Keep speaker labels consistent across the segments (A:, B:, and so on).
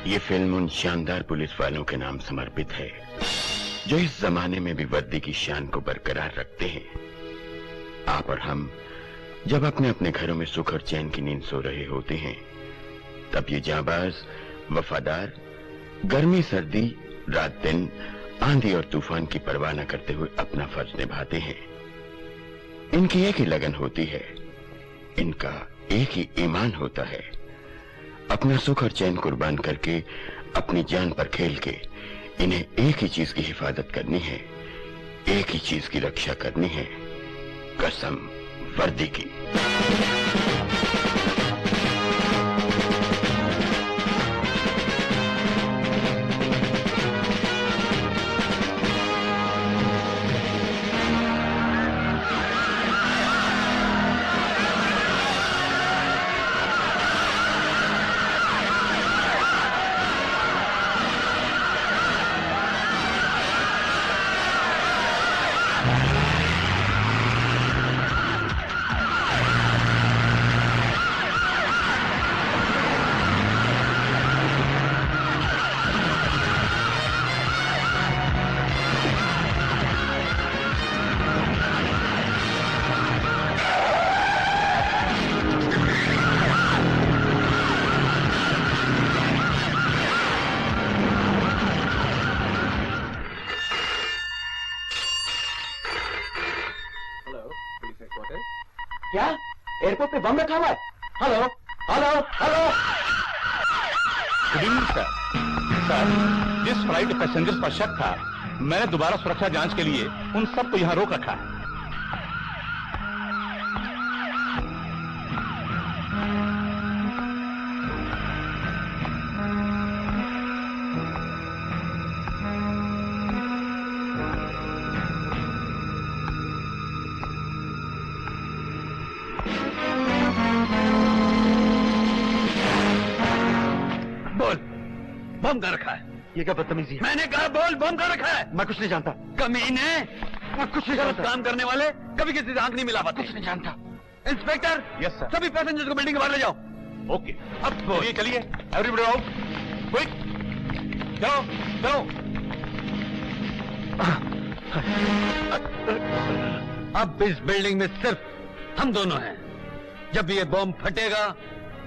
A: ये फिल्म उन शानदार पुलिस वालों के नाम समर्पित है जो इस जमाने में भी वर्दी की शान को बरकरार रखते हैं। आप और हम जब अपने अपने घरों में सुख और चैन की नींद सो रहे होते हैं, तब ये जांबाज वफादार गर्मी सर्दी रात दिन आंधी और तूफान की परवाह न करते हुए अपना फर्ज निभाते हैं। इनकी एक ही लगन होती है, इनका एक ही ईमान होता है। अपना सुख और चैन कुर्बान करके अपनी जान पर खेल के इन्हें एक ही चीज की हिफाजत करनी है, एक ही चीज की रक्षा करनी है, कसम वर्दी की।
B: क्या एयरपोर्ट पे बम रखा हुआ है? Hello hello hello.
C: Good evening sir. Sir, जिस फ्लाइट पैसेंजर्स पर शक था, मैंने दोबारा सुरक्षा जांच के लिए उन सबको यहां रोक रखा है।
B: बम का रखा है।
D: ये क्या बदतमीजी है?
B: मैंने कहा बोल, बम का रखा है।
D: मैं कुछ नहीं जानता।
B: कमीने,
D: मैं कुछ नहीं जानता।
B: काम करने वाले कभी किसी से आंख नहीं मिला पाते।
D: कुछ नहीं जानता।
B: Inspector,
C: yes sir.
B: सभी पैसेंजर्स को बिल्डिंग के बाहर ले जाओ।
C: ओके, अब चलिए एवरीबॉडी आउट, क्विक, चलो चलो।
B: अब इस बिल्डिंग में सिर्फ हम दोनों हैं। जब ये बम फटेगा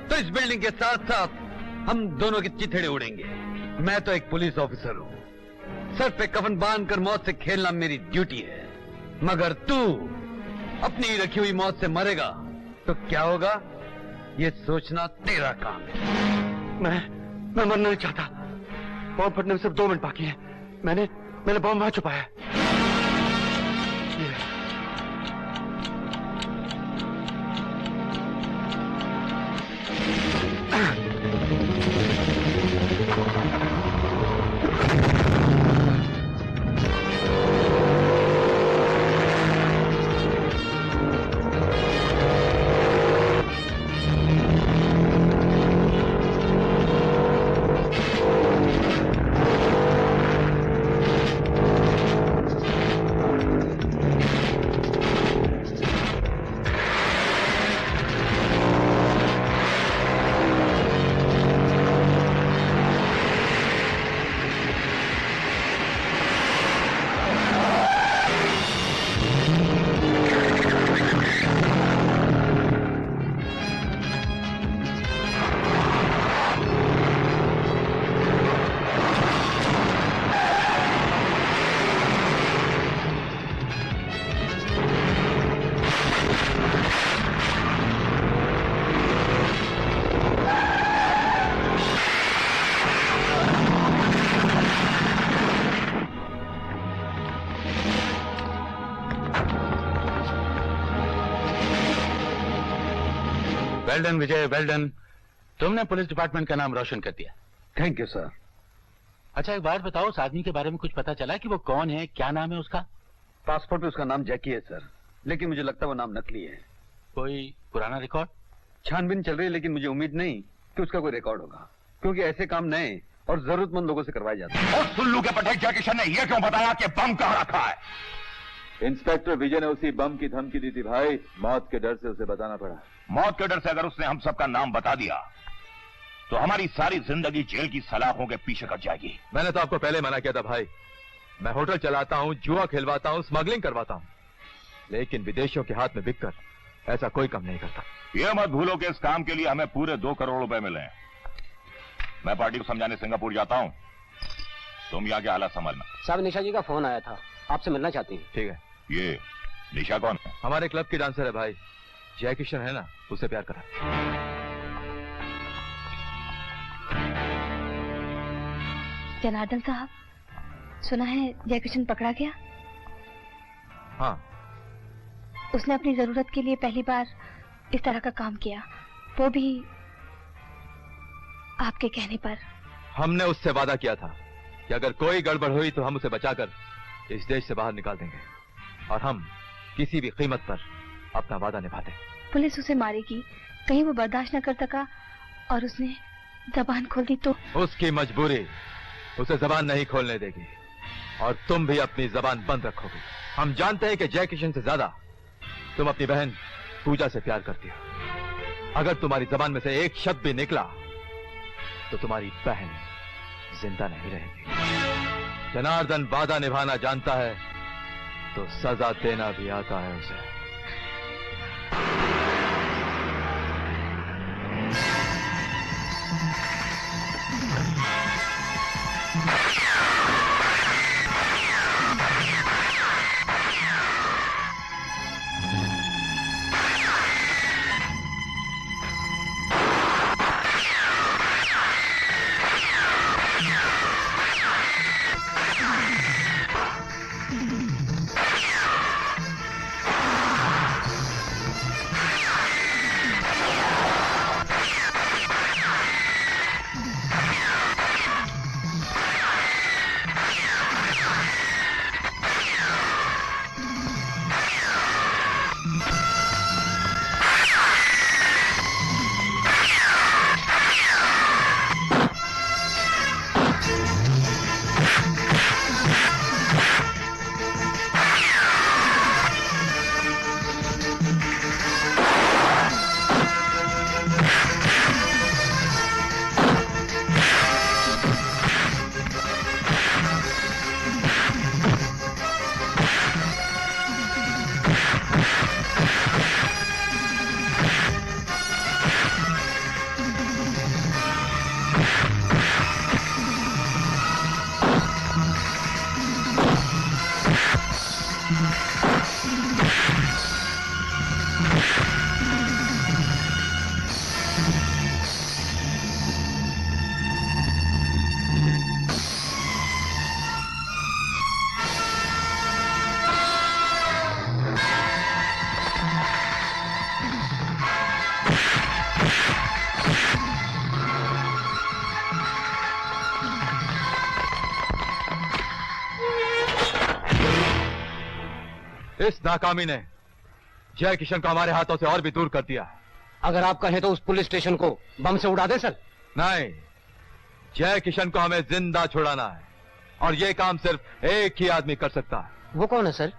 B: तो इस बिल्डिंग के साथ साथ हम दोनों की चिथड़े उड़ेंगे। मैं तो एक पुलिस ऑफिसर हूं, सर पे कफन बांधकर मौत से खेलना मेरी ड्यूटी है। मगर तू अपनी रखी हुई मौत से मरेगा तो क्या होगा, ये सोचना तेरा काम है।
D: मैं मरना नहीं चाहता। बम फटने में सिर्फ 2 मिनट बाकी है। मैंने बम वहां छुपाया है।
C: वेल डन विजय, वेल डन। तुमने पुलिस डिपार्टमेंट का नाम रोशन कर दिया।
B: Thank you sir.
C: अच्छा एक बात बताओ, उस आदमी के बारे में कुछ पता चला कि वो कौन है, क्या नाम है उसका?
B: पासपोर्ट पे उसका नाम जैकी है सर, लेकिन मुझे लगता है वो नाम नकली है।
C: कोई पुराना रिकॉर्ड?
B: छानबीन चल रही है, लेकिन मुझे उम्मीद नहीं कि उसका कोई रिकॉर्ड होगा, क्योंकि ऐसे काम नए और जरूरतमंद लोगों से करवाए जाते हैं।
E: और सुल्लू के पटेल जैकी शन ने यह क्यों बताया कि बम कहाँ रखा है?
F: इंस्पेक्टर विजय ने उसी बम की धमकी दी थी भाई, मौत के डर से उसे बताना पड़ा।
E: मौत के डर से अगर उसने हम सबका नाम बता दिया तो हमारी सारी जिंदगी जेल की सलाखों के पीछे कट जाएगी।
C: मैंने तो आपको पहले मना किया था भाई। मैं होटल चलाता हूँ, जुआ खिलवाता हूँ, स्मगलिंग करवाता हूँ, लेकिन विदेशियों के हाथ में बिककर ऐसा कोई काम नहीं करता।
E: ये मत भूलो कि इस काम के लिए हमें पूरे 2 करोड़ रुपए मिले हैं। मैं पार्टी को समझाने सिंगापुर जाता हूँ, तुम यहाँ के हालात संभालना।
G: साहब निशा जी का फोन आया था, आपसे मिलना चाहती हैं।
C: ठीक है।
E: ये निशा कौन है?
C: हमारे क्लब की डांसर है भाई, जय किशन है ना, उससे प्यार करा।
H: जनार्दन साहब, सुना है जय किशन पकड़ा गया?
C: हाँ।
H: उसने अपनी जरूरत के लिए पहली बार इस तरह का काम किया, वो भी आपके कहने पर।
C: हमने उससे वादा किया था कि अगर कोई गड़बड़ हुई तो हम उसे बचाकर इस देश से बाहर निकाल देंगे, और हम किसी भी कीमत पर अपना वादा निभाते।
H: पुलिस उसे मारेगी, कहीं वो बर्दाश्त न कर सका और उसने जबान खोल दी तो?
C: उसकी मजबूरी उसे जबान नहीं खोलने देगी, और तुम भी अपनी जबान बंद रखोगे। हम जानते हैं कि जय किशन से ज्यादा तुम अपनी बहन पूजा से प्यार करती हो। अगर तुम्हारी जबान में से एक शब्द भी निकला तो तुम्हारी बहन जिंदा नहीं रहेगी। जनार्दन वादा निभाना जानता है तो सजा देना भी आता है उसे। इस नाकामी ने जय किशन को हमारे हाथों से और भी दूर कर दिया।
G: अगर आप कहें तो उस पुलिस स्टेशन को बम से उड़ा दे सर।
C: नहीं, जय किशन को हमें जिंदा छुड़ाना है, और यह काम सिर्फ एक ही आदमी कर सकता है।
G: वो कौन है सर?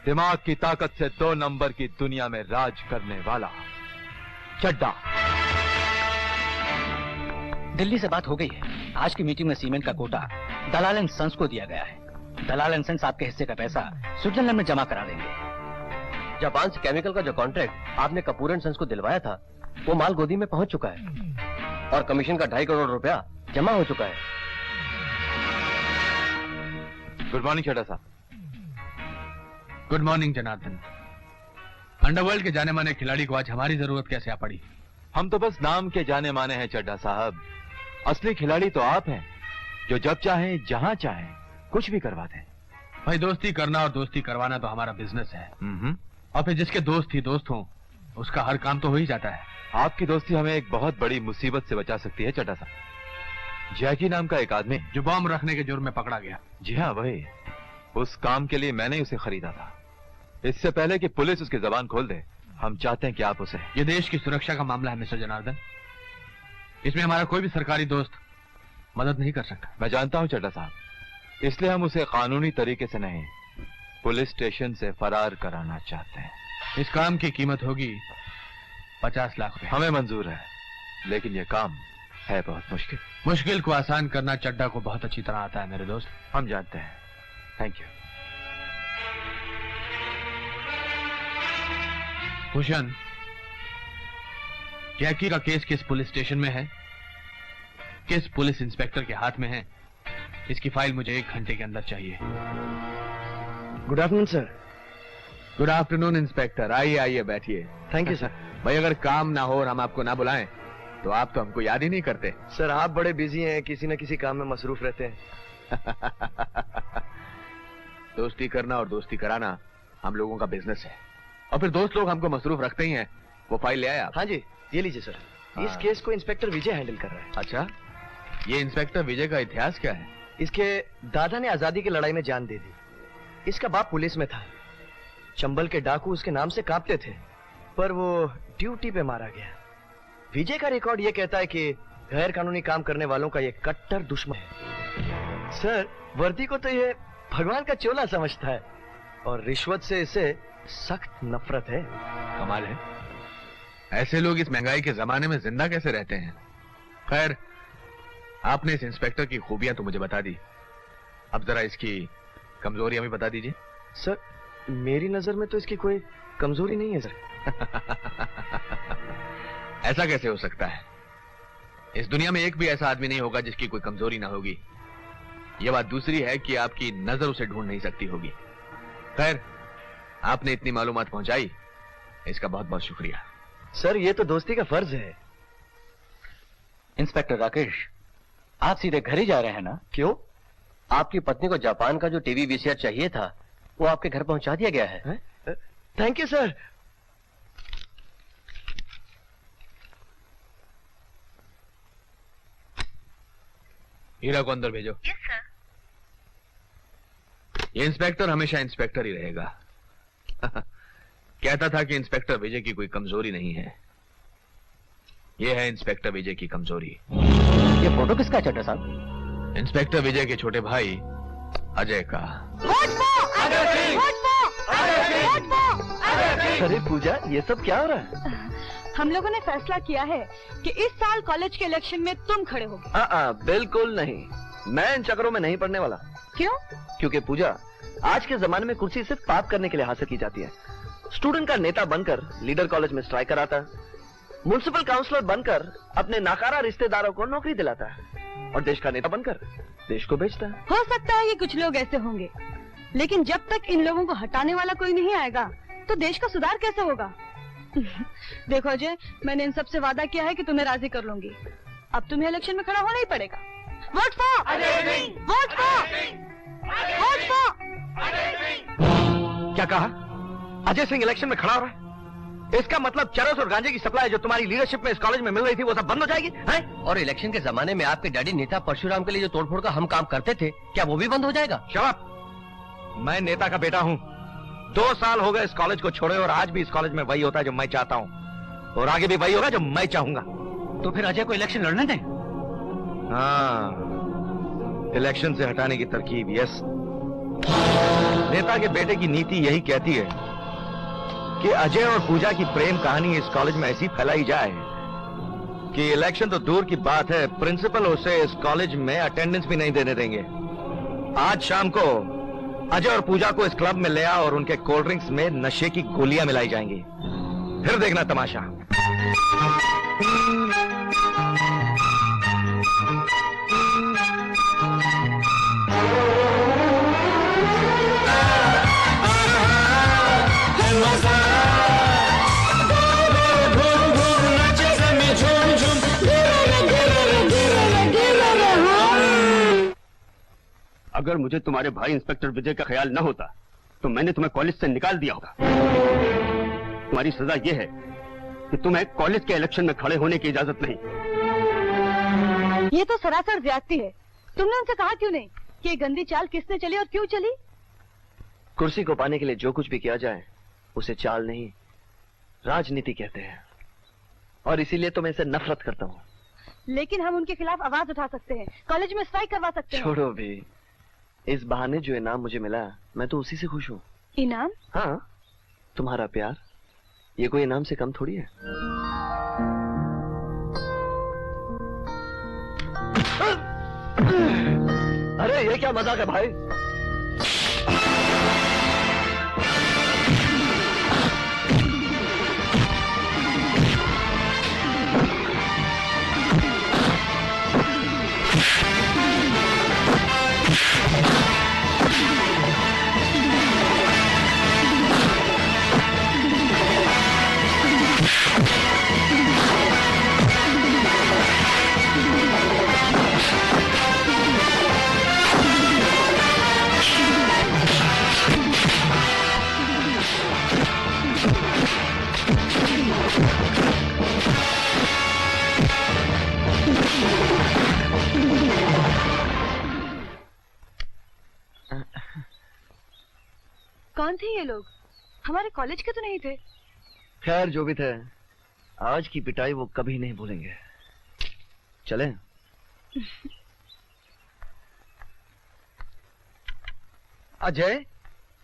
C: दिमाग की ताकत से 2 नंबर की दुनिया में राज करने वाला चड्डा।
G: दिल्ली से बात हो गई है। आज की मीटिंग में सीमेंट का कोटा दलाल एंड सन्स को दिया गया है। दलाल एंड सन्स आपके हिस्से का पैसा स्विट्जरलैंड में जमा करा देंगे।
I: जापान से केमिकल का जो कॉन्ट्रैक्ट आपने कपूर एंड सन्स को दिलवाया था, वो माल गोदी में पहुंच चुका है, और कमीशन का 2.5 करोड़ रुपया जमा हो चुका है।
C: गुड मॉर्निंग चड्डा साहब।
B: Good morning Janardan. अंडरवर्ल्ड के जाने माने खिलाड़ी को आज हमारी जरूरत कैसे आ पड़ी?
C: हम तो बस नाम के जाने माने हैं चड्डा साहब, असली खिलाड़ी तो आप हैं, जो जब चाहें जहां चाहें कुछ भी करवा दें।
B: भाई, दोस्ती करना और दोस्ती करवाना तो हमारा बिजनेस है, और फिर जिसके दोस्त ही दोस्त हों उसका हर काम तो हो ही जाता है।
C: आपकी दोस्ती हमें एक बहुत बड़ी मुसीबत से बचा सकती है चड्डा साहब। जैकी नाम का एक आदमी
B: जो बम रखने के जुर्म में पकड़ा गया।
C: जी हाँ, वही। उस काम के लिए मैंने उसे खरीदा था। इससे पहले कि पुलिस उसकी जबान खोल दे, हम चाहते हैं कि आप उसे।
B: ये देश की सुरक्षा का मामला है मिस्टर जनार्दन, इसमें हमारा कोई भी सरकारी दोस्त मदद नहीं कर सकता।
C: मैं जानता हूं चड्डा साहब, इसलिए हम उसे कानूनी तरीके से नहीं, पुलिस स्टेशन से फरार कराना चाहते हैं।
B: इस काम की कीमत होगी 50 लाख रुपए।
C: हमें मंजूर है, लेकिन यह काम है बहुत मुश्किल।
B: मुश्किल को आसान करना चड्डा को बहुत अच्छी तरह आता है मेरे दोस्त।
C: हम जानते हैं। Thank you.
B: भूषण, जैकी का केस किस पुलिस स्टेशन में है, किस पुलिस इंस्पेक्टर के हाथ में है, इसकी फाइल मुझे 1 घंटे के अंदर चाहिए।
J: Good afternoon sir.
C: Good afternoon inspector. आइए आइए बैठिए।
J: Thank you sir.
C: भाई अगर काम ना हो और हम आपको ना बुलाएं तो आप तो हमको याद ही नहीं करते।
J: सर आप बड़े बिजी हैं, किसी न किसी काम में मसरूफ रहते हैं।
C: दोस्ती करना और दोस्ती कराना हम लोगों का बिजनेस है, और फिर दोस्त लोग हमको मसरूफ रखते ही हैं। वो फाइल ले आए आप?
J: हाँ जी, ये लीजिए सर। इस केस को इंस्पेक्टर विजय हैंडल कर रहा है।
C: अच्छा, ये इंस्पेक्टर विजय का इतिहास क्या है?
J: इसके दादा ने आजादी की लड़ाई में जान दे दी। इसका बाप पुलिस में था। चंबल के डाकू उसके नाम से कांपते थे, पर वो ड्यूटी पे मारा गया। विजय का रिकॉर्ड ये कहता है कि गैर कानूनी काम करने वालों का ये कट्टर दुश्मन है। सर वर्दी को तो ये भगवान का चोला समझता है, और रिश्वत से इसे सख्त नफरत है।
C: कमाल है, ऐसे लोग इस महंगाई के जमाने में जिंदा कैसे रहते हैं। खैर, आपने इस इंस्पेक्टर की खूबियां तो मुझे बता दी, अब जरा इसकी कमजोरियां भी बता दीजिए।
J: सर मेरी नजर में तो इसकी कोई कमजोरी नहीं है सर।
C: ऐसा कैसे हो सकता है? इस दुनिया में एक भी ऐसा आदमी नहीं होगा जिसकी कोई कमजोरी ना होगी। यह बात दूसरी है कि आपकी नजर उसे ढूंढ नहीं सकती होगी। खैर, आपने इतनी मालूमात पहुंचाई, इसका बहुत बहुत शुक्रिया।
J: सर ये तो दोस्ती का फर्ज है।
G: इंस्पेक्टर राकेश, आप सीधे घर ही जा रहे हैं ना?
I: क्यों? आपकी पत्नी को जापान का जो टीवी वीसीआर चाहिए था वो आपके घर पहुंचा दिया गया है।
J: Thank you sir.
C: हीरा को अंदर भेजो।
H: Yes sir.
C: ये इंस्पेक्टर हमेशा इंस्पेक्टर ही रहेगा। कहता था कि इंस्पेक्टर विजय की कोई कमजोरी नहीं है। ये है इंस्पेक्टर विजय की कमजोरी।
G: ये फोटो किसका है चड्डा साहब?
C: इंस्पेक्टर विजय के छोटे भाई अजय का।
J: अरे पूजा, ये सब क्या हो रहा है?
H: हम लोगों ने फैसला किया है कि इस साल कॉलेज के इलेक्शन में तुम खड़े होगे।
J: बिल्कुल नहीं, मैं इन चक्करों में नहीं पड़ने वाला।
H: क्यों?
J: क्योंकि पूजा, आज के जमाने में कुर्सी सिर्फ पाप करने के लिए हासिल की जाती है। स्टूडेंट का नेता बनकर लीडर कॉलेज में स्ट्राइक कराता है, म्युनिसिपल काउंसलर बनकर अपने नाकारा रिश्तेदारों को नौकरी दिलाता है, और देश का नेता बनकर देश को बेचता है।
H: हो सकता है कि कुछ लोग ऐसे होंगे, लेकिन जब तक इन लोगों को हटाने वाला कोई नहीं आएगा तो देश का सुधार कैसे होगा? देखो अजय, मैंने इन सबसे वादा किया है कि तुम्हें राजी कर लूंगी। अब तुम्हें इलेक्शन में खड़ा होना ही पड़ेगा। Vote for vote for vote for.
J: क्या कहा? अजय सिंह इलेक्शन में खड़ा हो रहा है? इसका मतलब चरस और गांजे की सप्लाई जो तुम्हारी लीडरशिप में इस कॉलेज में मिल रही थी वो सब बंद हो जाएगी है?
I: और इलेक्शन के जमाने में आपके डैडी नेता परशुराम के लिए जो तोड़फोड़ का हम काम करते थे, क्या वो भी बंद हो जाएगा?
J: शबाब, मैं नेता का बेटा हूँ। 2 साल हो गए इस कॉलेज को छोड़े, और आज भी इस कॉलेज में वही होता है जो मैं चाहता हूँ, और आगे भी वही होगा जो मैं चाहूंगा।
G: तो फिर अजय को इलेक्शन लड़ने दें।
J: हाँ, इलेक्शन से हटाने की तरकीब। यस, नेता के बेटे की नीति यही कहती है कि अजय और पूजा की प्रेम कहानी इस कॉलेज में ऐसी फैलाई जाए कि इलेक्शन तो दूर की बात है, प्रिंसिपल उसे इस कॉलेज में अटेंडेंस भी नहीं देने देंगे। आज शाम को अजय और पूजा को इस क्लब में ले आ और उनके कोल्ड ड्रिंक्स में नशे की गोलियां मिलाई जाएंगी। फिर देखना तमाशा।
D: अगर मुझे तुम्हारे भाई इंस्पेक्टर विजय का ख्याल न होता तो मैंने तुम्हें कॉलेज से निकाल दिया होगा। तुम्हारी सजा यह है कि तुम्हें कॉलेज के इलेक्शन में खड़े होने की इजाजत नहीं।
H: ये तो सरासर ज्यादती है। तुमने उनसे कहा क्यों नहीं कि ये गंदी चाल किसने चली और क्यों चली?
J: कुर्सी को पाने के लिए जो कुछ भी किया जाए उसे चाल नहीं, राजनीति कहते हैं, और इसीलिए तो मैं इसे नफरत करता हूँ।
H: लेकिन हम उनके खिलाफ आवाज उठा सकते हैं, कॉलेज में स्ट्राइक करवा सकते हैं।
J: छोड़ो भी, इस बहाने जो इनाम मुझे मिला मैं तो उसी से खुश हूँ।
H: इनाम?
J: हाँ, तुम्हारा प्यार। ये कोई इनाम से कम थोड़ी है।
I: ये क्या मजाक है भाई?
H: कौन थे ये लोग? हमारे कॉलेज के तो नहीं थे।
I: खैर जो भी थे, आज की पिटाई वो कभी नहीं भूलेंगे। चले?
B: अजय,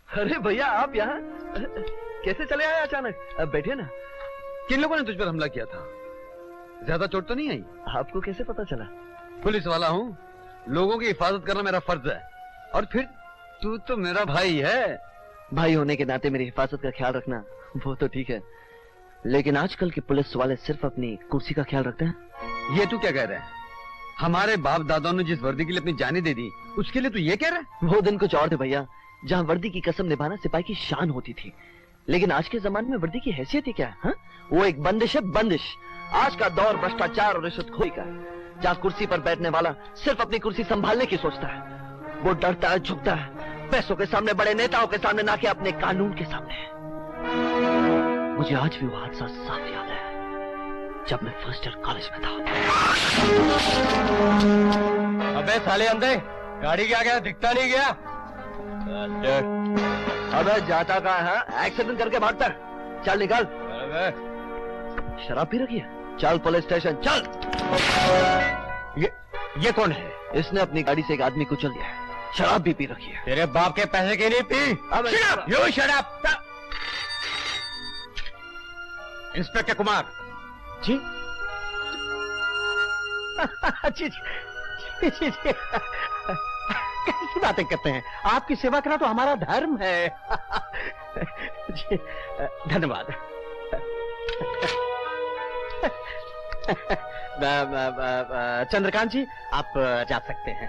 I: अरे भैया आप यहाँ कैसे चले आए अचानक? अब बैठिए ना।
B: किन लोगों ने तुझ पर हमला किया था? ज्यादा चोट तो नहीं आई?
I: आपको कैसे पता चला?
B: पुलिस वाला हूँ, लोगों की हिफाजत करना मेरा फर्ज है। और फिर तू तो मेरा भाई है।
I: भाई होने के नाते मेरी हिफाजत का ख्याल रखना वो तो ठीक है, लेकिन आजकल के पुलिस वाले सिर्फ अपनी कुर्सी का ख्याल रखते हैं।
B: ये तू क्या कह रहा है? हमारे बाप दादाओं ने जिस वर्दी के लिए अपनी जानें दे दी, उसके लिए तू ये कह रहा है?
I: वो दिन कुछ और थे भैया, जहाँ वर्दी की कसम निभाना सिपाही की शान होती थी। लेकिन आज के जमाने में वर्दी की हैसियत ही क्या है? हा? वो एक बंदिश है, बंदिश। आज का दौर भ्रष्टाचार और रिश्वतखोरी का है, जहाँ कुर्सी पर बैठने वाला सिर्फ अपनी कुर्सी संभालने की सोचता है। वो डरता है, झुकता है पैसों के सामने, बड़े नेताओं के सामने, ना कि अपने कानून के सामने। मुझे आज भी वो हादसा साफ याद है, जब मैं फर्स्ट ईयर कॉलेज में था।
G: अबे साले अंधे, गाड़ी क्या गया? दिखता नहीं गया।
I: अबे जाता कहाँ है? एक्सीडेंट करके भागता है। चल निकल। शराब पी रखी है? चल पुलिस स्टेशन चल।
G: ये कौन है?
I: इसने अपनी गाड़ी से एक आदमी को चल दिया है, शराब भी पी रखी है।
G: तेरे बाप के पैसे की नहीं पी? यू शराब। इंस्पेक्टर कुमार
I: जी।
G: जी जी जी जी। कैसी बातें करते हैं? आपकी सेवा करना तो हमारा धर्म है। जी धन्यवाद। चंद्रकांत जी आप जा सकते हैं।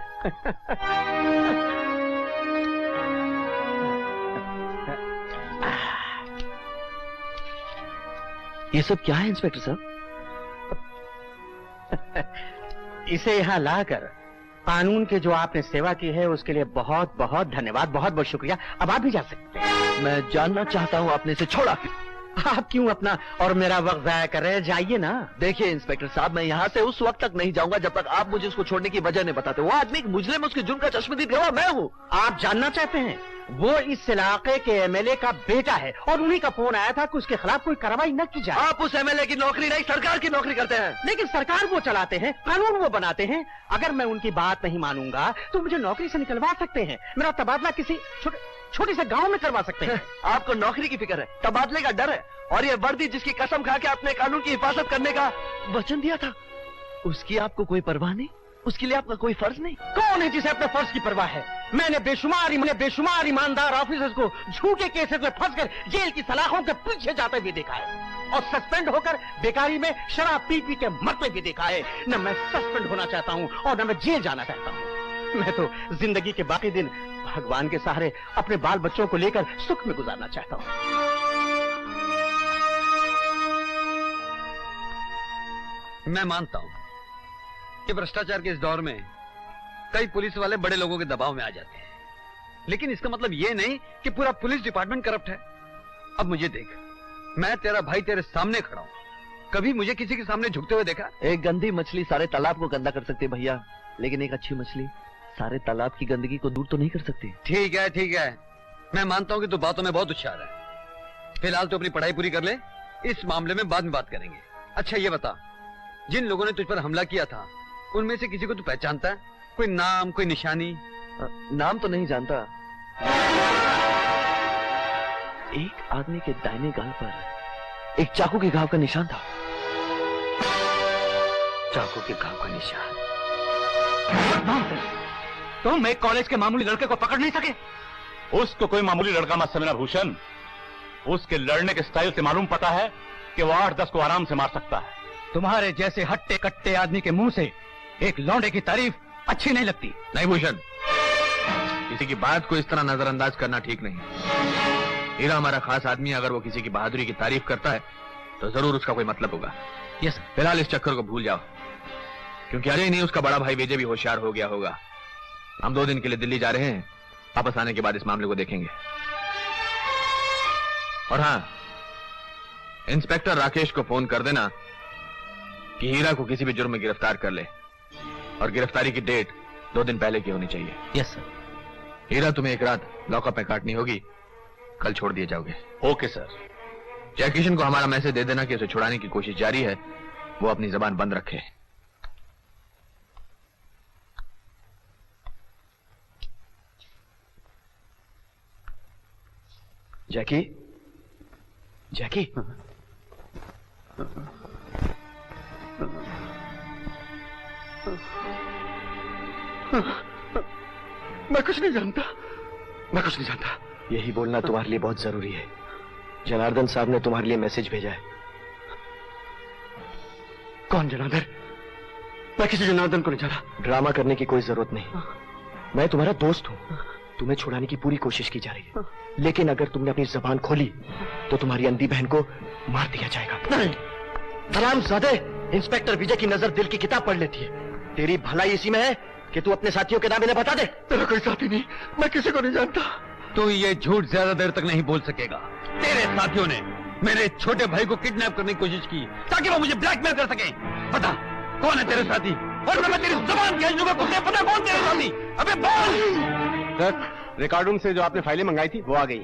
I: ये सब क्या है इंस्पेक्टर साहब?
G: इसे यहाँ लाकर कानून के जो आपने सेवा की है उसके लिए बहुत बहुत धन्यवाद, बहुत बहुत शुक्रिया। अब आप भी जा सकते हैं।
I: मैं जानना चाहता हूँ आपने इसे छोड़ा क्यों?
G: आप क्यों अपना और मेरा वक्त जाया कर रहे हैं? जाइए ना।
I: देखिए इंस्पेक्टर साहब, मैं यहाँ से उस वक्त तक नहीं जाऊंगा जब तक आप मुझे उसको छोड़ने की वजह नहीं बताते। वो आदमी मुजरिम, उसके जुर्म का चश्मदीद गवाह मैं हूँ।
G: आप जानना चाहते हैं? वो इस इलाके के एमएलए का बेटा है और उन्हीं का फोन आया था कि उसके खिलाफ कोई कार्रवाई न की जाए।
I: आप उस एमएलए की नौकरी नहीं, सरकार की नौकरी करते हैं।
G: लेकिन सरकार वो चलाते हैं, कानून वो बनाते हैं। अगर मैं उनकी बात नहीं मानूंगा तो मुझे नौकरी से निकलवा सकते हैं। मेरा तबादला किसी छोटे से गांव में करवा सकते हैं।
I: आपको नौकरी की फिक्र है, तबादले का डर है। और ये वर्दी जिसकी कसम खा के अपने कानून की हिफाजत करने का वचन दिया था, उसकी आपको कोई परवाह नहीं? उसके लिए आपका कोई फर्ज नहीं?
G: कौन है जिसे अपने फर्ज की परवाह है? मैंने बेशुमार ईमानदार ऑफिसर्स को झूठे केसेस में फंसकर जेल की सलाखों के पीछे जाते हुए देखा है और सस्पेंड होकर बेकारी में शराब पी पी के मरते भी देखा है। न मैं सस्पेंड होना चाहता हूँ और न मैं जेल जाना चाहता हूँ। मैं तो जिंदगी के बाकी दिन भगवान के सहारे अपने बाल बच्चों को लेकर सुख में गुजारना चाहता हूँ।
B: मैं मानता हूं कि भ्रष्टाचार के इस दौर में कई पुलिस वाले बड़े लोगों के दबाव में आ जाते हैं, लेकिन इसका मतलब ये नहीं कि पूरा पुलिस डिपार्टमेंट करप्ट है। अब मुझे देख, मैं तेरा भाई तेरे सामने खड़ा हूं, कभी मुझे किसी के सामने झुकते हुए देखा?
I: एक गंदी मछली सारे तालाब को गंदा कर सकती है भैया, लेकिन एक अच्छी मछली सारे तालाब की गंदगी को दूर तो नहीं कर सकती।
B: ठीक है, मैं मानता हूं कि तू बातों में बहुत होशियार है। फिलहाल तो अपनी पढ़ाई पूरी कर ले, इस मामले में बाद में बात करेंगे। अच्छा ये बता, जिन लोगों ने तुझ पर हमला किया था उनमें से किसी को तू पहचानता है? कोई नाम, कोई निशानी?
I: नाम तो नहीं जानता। एक आदमी के दाहिने गाल पर एक चाकू के घाव का निशान था।
B: चाकू के घाव का निशान?
K: तुम एक कॉलेज के मामूली लड़के को पकड़ नहीं सके?
E: उसको कोई मामूली लड़का मत समझना भूषण। उसके लड़ने के स्टाइल से मालूम पता है कि वो 8-10 को आराम से मार सकता है।
K: तुम्हारे जैसे हट्टे कट्टे आदमी के मुंह से एक लौंडे की तारीफ अच्छी नहीं लगती।
C: नहीं भूषण, किसी की बात को इस तरह नजरअंदाज करना ठीक नहीं। हीरा हमारा खास आदमी, अगर वो किसी की बहादुरी की तारीफ करता है तो जरूर उसका कोई मतलब होगा।
K: यस,
C: फिलहाल इस चक्कर को भूल जाओ, क्योंकि अजय नहीं उसका बड़ा भाई विजय भी होशियार हो गया होगा। हम 2 दिन के लिए दिल्ली जा रहे हैं, वापस आने के बाद इस मामले को देखेंगे। और हाँ, इंस्पेक्टर राकेश को फोन कर देना कि हीरा को किसी भी जुर्म में गिरफ्तार कर ले, और गिरफ्तारी की डेट 2 दिन पहले की होनी चाहिए।
K: Yes sir.
C: हीरा तुम्हें एक रात लॉकअप में काटनी होगी, कल छोड़ दिए जाओगे।
E: Okay sir.
C: जय किशन को हमारा मैसेज दे देना कि उसे छुड़ाने की कोशिश जारी है, वो अपनी जबान बंद रखे।
I: जैकी, जैकी,
G: मैं कुछ नहीं जानता, मैं कुछ नहीं जानता।
I: यही बोलना तुम्हारे लिए बहुत जरूरी है। जनार्दन साहब ने तुम्हारे लिए मैसेज भेजा है।
G: कौन जनार्दन? मैं किसी जनार्दन को नहीं जाना।
I: ड्रामा करने की कोई जरूरत नहीं। मैं तुम्हारा दोस्त हूं। तुम्हें छुड़ाने की पूरी कोशिश की जा रही है, लेकिन अगर तुमने अपनी जबान खोली तो तुम्हारी अंधी बहन को मार दिया जाएगा।
G: नहीं।
I: हरामजादे, इंस्पेक्टर विजय की नजर दिल की किताब पढ़ लेती है। तेरी भलाई इसी में है कि तू अपने साथियों के नाम इन्हें बता दे।
G: तेरा कोई साथी नहीं, मैं किसी को नहीं जानता।
B: तू ये झूठ ज्यादा देर तक नहीं बोल सकेगा। तेरे साथियों ने मेरे छोटे भाई को किडनैप करने की कोशिश की ताकि वो मुझे ब्लैकमेल कर सके। बता कौन है तेरे साथी, और मैं तेरी जुबान खींच लूंगा। तुझे पता कौन तेरे साथी? अबे बोल।
J: सर, रिकॉर्ड रूम से जो आपने फाइलें मंगाई थी वो आ गई।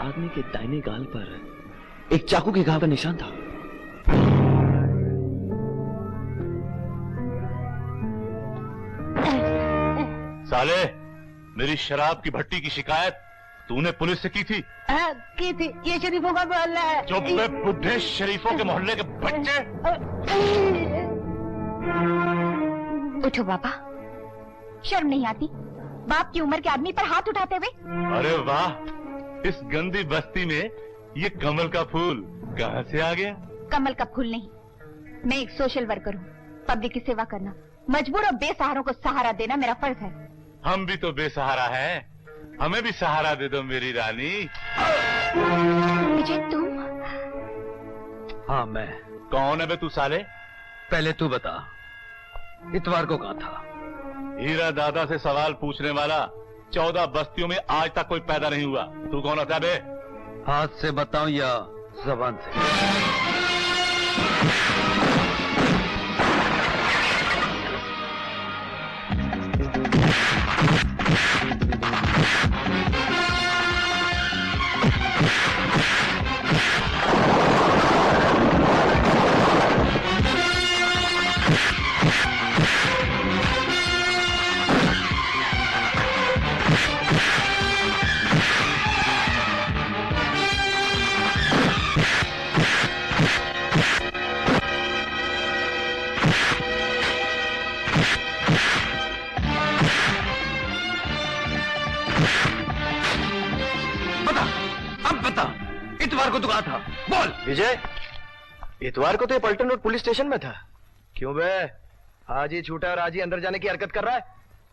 I: आदमी के दाहिने गाल पर एक चाकू के घाव का निशान था।
E: साले, मेरी शराब की भट्टी की शिकायत तूने पुलिस से की थी?
H: की थी। ये शरीफों का मोहल्ला है।
E: चुप बे बुढ़े शरीफों के मोहल्ले के बच्चे।
L: उठो बाबा, शर्म नहीं आती बाप की उम्र के आदमी पर हाथ उठाते हुए?
E: अरे वाह, इस गंदी बस्ती में ये कमल का फूल कहाँ से आ गया?
L: कमल का फूल नहीं, मैं एक सोशल वर्कर हूँ। पब्लिक की सेवा करना, मजबूर और बेसहारों को सहारा देना मेरा फर्ज है।
E: हम भी तो बेसहारा हैं, हमें भी सहारा दे दो मेरी रानी।
L: विजय तुम?
B: हाँ मैं।
E: कौन है बे तू साले?
B: पहले तू बता, इतवार को कहाँ था?
E: हीरा दादा से सवाल पूछने वाला 14 बस्तियों में आज तक कोई पैदा नहीं हुआ। तू कौन होता है बे?
B: हाथ से बताऊं या जबान से? इतवार को तो कहा था, बोल।
I: विजय, इतवार को तो ये पल्टन रोड पुलिस स्टेशन में था। क्यों बे, आज ही छूटा और आज ही अंदर जाने की हरकत कर रहा है?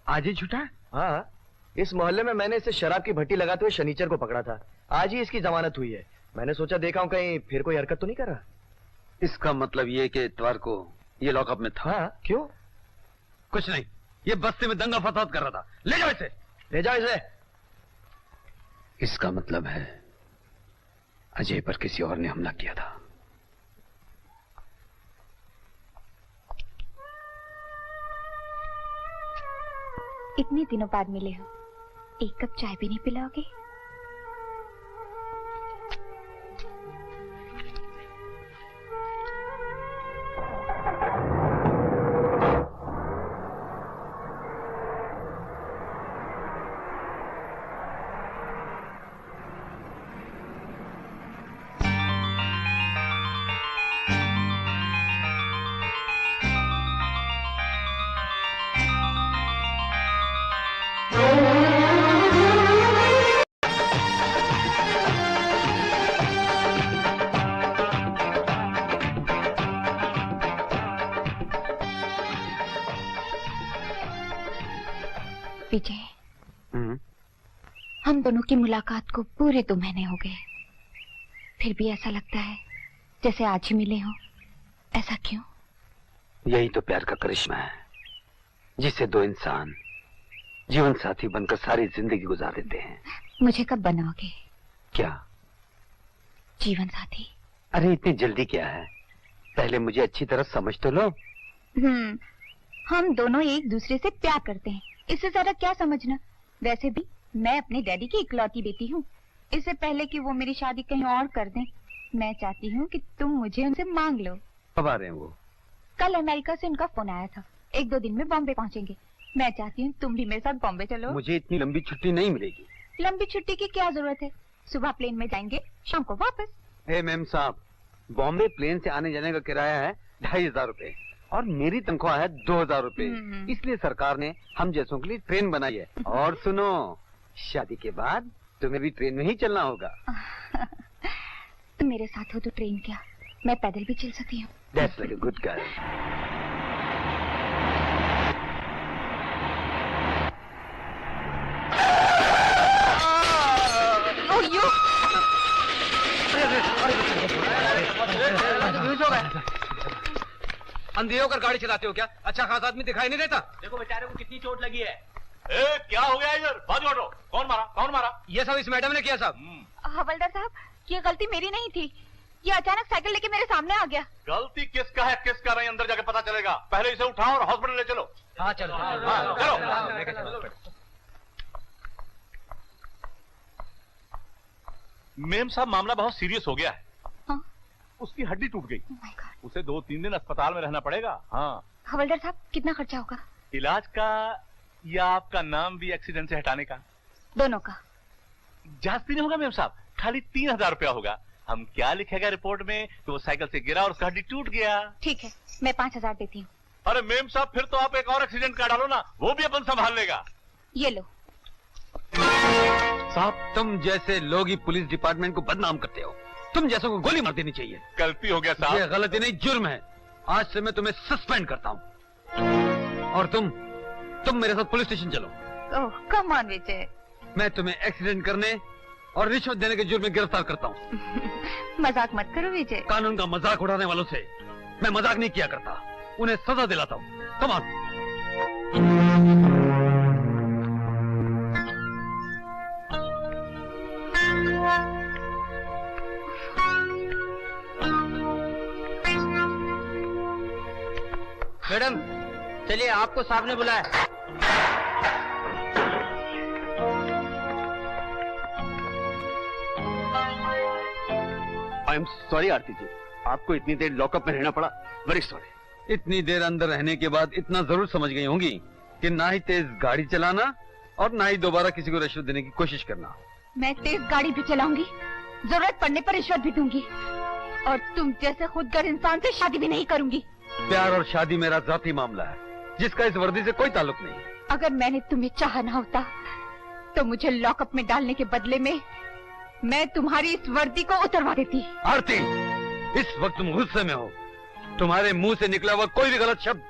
B: आज ही छूटा?
I: हाँ, इस मोहल्ले में मैंने इसे शराब की भट्टी लगाते हुए शनिचर को पकड़ा था। आज ही इसकी जमानत हुई है। मैंने सोचा देखा हूं कहीं फिर कोई हरकत तो नहीं कर रहा।
B: इसका मतलब ये कि इतवार को ये लॉकअप में था?
I: हाँ, क्यों?
B: कुछ नहीं, ये बस्ती में दंगा फसाद कर रहा था। ले जाओ इसे।
I: ले जाओ इसे।
B: इसका मतलब है अजय पर किसी और ने हमला किया था।
L: इतने दिनों बाद मिले हो, एक कप चाय भी नहीं पिलाओगे? विजय, हम दोनों की मुलाकात को पूरे 2 महीने हो गए, फिर भी ऐसा लगता है जैसे आज ही मिले हो। ऐसा क्यों?
B: यही तो प्यार का करिश्मा है, जिससे 2 इंसान जीवन साथी बनकर सारी जिंदगी गुजार देते हैं।
L: मुझे कब बनाओगे?
B: क्या
L: जीवन साथी?
B: अरे इतनी जल्दी क्या है, पहले मुझे अच्छी तरह समझ तो लो।
L: हम दोनों एक दूसरे से प्यार करते हैं, इससे ज्यादा क्या समझना। वैसे भी मैं अपने डैडी की इकलौती बेटी हूँ। इससे पहले कि वो मेरी शादी कहीं और कर दें, मैं चाहती हूँ कि तुम मुझे उनसे मांग लो।
B: कब आ रहे हैं वो?
L: कल अमेरिका से उनका फोन आया था, 1-2 दिन में बॉम्बे पहुँचेंगे। मैं चाहती हूँ तुम भी मेरे साथ बॉम्बे चलो।
B: मुझे इतनी लंबी छुट्टी नहीं मिलेगी।
L: लंबी छुट्टी की क्या जरूरत है, सुबह प्लेन में जाएंगे, शाम को वापस।
B: मैम साहब, बॉम्बे प्लेन से आने जाने का किराया है 2500 रुपए और मेरी तनख्वाह है 2000 रुपए। इसलिए सरकार ने हम जैसों के लिए ट्रेन बनाई है। और सुनो, शादी के बाद तुम्हें भी ट्रेन में ही चलना होगा।
L: तुम मेरे साथ हो तो ट्रेन क्या, मैं पैदल भी चल सकती हूँ।
B: That's like a good girl.
L: Oh, you!
K: अंधे होकर गाड़ी चलाते हो क्या? अच्छा खास आदमी दिखाई नहीं देता?
M: देखो बेचारे को कितनी चोट लगी है। क्या हो गया इधर? बाजू हटो। कौन मारा? कौन मारा?
K: ये सब इस मैडम ने किया साहब।
L: हवलदार साहब, ये गलती मेरी नहीं थी, ये अचानक साइकिल लेके मेरे सामने आ गया।
E: गलती किसका है किसका नहीं, अंदर जाके पता चलेगा। पहले इसे उठाओ और हॉस्पिटल ले चलो।
K: हाँ चलो।
E: चलो। मेम साहब, मामला बहुत सीरियस हो गया है।
L: हाँ?
E: उसकी हड्डी टूट गई। उसे 2-3 दिन अस्पताल में रहना पड़ेगा। हाँ।
L: हवलदार साहब, कितना खर्चा होगा?
E: इलाज का या आपका नाम भी एक्सीडेंट से हटाने का?
L: दोनों का।
E: जास्ती नहीं होगा मेम साहब, खाली 3000 रुपया होगा। हम क्या लिखेगा रिपोर्ट में कि वो साइकिल से गिरा और उसका हड्डी टूट गया।
L: ठीक है, मैं 5000 देती हूँ।
E: अरे मेम साहब, फिर तो आप एक और एक्सीडेंट का डालो ना, वो भी अपन संभाल लेगा।
L: ये लो।
B: साहब, तुम जैसे लोग ही पुलिस डिपार्टमेंट को बदनाम करते हो। तुम जैसों को गोली मार देनी चाहिए।
E: गलती हो गया साहब।
B: ये गलती नहीं, जुर्म है। आज से मैं तुम्हें सस्पेंड करता हूँ। और तुम मेरे साथ पुलिस स्टेशन चलो।
L: ओह, कम ऑन विजय।
B: मैं तुम्हें एक्सीडेंट करने और रिश्वत देने के जुर्म में गिरफ्तार करता हूँ।
L: मजाक मत करो विजय।
B: कानून का मजाक उड़ाने वालों से मैं मजाक नहीं किया करता, उन्हें सजा दिलाता हूँ। Come on.
G: मैडम चलिए, आपको साहब ने बुलाया।
D: आई एम सॉरी आरती जी, आपको इतनी देर लॉकअप में रहना पड़ा। Very sorry.
B: इतनी देर अंदर रहने के बाद इतना जरूर समझ गई होंगी कि ना ही तेज गाड़ी चलाना और ना ही दोबारा किसी को रिश्वत देने की कोशिश करना।
L: मैं तेज गाड़ी भी चलाऊंगी, जरूरत पड़ने पर रिश्वत भी दूंगी, और तुम जैसे खुदगर इंसान से शादी भी नहीं करूंगी।
B: प्यार और शादी मेरा जाती मामला है, जिसका इस वर्दी से कोई ताल्लुक नहीं।
L: अगर मैंने तुम्हें चाहा ना होता तो मुझे लॉकअप में डालने के बदले में मैं तुम्हारी इस वर्दी को उतरवा देती।
B: आरती, इस वक्त तुम गुस्से में हो। तुम्हारे मुंह से निकला हुआ कोई भी गलत शब्द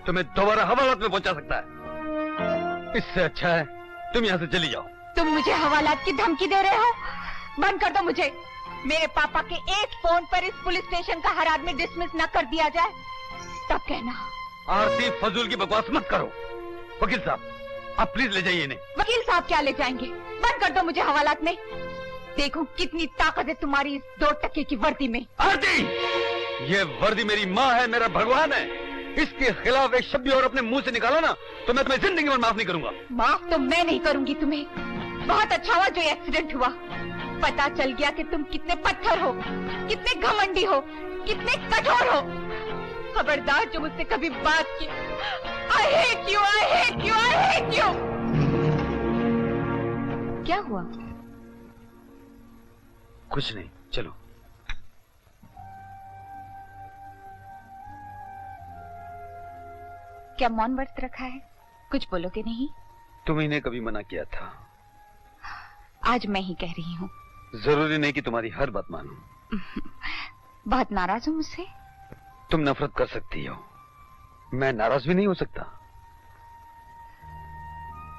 B: तुम्हें दोबारा हवालात में पहुंचा सकता है। इससे अच्छा है तुम यहाँ से चली जाओ।
L: तुम मुझे हवालात की धमकी दे रहे हो? बंद कर दो मुझे। मेरे पापा के एक फोन पर इस पुलिस स्टेशन का हर आदमी डिसमिस न कर दिया जाए तब कहना।
B: आरती, फजूल की बकवास मत करो। वकील साहब, आप प्लीज ले जाइए इन्हें।
L: वकील साहब क्या ले जाएंगे? बंद कर दो मुझे हवालात में। देखो कितनी ताकत है तुम्हारी इस 2 टके की वर्दी में।
B: आरती, ये वर्दी मेरी माँ है, मेरा भगवान है। इसके खिलाफ एक शब्द भी और अपने मुंह से निकाला ना तो मैं तुम्हें जिंदगी में माफ नहीं करूंगा।
L: माफ तो मैं नहीं करूंगी तुम्हें। बहुत अच्छा हुआ जो एक्सीडेंट हुआ, पता चल गया कि तुम कितने पत्थर हो, कितने घमंडी हो, कितने कठोर हो। खबरदार जो मुझसे कभी बात की। I hate you, I hate you, I hate you। क्या हुआ?
B: कुछ नहीं, चलो।
L: क्या मौन व्रत रखा है? कुछ बोलोगे नहीं?
B: तुम्ही ने कभी मना किया था।
L: आज मैं ही कह रही हूँ।
B: जरूरी नहीं कि तुम्हारी हर बात मानूं।
L: बहुत नाराज हो मुझसे?
B: तुम नफरत कर सकती हो, मैं नाराज भी नहीं हो सकता।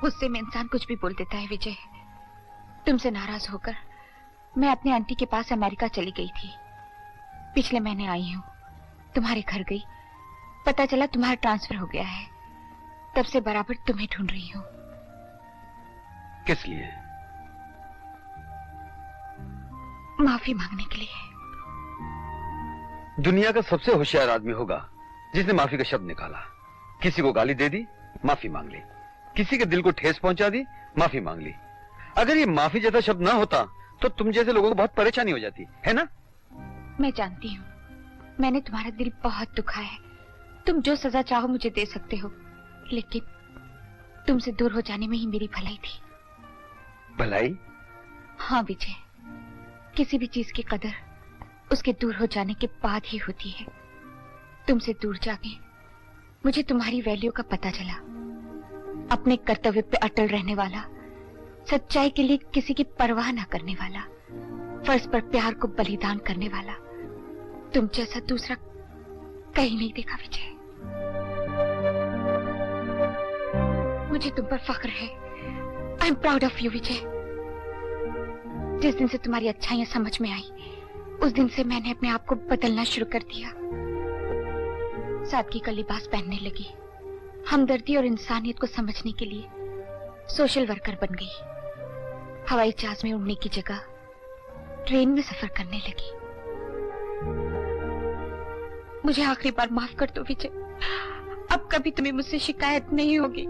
L: गुस्से में इंसान कुछ भी बोल देता है विजय। तुमसे नाराज होकर मैं अपने आंटी के पास अमेरिका चली गई थी। पिछले महीने आई हूँ, तुम्हारे घर गई, पता चला तुम्हारा ट्रांसफर हो गया है। तब से बराबर तुम्हें ढूंढ रही हूँ।
B: किस लिए?
L: माफी मांगने के लिए।
B: दुनिया का सबसे होशियार आदमी होगा जिसने माफी का शब्द निकाला। किसी को गाली दे दी, माफी मांग ली। किसी के दिल को ठेस पहुंचा दी, माफी मांग ली। अगर ये माफी जैसा शब्द ना होता तो तुम जैसे लोगों को बहुत परेशानी हो जाती है ना?
L: मैं जानती हूँ, मैंने तुम्हारा दिल बहुत दुखाया है। तुम जो सजा चाहो मुझे दे सकते हो, लेकिन तुमसे दूर हो जाने में ही मेरी भलाई थी।
B: भलाई?
L: हाँ विजय, किसी भी चीज की कदर उसके दूर हो जाने के बाद ही होती है। तुमसे दूर जाके मुझे तुम्हारी वैल्यू का पता चला। अपने कर्तव्य पे अटल रहने वाला, सच्चाई के लिए किसी की परवाह न करने वाला, फर्ज पर प्यार को बलिदान करने वाला, तुम जैसा दूसरा कहीं नहीं देखा विजय। मुझे तुम पर फख्र है। I am proud of you Vijay. जिस दिन से तुम्हारी अच्छाइयां समझ में आई, उस दिन से मैंने अपने आप को बदलना शुरू कर दिया। सादगी का लिबास पहनने लगी। हमदर्दी और इंसानियत को समझने के लिए सोशल वर्कर बन गई। हवाई जहाज में उड़ने की जगह ट्रेन में सफर करने लगी। मुझे आखिरी बार माफ कर दो विजय। अब कभी तुम्हें मुझसे शिकायत नहीं होगी।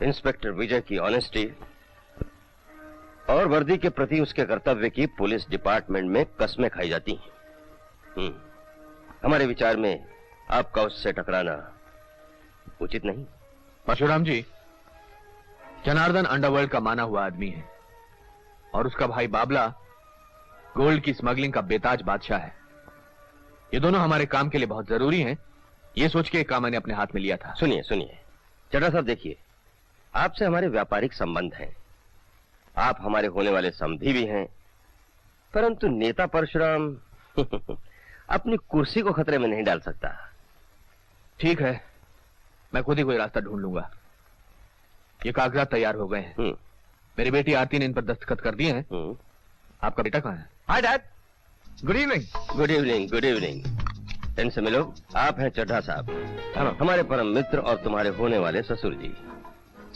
D: इंस्पेक्टर विजय की ऑनेस्टी और वर्दी के प्रति उसके कर्तव्य की पुलिस डिपार्टमेंट में कस्में खाई जाती हैं। हमारे विचार में आपका उससे टकराना उचित नहीं।
C: परशुराम जी, जनार्दन अंडरवर्ल्ड का माना हुआ आदमी है और उसका भाई बाबला गोल्ड की स्मगलिंग का बेताज बादशाह है। ये दोनों हमारे काम के लिए बहुत जरूरी हैं। ये सोच के काम मैंने अपने हाथ में लिया था।
D: सुनिए सुनिए चड्ढा साहब, देखिए, आपसे हमारे व्यापारिक संबंध हैं। आप हमारे होने वाले समधी भी हैं, परंतु नेता परशुराम अपनी कुर्सी को खतरे में नहीं डाल सकता।
C: ठीक है, मैं खुद ही कोई रास्ता ढूंढ लूंगा। ये कागजात तैयार हो गए हैं। मेरी बेटी आरती ने इन पर दस्तखत कर दिए हैं। आपका बेटा कहाँ है?
J: Hi dad, good evening.
D: Good evening, good evening. इनसे मिलो, आप हैं चड्ढा साहब, हमारे परम मित्र और तुम्हारे होने वाले ससुर जी।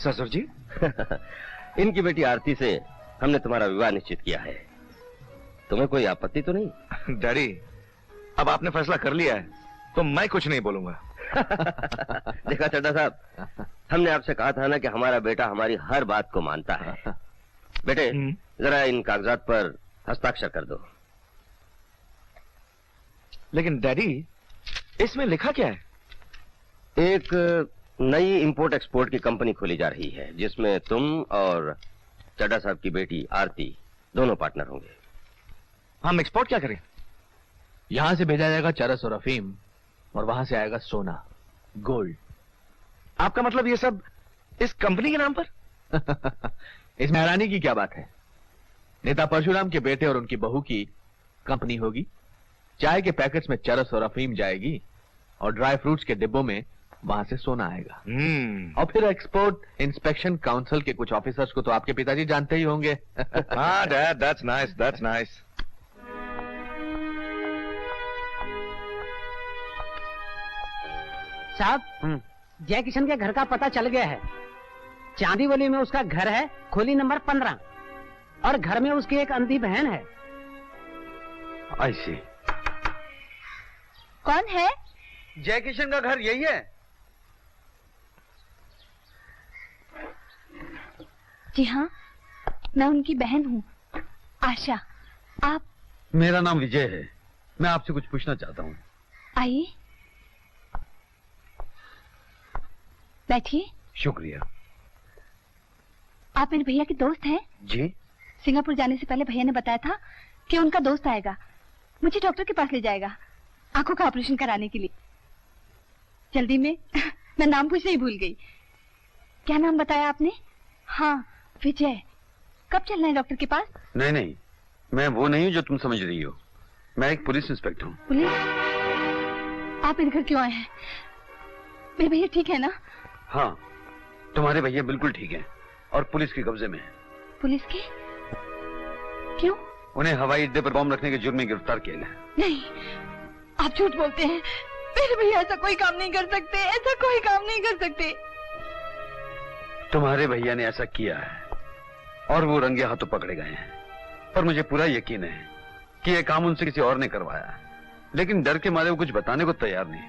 J: ससुर जी?
D: इनकी बेटी आरती से हमने तुम्हारा विवाह निश्चित किया है। तुम्हें कोई आपत्ति तो नहीं?
J: डैडी, अब आपने फैसला कर लिया है तो मैं कुछ नहीं बोलूंगा।
D: देखा चड्ढा साहब, हमने आपसे कहा था ना कि हमारा बेटा हमारी हर बात को मानता है। बेटे, जरा इन कागजात पर हस्ताक्षर कर दो।
J: लेकिन डैडी, इसमें लिखा क्या है?
D: एक नई इंपोर्ट एक्सपोर्ट की कंपनी खोली जा रही है जिसमें तुम और चड्ढा साहब की बेटी आरती दोनों पार्टनर होंगे।
J: हम एक्सपोर्ट क्या करें?
C: यहां से भेजा जाएगा चरस और अफीम और वहां से आएगा सोना, गोल्ड।
J: आपका मतलब ये सब इस कंपनी के नाम पर?
C: इसमें हैरानी की क्या बात है? नेता परशुराम के बेटे और उनकी बहू की कंपनी होगी। चाय के पैकेट्स में चरस और अफीम जाएगी और ड्राई फ्रूट्स के डिब्बों में वहां से सोना आएगा। और फिर एक्सपोर्ट इंस्पेक्शन काउंसिल के कुछ ऑफिसर्स को तो आपके पिताजी जानते ही होंगे।
J: हाँ dad, that's nice, that's nice.
G: साहब, जय किशन के घर का पता चल गया है। चांदीवली में उसका घर है, खोली नंबर 15, और घर में उसकी एक अंधी बहन है।
B: आई सी।
H: कौन है?
B: जय किशन का घर यही है।
H: जी हाँ, मैं उनकी बहन हूँ, आशा। आप?
B: मेरा नाम विजय है। मैं आपसे कुछ पूछना चाहता हूँ।
H: आइए, बैठिए।
B: शुक्रिया।
H: आप मेरे भैया के दोस्त हैं?
B: जी।
H: सिंगापुर जाने से पहले भैया ने बताया था कि उनका दोस्त आएगा, मुझे डॉक्टर के पास ले जाएगा आंखों का ऑपरेशन कराने के लिए। जल्दी में मैं नाम पूछना ही भूल गई। क्या नाम बताया आपने? हाँ, विजय। कब चलना है डॉक्टर के पास?
B: नहीं नहीं, मैं वो नहीं हूँ जो तुम समझ रही हो। मैं एक पुलिस इंस्पेक्टर हूँ।
H: पुलिस? आप इधर क्यों आए हैं? मेरे भैया ठीक है ना?
B: हाँ, तुम्हारे भैया बिल्कुल ठीक हैं और पुलिस के कब्जे में हैं।
H: पुलिस के? क्यों?
B: उन्हें हवाई अड्डे पर बॉम्ब रखने के जुर्म में गिरफ्तार किया गया।
H: नहीं, आप झूठ बोलते हैं। मेरे भैया ऐसा कोई काम नहीं कर सकते, ऐसा कोई काम नहीं कर सकते।
B: तुम्हारे भैया ने ऐसा किया है और वो रंगे हाथों पकड़े गए हैं। पर मुझे पूरा यकीन है कि यह काम उनसे किसी और ने करवाया, लेकिन डर के मारे वो कुछ बताने को तैयार नहीं।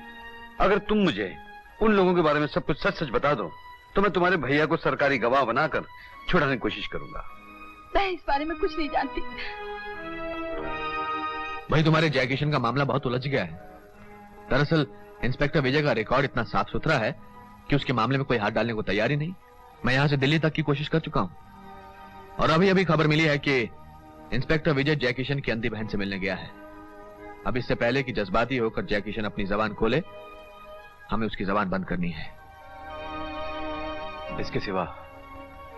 B: अगर तुम मुझे उन लोगों के बारे में सब कुछ सच सच बता दो तो मैं तुम्हारे भैया को सरकारी गवाह बनाकर छुड़ाने की कोशिश करूंगा।
H: मैं इस बारे में कुछ नहीं जानती।
C: भाई, तुम्हारे जयकिशन का मामला बहुत उलझ गया है। दरअसल इंस्पेक्टर विजय का रिकॉर्ड इतना साफ सुथरा है कि उसके मामले में कोई हाथ डालने को तैयार ही नहीं। मैं यहां से दिल्ली तक की कोशिश कर चुका हूं और अभी अभी खबर मिली है कि इंस्पेक्टर विजय जयकिशन की अंधी बहन से मिलने गया है। अब इससे पहले कि जज्बाती होकर जयकिशन अपनी जबान खोले, हमें उसकी जबान बंद करनी है।
N: इसके सिवा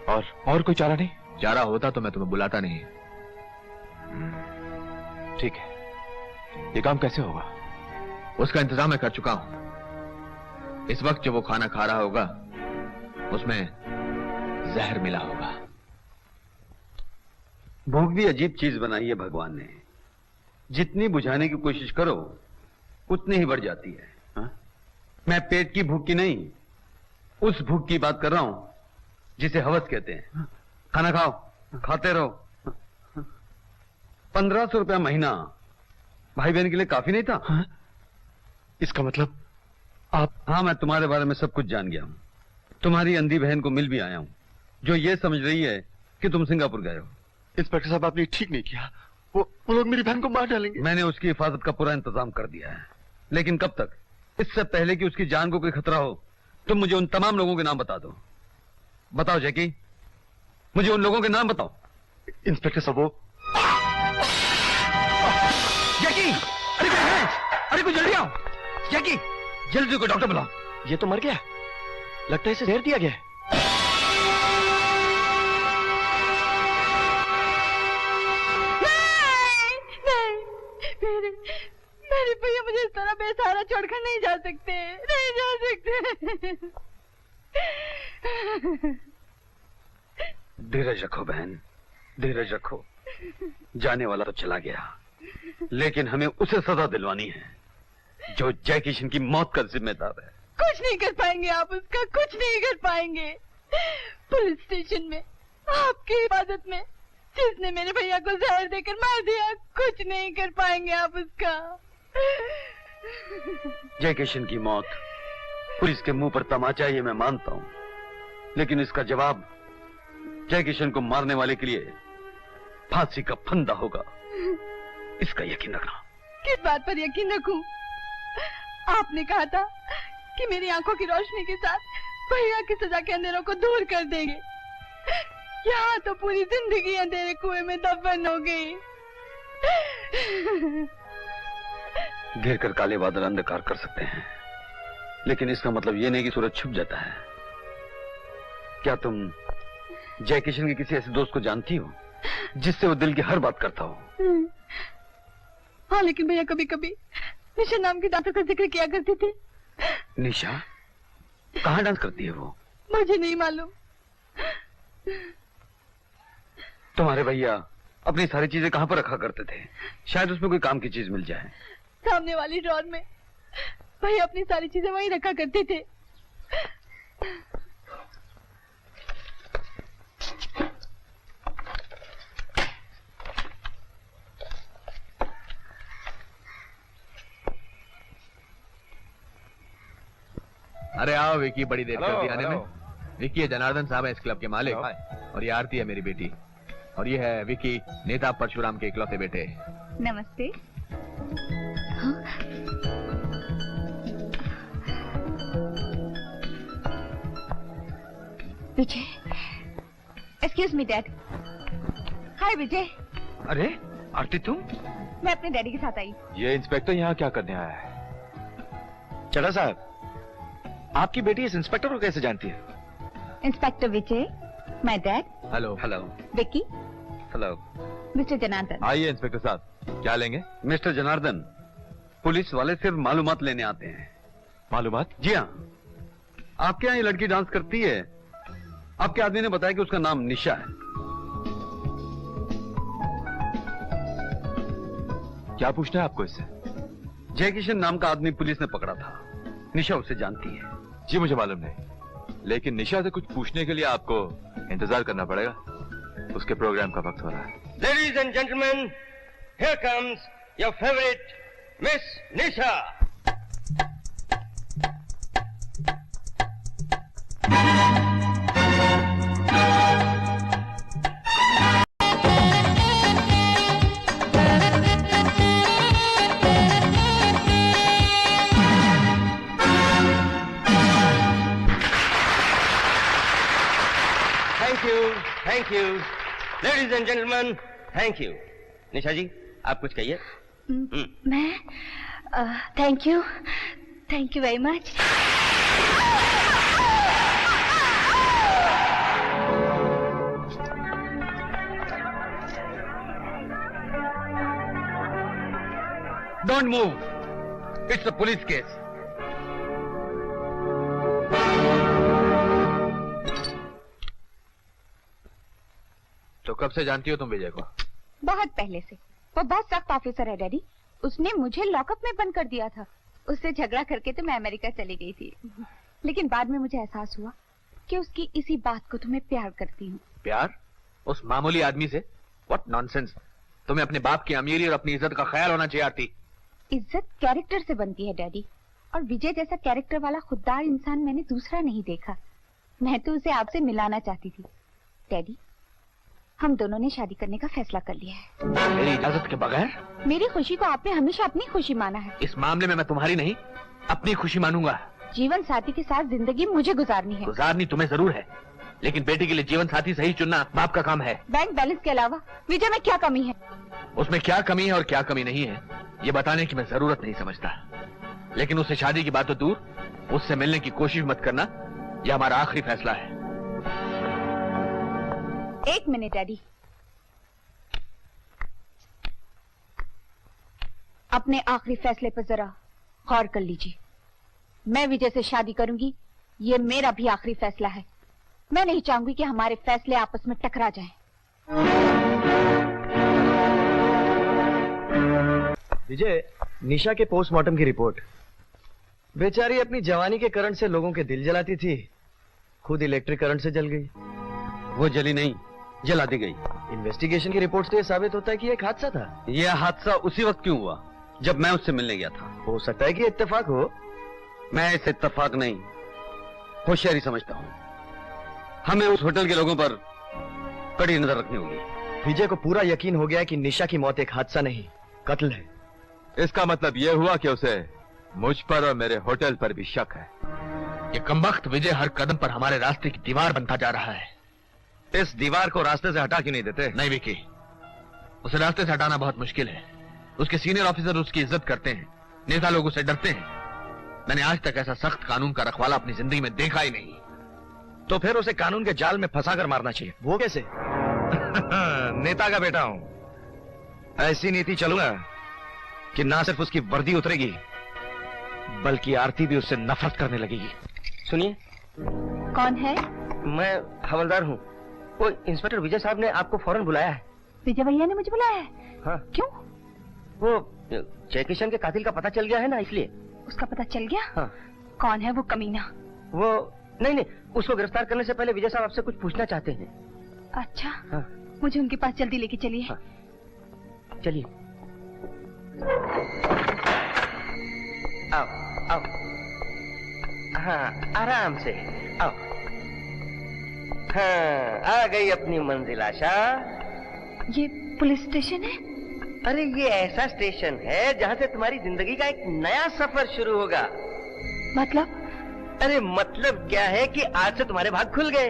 N: और कोई चारा नहीं?
C: चारा होता तो मैं तुम्हें बुलाता नहीं।
N: ठीक है, ये काम कैसे होगा?
C: उसका इंतजाम मैं कर चुका हूं। इस वक्त जो वो खाना खा रहा होगा उसमें जहर मिला होगा।
B: भूख भी अजीब चीज बनाई है भगवान ने। जितनी बुझाने की कोशिश करो उतनी ही बढ़ जाती है। हा? मैं पेट की भूख की नहीं, उस भूख की बात कर रहा हूं जिसे हवस कहते हैं। खाना खाओ, खाते रहो। 1500 रुपया महीना भाई बहन के लिए काफी नहीं था?
N: हा? इसका मतलब आप?
B: हाँ, मैं तुम्हारे बारे में सब कुछ जान गया हूं। तुम्हारी अंधी बहन को मिल भी आया हूं जो ये समझ रही है कि तुम सिंगापुर गए हो।
N: इंस्पेक्टर साहब, आपने ठीक नहीं किया। वो लोग मेरी बहन को मार डालेंगे।
B: मैंने उसकी हिफाजत का पूरा इंतजाम कर दिया है, लेकिन कब तक? इससे पहले कि उसकी जान को कोई खतरा हो तुम मुझे उन तमाम लोगों के नाम बता दो। बताओ जैकी, मुझे उन लोगों के नाम बताओ।
N: इंस्पेक्टर साहब, वो
G: जैकी, अरे कोई जल्दी आओ। जैकी, जल्दी को डॉक्टर बुलाओ।
N: ये तो मर गया, लगता है इसे जहर दिया गया है।
H: मेरे भैया मुझे इस तरह बेसहारा छोड़कर नहीं जा सकते, नहीं जा सकते।
B: धीरज रखो बहन, धीरज रखो। जाने वाला तो चला गया, लेकिन हमें उसे सजा दिलवानी है जो जयकिशन की मौत का जिम्मेदार है।
H: कुछ नहीं कर पाएंगे आप उसका, कुछ नहीं कर पाएंगे। पुलिस स्टेशन में आपकी हिफाजत में जिसने मेरे भैया को जहर देकर मार दिया, कुछ नहीं कर पाएंगे आप उसका।
B: जयकिशन की मौत पुलिस के मुंह पर तमाचा, ये मैं मानता हूं, लेकिन इसका जवाब जयकिशन को मारने वाले के लिए फांसी का फंदा होगा, इसका यकीन रखना।
H: किस बात पर यकीन रखूं? आपने कहा था कि मेरी आंखों की रोशनी के साथ भैया की सजा के अंधेरों को दूर कर देंगे। यहाँ तो पूरी जिंदगी अंधेरे कुएं में दफन हो गई।
B: घेर कर काले बादल अंधकार कर सकते हैं, लेकिन इसका मतलब ये नहीं कि सूरज छुप जाता है। क्या तुम जयकिशन के किसी ऐसे दोस्त को जानती हो जिससे वो दिल की हर बात करता हो?
H: हाँ, लेकिन भैया कभी कभी निशा नाम के डांसर का जिक्र किया करती थी।
B: निशा? कहाँ डांस करती है वो?
H: मुझे नहीं मालूम।
B: तुम्हारे भैया अपनी सारी चीजें कहाँ पर रखा करते थे? शायद उसमें कोई काम की चीज मिल जाए।
H: सामने वाली ड्रॉर में भैया अपनी सारी चीजें वहीं रखा करते थे।
C: अरे आओ विकी, बड़ी देर कर दी आने में। विकी, जनार्दन साहब है इस क्लब के मालिक, और ये आरती है मेरी बेटी, और ये है विकी, नेता परशुराम के इकलौते बेटे।
L: नमस्ते। विजय, एक्सक्यूज मी डैड। हाय विजय।
J: अरे आरती, तुम?
L: मैं अपने डैडी के साथ आई।
N: ये इंस्पेक्टर यहाँ क्या करने आया है?
J: चला साहब, आपकी बेटी इस इंस्पेक्टर को कैसे जानती है?
L: Inspector Vijay, my dad.
C: Hello.
B: Hello.
L: Vicky.
B: Hello.
L: Mister Janardan.
C: आइए इंस्पेक्टर साहब, क्या लेंगे?
B: मिस्टर जनार्दन, पुलिस वाले सिर्फ मालूमात लेने आते हैं।
C: मालूमात?
B: जी हाँ, आपके यहाँ ये लड़की डांस करती है। आपके आदमी ने बताया कि उसका नाम निशा है।
C: क्या पूछना है आपको इससे?
B: जय किशन नाम का आदमी पुलिस ने पकड़ा था। निशा उसे जानती है।
C: जी मुझे मालूम नहीं, लेकिन निशा से कुछ पूछने के लिए आपको इंतजार करना पड़ेगा। उसके प्रोग्राम का वक्त हो रहा है।
D: Ladies and gentlemen, here comes your favorite Miss Nisha. Thank you. Ladies and gentlemen, thank you. निशा जी, आप कुछ कहिए।
L: मैं thank you very much.
B: Don't move, it's a police case.
C: तो कब से जानती हो तुम विजय को?
L: बहुत पहले से। वो बहुत सख्त ऑफिसर है डैडी। उसने मुझे लॉकअप में बंद कर दिया था। उससे झगड़ा करके तो मैं अमेरिका चली गई थी, लेकिन बाद में मुझे एहसास हुआ कि उसकी इसी बात को तो मैं प्यार करती हूँ।
C: प्यार? उस मामूली आदमी से? What nonsense. तुम्हें अपने बाप की अमीरी और अपनी इज्जत का ख्याल होना चाहिए आती।
L: इज्जत कैरेक्टर से बनती है डैडी, और विजय जैसा कैरेक्टर वाला खुददार इंसान मैंने दूसरा नहीं देखा। मैं तो उसे आपसे मिलाना चाहती थी। डैडी, हम दोनों ने शादी करने का फैसला कर लिया है।
C: मेरी इजाजत के बगैर?
L: मेरी खुशी को आपने हमेशा अपनी खुशी माना है।
C: इस मामले में मैं तुम्हारी नहीं, अपनी खुशी मानूंगा।
L: जीवन साथी के साथ जिंदगी मुझे गुजारनी है।
C: गुजारनी तुम्हें जरूर है, लेकिन बेटी के लिए जीवन साथी सही चुनना बाप का काम है।
L: बैंक बैलेंस के अलावा विजय में क्या कमी है?
C: उसमें क्या कमी है और क्या कमी नहीं है, ये बताने की मैं जरूरत नहीं समझता। लेकिन उससे शादी की बात तो दूर, उससे मिलने की कोशिश मत करना, यह हमारा आखिरी फैसला है।
L: एक मिनट डैडी, अपने आखिरी फैसले पर जरा गौर कर लीजिए। मैं विजय से शादी करूंगी, ये मेरा भी आखिरी फैसला है। मैं नहीं चाहूंगी कि हमारे फैसले आपस में टकरा जाएं।
I: विजय, निशा के पोस्टमार्टम की रिपोर्ट। बेचारी अपनी जवानी के करंट से लोगों के दिल जलाती थी, खुद इलेक्ट्रिक करंट से जल गई।
B: वो जली नहीं, जला दी गई।
I: इन्वेस्टिगेशन की रिपोर्ट से यह साबित होता है कि एक हादसा था।
B: यह हादसा उसी वक्त क्यों हुआ जब मैं उससे मिलने गया था?
I: हो सकता है कि इत्तेफाक हो।
B: मैं इसे इत्तेफाक नहीं, होशियारी समझता हूँ। हमें उस होटल के लोगों पर कड़ी नजर रखनी होगी।
I: विजय को पूरा यकीन हो गया कि निशा की मौत एक हादसा नहीं, कत्ल है।
C: इसका मतलब यह हुआ कि उसे मुझ पर और मेरे होटल पर भी शक है। ये कमबख्त विजय हर कदम पर हमारे रास्ते की दीवार बनता जा रहा है।
J: इस दीवार को रास्ते से हटा क्यों नहीं देते?
C: नहीं विकी, उसे रास्ते से हटाना बहुत मुश्किल है। उसके सीनियर ऑफिसर उसकी इज्जत करते हैं, नेता लोग उसे डरते हैं। मैंने आज तक ऐसा सख्त कानून का रखवाला अपनी जिंदगी में देखा ही नहीं।
J: तो फिर उसे कानून के जाल में फंसाकर मारना चाहिए।
I: वो कैसे?
J: नेता का बेटा हूं, ऐसी नीति चलूंगा कि ना सिर्फ उसकी वर्दी उतरेगी, बल्कि आरती भी उससे नफरत करने लगेगी।
D: सुनिए।
L: कौन है?
D: मैं हवलदार हूँ। वो इंस्पेक्टर विजय साहब ने आपको फौरन बुलाया है।
L: विजय भैया ने मुझे बुलाया है?
D: हाँ।
L: क्यों?
D: वो जय किशन के कातिल का पता चल गया है ना, इसलिए।
L: उसका पता चल गया?
D: हाँ।
L: कौन है वो कमीना?
D: वो नहीं, उसको गिरफ्तार करने से पहले विजय साहब आपसे कुछ पूछना चाहते हैं।
L: अच्छा।
D: हाँ।
L: मुझे उनके पास जल्दी लेके चलिए।
D: हाँ। चलिए। आओ आओ। हाँ, आराम से आओ। हाँ, आ गई अपनी मंजिल आशा।
L: ये पुलिस स्टेशन है?
D: अरे ये ऐसा स्टेशन है जहाँ से तुम्हारी जिंदगी का एक नया सफर शुरू होगा।
L: मतलब?
D: अरे मतलब क्या है कि आज से तुम्हारे भाग खुल गए।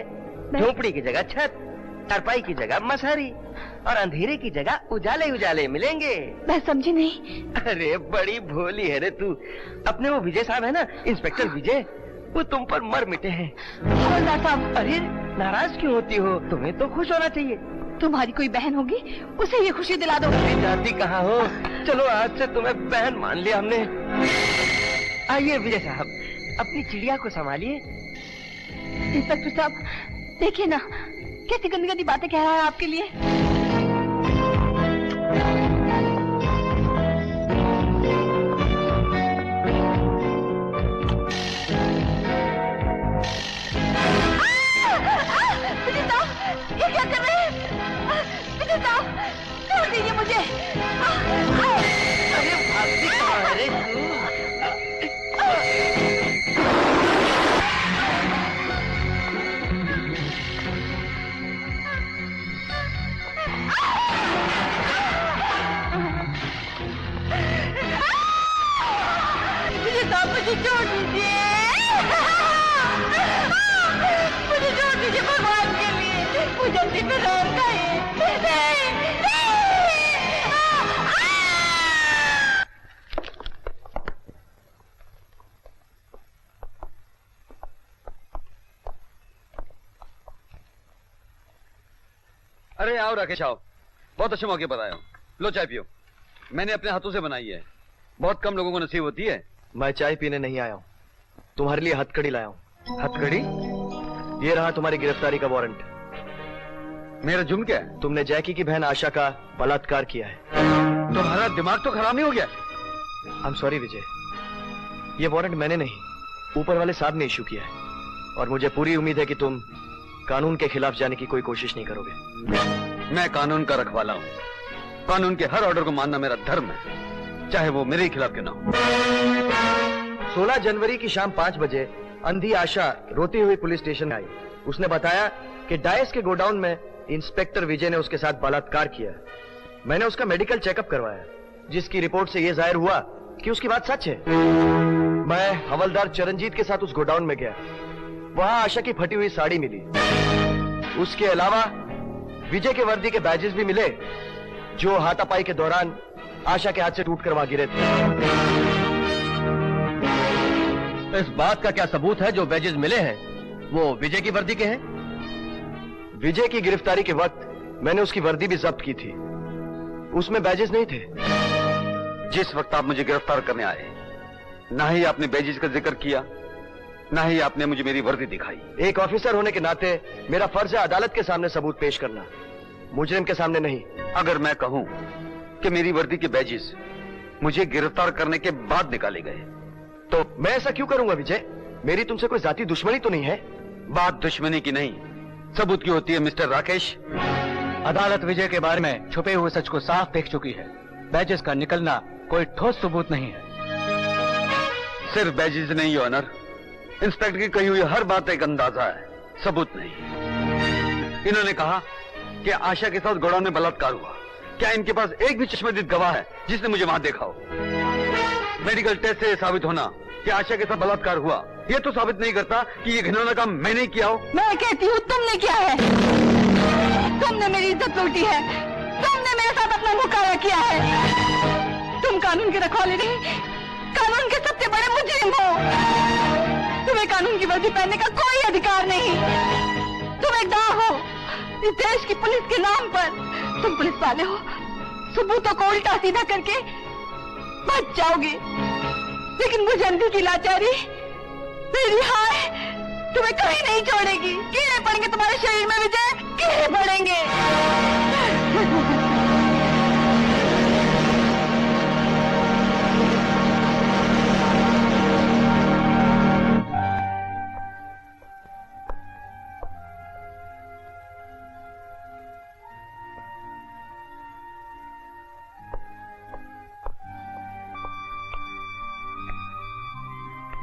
D: झोपड़ी की जगह छत, चारपाई की जगह मसारी, और अंधेरे की जगह उजाले उजाले मिलेंगे।
L: मैं समझी नहीं।
D: अरे बड़ी भोली है रे तू। अपने वो विजय साहब है ना, इंस्पेक्टर विजय, वो तुम पर मर मिटे हैं।
L: हवलदार साहब।
D: अरे
G: नाराज क्यों होती हो? तुम्हें तो खुश होना चाहिए।
L: तुम्हारी कोई बहन होगी, उसे ये खुशी दिला दो।
G: जाती कहाँ हो? चलो आज से तुम्हें बहन मान लिया हमने। आइए विजय साहब, अपनी चिड़िया को संभालिए।
L: इंस्पेक्टर साहब देखिए ना, कैसी गंदी गंदी बातें कह रहा है आपके लिए। ये क्या कर रहे हैं? विजय साहब छोड़ दीजिए मुझे।
G: अरे भागती कहाँ है रे तू?
L: विजय साहब मुझे छोड़ दीजिए। मुझे छोड़ दीजिए भगवान के लिए। मुझे अपनी प्रधान खाइए।
B: अरे आओ राकेश आओ, बहुत अच्छे मौके पर आए हो। लो चाय पियो, मैंने अपने हाथों से बनाई है, बहुत कम लोगों को नसीब होती है।
I: मैं चाय पीने नहीं आया हूँ, तुम्हारे लिए हथकड़ी लाया हूँ।
B: हथकड़ी?
I: ये रहा तुम्हारी गिरफ्तारी का वारंट।
B: मेरा जुर्म क्या है?
I: तुमने जैकी की बहन आशा का बलात्कार किया है।
B: तुम्हारा दिमाग तो खराब नहीं हो गया?
I: आई एम सॉरी विजय, ये वारंट मैंने नहीं, ऊपर वाले साहब ने इशू किया है, और मुझे पूरी उम्मीद है कि तुम कानून के खिलाफ जाने की कोई कोशिश नहीं करोगे।
B: मैं कानून का रखवाला हूँ, कानून के हर ऑर्डर को मानना मेरा धर्म है, चाहे वो मेरे खिलाफ क्यों ना हो।
I: 16 जनवरी की शाम 5 बजे अंधी आशा रोती हुई पुलिस स्टेशन आई। उसने बताया कि डायस के गोडाउन में इंस्पेक्टर विजय ने उसके साथ बलात्कार किया। मैंने उसका मेडिकल चेकअप करवाया, जिसकी रिपोर्ट से यह जाहिर हुआ कि उसकी बात सच है। मैं हवलदार चरणजीत के साथ उस गोडाउन में गया, वहां आशा की फटी हुई साड़ी मिली। उसके अलावा विजय के वर्दी के बैजेस भी मिले, जो हाथापाई के दौरान आशा के हाथ से टूट कर वहां गिरे थे।
B: इस बात का क्या सबूत है जो बैजेस मिले हैं वो विजय की वर्दी के हैं?
I: विजय की गिरफ्तारी के वक्त मैंने उसकी वर्दी भी जब्त की थी, उसमें बैजेस नहीं थे।
B: जिस वक्त आप मुझे गिरफ्तार करने आए, ना ही आपने बैजेस का जिक्र किया, ना ही आपने मुझे मेरी वर्दी दिखाई।
I: एक ऑफिसर होने के नाते मेरा फर्ज है अदालत के सामने सबूत पेश करना, मुजरिम के सामने नहीं।
B: अगर मैं कहूं कि मेरी वर्दी के बैजेस मुझे गिरफ्तार करने के बाद निकाले गए
I: तो मैं ऐसा क्यों करूंगा विजय? मेरी तुमसे कोई जाती दुश्मनी तो नहीं है?
B: बात दुश्मनी की नहीं, सबूत की होती है मिस्टर राकेश।
K: अदालत विजय के बारे में छुपे हुए सच को साफ देख चुकी है। बैजेस का निकलना कोई ठोस सबूत नहीं है।
B: सिर्फ बैजेस नहीं ऑनर, इंस्पेक्टर की कही हुई हर बात एक अंदाजा है, सबूत नहीं। इन्होंने कहा कि आशा के साथ गोडाउन में बलात्कार हुआ। क्या इनके पास एक भी चश्मदीद गवाह है जिसने मुझे वहां देखा हो? मेडिकल टेस्ट से साबित होना कि आशा के साथ बलात्कार हुआ, यह तो साबित नहीं करता कि ये घिनौना काम मैंने किया हो।
L: मैं कहती हूँ तुमने किया है। तुमने मेरी इज्जत लूटी है, तुमने मेरे साथ अपना मुकाबला किया है। तुम कानून के रखवाले नहीं, कानून के सबसे बड़े मुजरिम हो। तुम्हें कानून की वर्दी पहनने का कोई अधिकार नहीं। तुम एक दाव हो इस देश की पुलिस के नाम पर। तुम पुलिस वाले हो, सबूतों को उल्टा सीधा करके बच जाओगे, लेकिन मुझे अंधी की लाचारी, मेरी हाय तुम्हें कहीं नहीं छोड़ेगी। कीड़े पड़ेंगे तुम्हारे शरीर में विजय, कीड़े पड़ेंगे।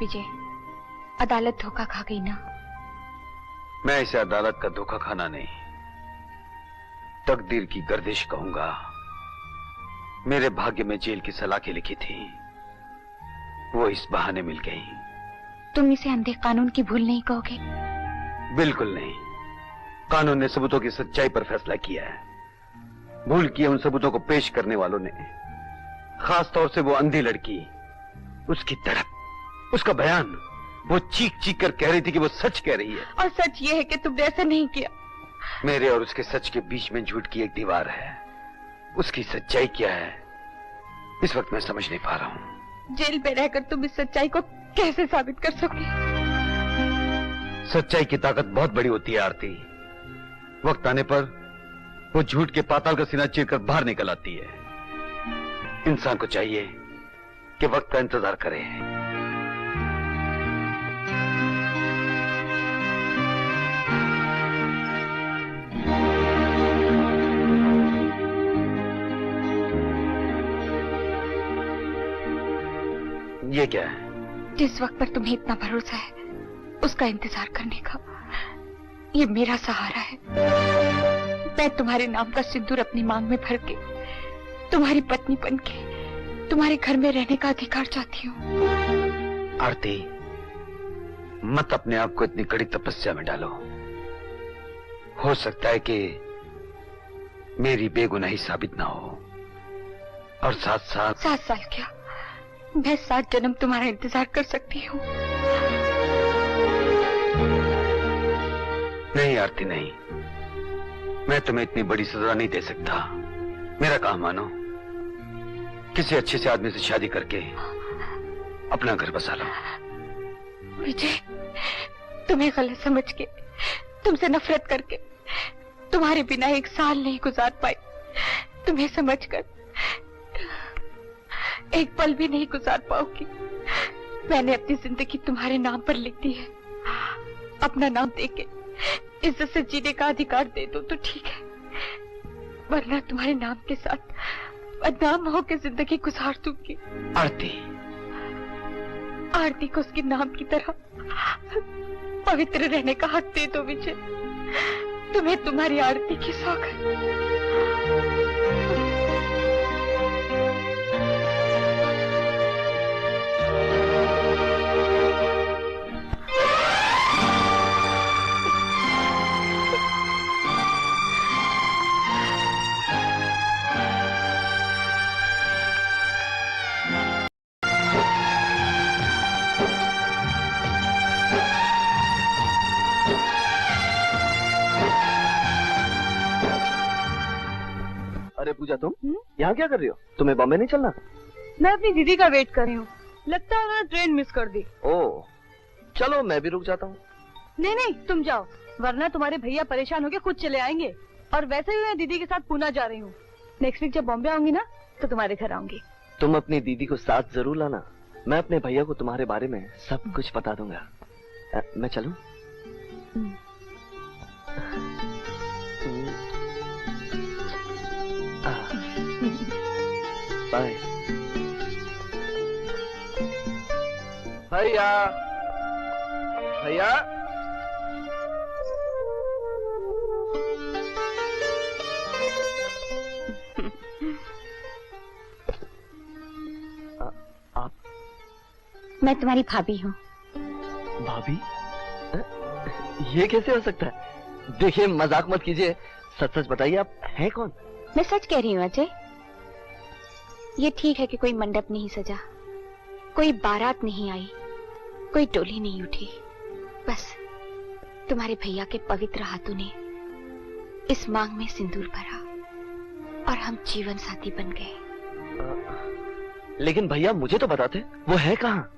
L: विजय, अदालत धोखा खा गई ना?
B: मैं इसे अदालत का धोखा खाना नहीं, तकदीर की गर्दिश कहूंगा। मेरे भाग्य में जेल की सलाखें लिखी थी, वो इस बहाने मिल गई।
L: तुम इसे अंधे कानून की भूल नहीं कहोगे?
B: बिल्कुल नहीं, कानून ने सबूतों की सच्चाई पर फैसला किया है। भूल किए उन सबूतों को पेश करने वालों ने, खास तौर से वो अंधी लड़की, उसकी तड़प, उसका बयान,
J: वो चीख चीख कर कह रही थी कि वो सच कह रही है।
L: और सच ये है कि तुमने ऐसा नहीं किया।
J: मेरे और उसके सच के बीच में झूठ की एक दीवार है। उसकी सच्चाई क्या है इस वक्त मैं समझ नहीं पा रहा हूँ।
L: जेल में रहकर तुम इस सच्चाई को कैसे साबित कर सकोगे?
J: सच्चाई की ताकत बहुत बड़ी होती है आरती। वक्त आने पर वो झूठ के पाताल का सीना चीरकर बाहर निकल आती है। इंसान को चाहिए कि वक्त का इंतजार करे। ये क्या है?
L: जिस वक्त पर तुम्हें इतना भरोसा है उसका इंतजार करने का, ये मेरा सहारा है। मैं तुम्हारे नाम का सिंदूर अपनी मांग में भर के तुम्हारी पत्नी बनके तुम्हारे घर में रहने का अधिकार चाहती हूँ।
J: आरती, मत अपने आप को इतनी कड़ी तपस्या में डालो। हो सकता है कि मेरी बेगुनाही साबित ना हो। और साथ साथ
L: 7 साल क्या, मैं 7 जन्म तुम्हारा इंतजार कर सकती हूँ।
J: नहीं आरती नहीं, मैं तुम्हें इतनी बड़ी सजा नहीं दे सकता। मेरा काम मानो, किसी अच्छे से आदमी से शादी करके अपना घर बसा लो।
L: विजय, तुम्हें गलत समझ के, तुमसे नफरत करके, तुम्हारे बिना 1 साल नहीं गुजार पाई। तुम्हें समझकर एक पल भी नहीं गुजार पाऊंगी। मैंने अपनी जिंदगी तुम्हारे नाम पर लिख दी है। अपना नाम देके इज्जत से जीने का अधिकार दे दो तो ठीक है, वरना तुम्हारे नाम के साथ बदनाम होकर जिंदगी गुजार दूंगी।
J: आरती,
L: आरती को उसके नाम की तरह पवित्र रहने का हक दे दो विजय। तुम्हें तुम्हारी आरती की सौगंध।
I: अरे पूजा, तुम यहाँ क्या कर रही हो? तुम्हें बॉम्बे नहीं चलना?
H: मैं अपनी दीदी का वेट कर रही हूँ। लगता है उन्होंने ट्रेन मिस कर दी।
I: ओह, चलो मैं भी रुक जाता हूँ।
H: नहीं नहीं, तुम जाओ, वरना तुम्हारे भैया परेशान होके खुद चले आएंगे। और वैसे भी मैं दीदी के साथ पूना जा रही हूँ। नेक्स्ट वीक जब बॉम्बे आऊंगी ना तो तुम्हारे घर आऊंगी।
I: तुम अपनी दीदी को साथ जरूर लाना। मैं अपने भैया को तुम्हारे बारे में सब कुछ बता दूंगा। मैं चलूं? बाय। भैया, भैया, आप?
L: मैं तुम्हारी भाभी हूँ।
I: भाभी? ये कैसे हो सकता है? देखिए, मजाक मत कीजिए, सच सच बताइए, आप हैं कौन?
L: मैं सच कह रही हूँ अजय। ये ठीक है कि कोई मंडप नहीं सजा, कोई बारात नहीं आई, कोई टोली नहीं उठी। बस तुम्हारे भैया के पवित्र हाथों ने इस मांग में सिंदूर भरा और हम जीवन साथी बन गए।
I: लेकिन भैया मुझे तो बताते, वो है कहाँ?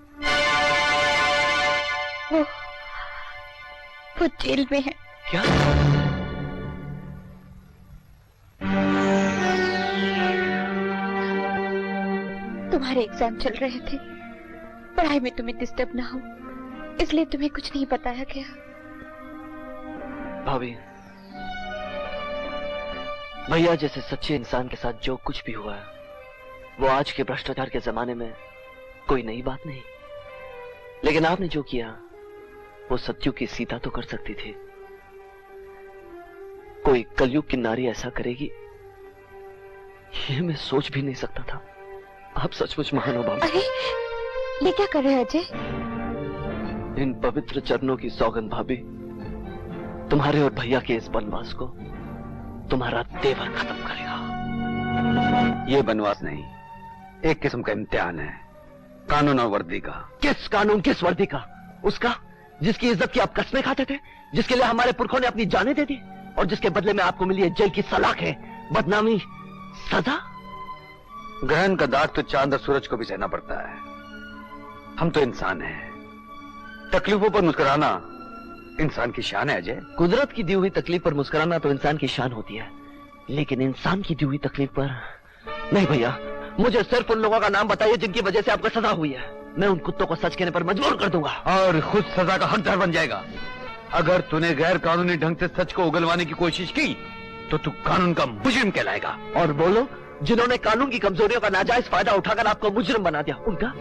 L: वो जेल में है।
I: क्या?
L: तुम्हारे एग्जाम चल रहे थे, पढ़ाई में तुम्हें डिस्टर्ब ना हो इसलिए तुम्हें कुछ नहीं बताया गया।
I: भाभी, भैया जैसे सच्चे इंसान के साथ जो कुछ भी हुआ है वो आज के भ्रष्टाचार के जमाने में कोई नई बात नहीं। लेकिन आपने जो किया वो सत्युग की सीता तो कर सकती थी, कोई कलयुग की नारी ऐसा करेगी ये मैं सोच भी नहीं सकता था। आप सचमुच महान हो भाभी।
L: अरे ये क्या कर रहे हैं अजय?
I: इन पवित्र चरणों की सौगंध भाभी, तुम्हारे और भैया के इस वनवास को तुम्हारा देवर खत्म करेगा।
J: ये वनवास नहीं, एक किस्म का इम्तिहान है, कानून और वर्दी का।
I: किस कानून, किस वर्दी का? उसका जिसकी इज्जत की आप कस्में खाते थे, जिसके लिए हमारे पुरखों ने अपनी जानें दे दी, और जिसके बदले में आपको मिली है जेल की सलाखें, बदनामी, सजा।
B: ग्रहण का दाग तो चांद और सूरज को भी सहना पड़ता है। हम तो इंसान हैं, तकलीफों पर मुस्कुराना इंसान की शान है अजय।
I: कुदरत की दी हुई तकलीफ पर मुस्कुराना तो इंसान की शान होती है, लेकिन इंसान की दी हुई तकलीफ पर नहीं। भैया, मुझे सिर्फ उन लोगों का नाम बताइए जिनकी वजह से आपको सजा हुई है। मैं उन कुत्तों को सच कहने पर मजबूर कर दूंगा
B: और खुद सजा का हकदार बन जाएगा। अगर तूने गैर कानूनी ढंग से सच को उगलवाने की कोशिश की तो तू कानून का मुजरिम कहलाएगा।
I: और वो लोग जिन्होंने कानून की कमजोरियों का नाजायज फायदा उठाकर आपको मुजरिम बना दिया, उनका?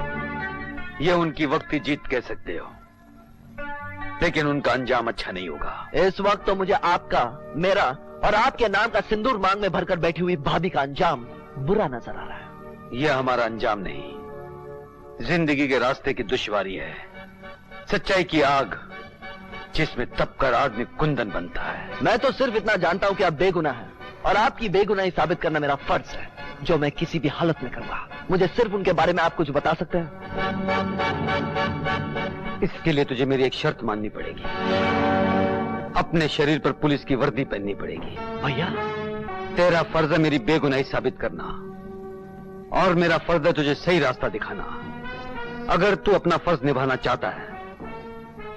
B: ये उनकी वक्ती जीत कह सकते हो, लेकिन उनका अंजाम अच्छा नहीं होगा।
I: इस वक्त तो मुझे आपका, मेरा और आपके नाम का सिंदूर मांग में भरकर बैठी हुई भाभी का अंजाम बुरा नजर आ रहा है।
B: यह हमारा अंजाम नहीं, जिंदगी के रास्ते की दुश्वारी है, सच्चाई की आग जिसमें तपकर आदमी कुंदन बनता है।
I: मैं तो सिर्फ इतना जानता हूं कि आप बेगुनाह हैं, और आपकी बेगुनाही साबित करना मेरा फर्ज है, जो मैं किसी भी हालत में करूंगा। मुझे सिर्फ उनके बारे में आप कुछ बता सकते हैं?
B: इसके लिए तुझे मेरी एक शर्त माननी पड़ेगी। अपने शरीर पर पुलिस की वर्दी पहननी पड़ेगी।
I: भैया,
B: तेरा फर्ज है मेरी बेगुनाही साबित करना, और मेरा फर्ज है तुझे सही रास्ता दिखाना। अगर तू अपना फर्ज निभाना चाहता है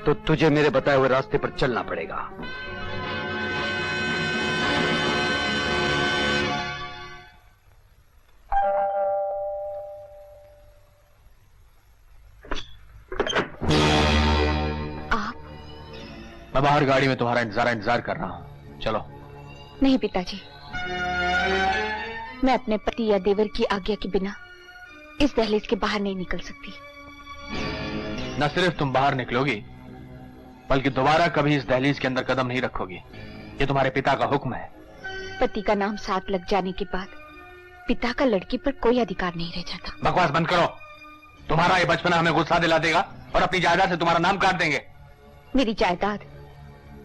B: तो तुझे मेरे बताए हुए रास्ते पर चलना पड़ेगा।
K: मैं बाहर गाड़ी में तुम्हारा इंतजार कर रहा हूं, चलो।
L: नहीं पिताजी, मैं अपने पति या देवर की आज्ञा के बिना इस दहलीज के बाहर नहीं निकल सकती।
K: न सिर्फ तुम बाहर निकलोगी, बल्कि दोबारा कभी इस दहलीज के अंदर कदम नहीं रखोगी। ये तुम्हारे पिता का हुक्म है।
L: पति का नाम साथ लग जाने के बाद पिता का लड़की पर कोई अधिकार नहीं रह जाता।
K: बकवास बंद करो। तुम्हारा ये बचपना हमें गुस्सा दिला देगा और अपनी जायदाद से तुम्हारा नाम काट देंगे।
L: मेरी जायदाद,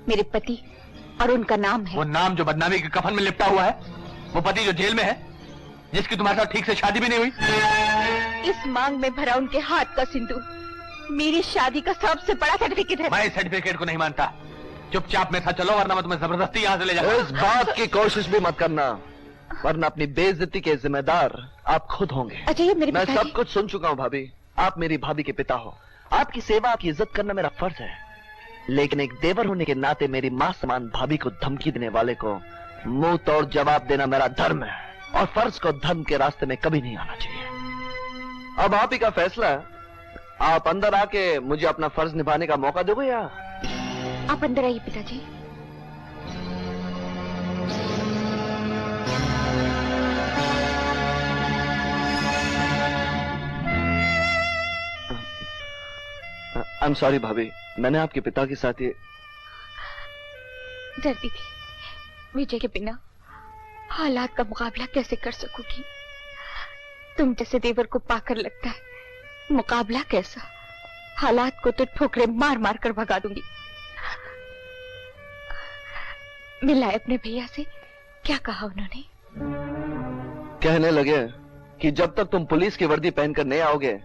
L: मेरे पति और उनका नाम है।
K: वो नाम जो बदनामी के कफन में लिपटा हुआ है, वो पति जो जेल में है, जिसकी तुम्हारे साथ ठीक से शादी भी नहीं हुई।
L: इस मांग में भरा उनके हाथ का सिंदूर मेरी शादी का सबसे बड़ा सर्टिफिकेट है।
K: मैं इस सर्टिफिकेट को नहीं मानता। चुपचाप मेरे साथ चलो, वरना मैं तुम्हें जबरदस्ती यहाँ से ले जाऊंगा।
I: इस बात की कोशिश भी मत करना, वरना अपनी बेइज्जती के जिम्मेदार आप खुद होंगे।
L: अच्छा, मेरे
I: मैं सब कुछ सुन चुका हूँ भाभी। आप मेरी भाभी के पिता हो, आपकी सेवा, आपकी इज्जत करना मेरा फर्ज है, लेकिन एक देवर होने के नाते मेरी मां समान भाभी को धमकी देने वाले को मुंह तोड़ जवाब देना मेरा धर्म है, और फर्ज को धर्म के रास्ते में कभी नहीं आना चाहिए। अब आप ही का फैसला है। आप अंदर आके मुझे अपना फर्ज निभाने का मौका दोगे या?
L: आप अंदर आइए पिताजी।
I: आई एम सॉरी भाभी, मैंने आपके पिता के साथ ये
L: डरती थी विजय के बिना हालात का मुकाबला कैसे कर सकूंगी। तुम जैसे देवर को पाकर लगता है मुकाबला कैसा, हालात को तो ठोकरे मार मार कर भगा दूंगी। मिला अपने भैया से, क्या कहा उन्होंने?
I: कहने लगे कि जब तक तुम पुलिस की वर्दी पहनकर नहीं आओगे,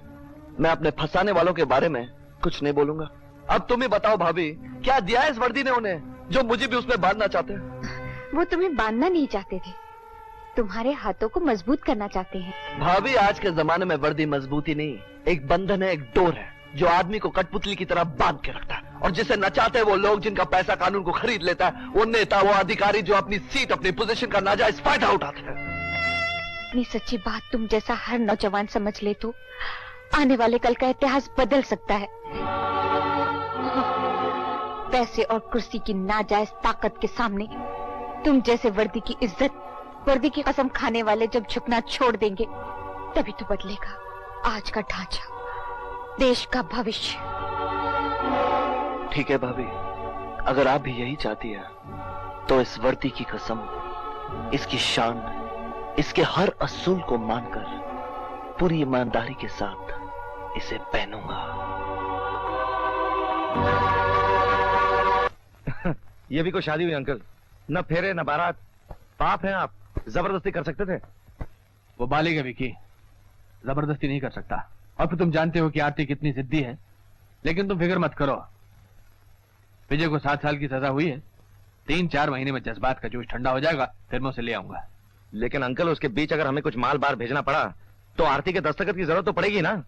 I: मैं अपने फंसाने वालों के बारे में कुछ नहीं बोलूंगा। अब तुम ही बताओ भाभी, क्या दिया है इस वर्दी ने उन्हें जो मुझे भी उसमें बांधना चाहते हैं?
L: वो तुम्हें बांधना नहीं चाहते थे, तुम्हारे हाथों को मजबूत करना चाहते हैं।
I: भाभी, आज के जमाने में वर्दी मजबूती नहीं, एक बंधन है, एक डोर है जो आदमी को कठपुतली की तरह बांध के रखता है, और जिसे नचाते हैं वो लोग जिनका पैसा कानून को खरीद लेता है, वो नेता, वो अधिकारी जो अपनी सीट, अपनी पोजीशन का नाजायज फायदा उठाते हैं।
L: इतनी सच्ची बात तुम जैसा हर नौजवान समझ ले तो आने वाले कल का इतिहास बदल सकता है। पैसे और कुर्सी की नाजायज ताकत के सामने तुम जैसे वर्दी की इज्जत, वर्दी की कसम खाने वाले जब झुकना छोड़ देंगे, तभी तो बदलेगा आज का ढांचा, देश का भविष्य।
I: ठीक है भाभी, अगर आप भी यही चाहती है तो इस वर्दी की कसम, इसकी शान, इसके हर असूल को मानकर पूरी ईमानदारी के साथ इसे पहनूंगा।
J: ये भी कोई शादी हुई अंकल? न फेरे न बारात, पाप हैं आप, जबरदस्ती कर सकते थे।
K: वो बालिग है विकी, जबरदस्ती नहीं कर सकता। और फिर तुम जानते हो कि आरती कितनी जिद्दी है, लेकिन तुम फिक्र मत करो, विजय को 7 साल की सजा हुई है। 3-4 महीने में जज्बात का जोश ठंडा हो जाएगा, फिर मैं उसे ले आऊंगा।
J: लेकिन अंकल, उसके बीच अगर हमें कुछ माल बाहर भेजना पड़ा तो आरती के दस्तखत की जरूरत तो पड़ेगी ना।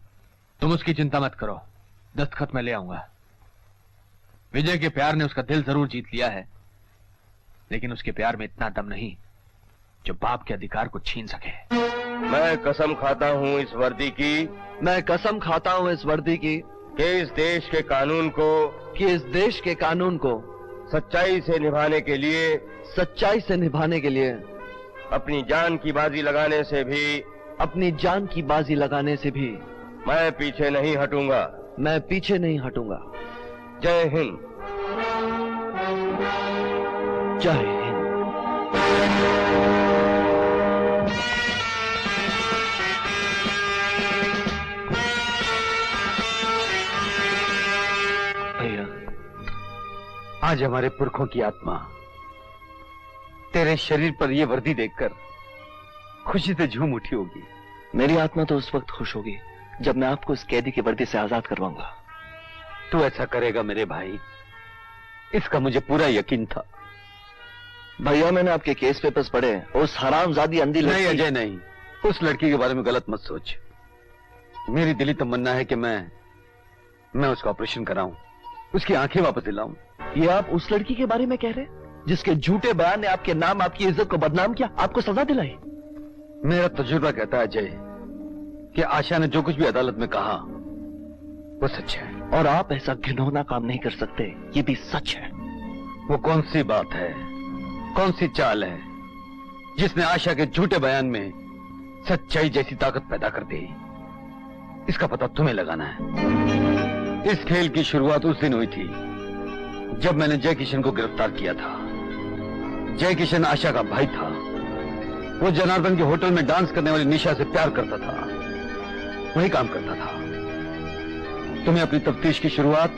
K: तुम उसकी चिंता मत करो, दस्तखत मैं ले आऊंगा। विजय के प्यार ने उसका दिल जरूर जीत लिया है, लेकिन उसके प्यार में इतना दम नहीं जो बाप के अधिकार को छीन सके।
D: मैं कसम खाता हूँ इस वर्दी की,
I: मैं कसम खाता हूँ इस वर्दी की
D: कि इस देश के कानून को सच्चाई से निभाने के लिए अपनी जान की बाजी लगाने से भी मैं पीछे नहीं हटूंगा। जय हिंद।
I: जय हिंद।
B: भैया, आज हमारे पुरखों की आत्मा तेरे शरीर पर यह वर्दी देखकर खुशी से झूम उठी होगी।
I: मेरी आत्मा तो उस वक्त खुश होगी जब मैं आपको इस कैदी की वर्दी से आजाद करवाऊंगा।
B: तू ऐसा करेगा मेरे भाई, इसका मुझे पूरा यकीन था।
I: भैया, मैंने आपके केस पेपर्स पढ़े। उस हरामजादी अंधी लड़की...
B: नहीं अजय, नहीं, उस लड़की के बारे में गलत मत सोच। मेरी दिली तमन्ना है कि मैं उसका ऑपरेशन कराऊं, उसकी आंखें वापस दिलाऊं।
I: ये आप उस लड़की के बारे में कह रहे हैं जिसके झूठे बयान ने आपके नाम, आपकी इज्जत को बदनाम किया, आपको सजा दिलाई?
B: मेरा तजुर्बा कहता है अजय कि आशा ने जो कुछ भी अदालत में कहा वो सच है।
I: और आप ऐसा घिनौना काम नहीं कर सकते, ये भी सच है।
B: वो कौन सी बात है, कौन सी चाल है जिसने आशा के झूठे बयान में सच्चाई जैसी ताकत पैदा कर दी? इसका पता तुम्हें लगाना है। इस खेल की शुरुआत उस दिन हुई थी जब मैंने जय किशन को गिरफ्तार किया था। जय किशन आशा का भाई था। वो जनार्दन के होटल में डांस करने वाली निशा से प्यार करता था, वही काम करता था। तुम्हें अपनी तफ्तीश की शुरुआत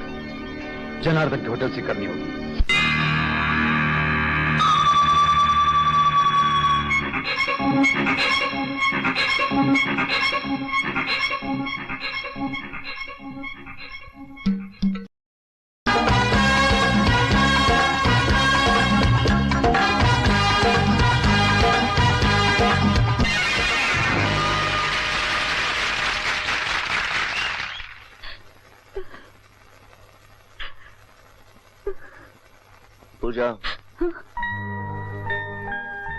B: जनार्दन के होटल से करनी होगी।
I: पूजा।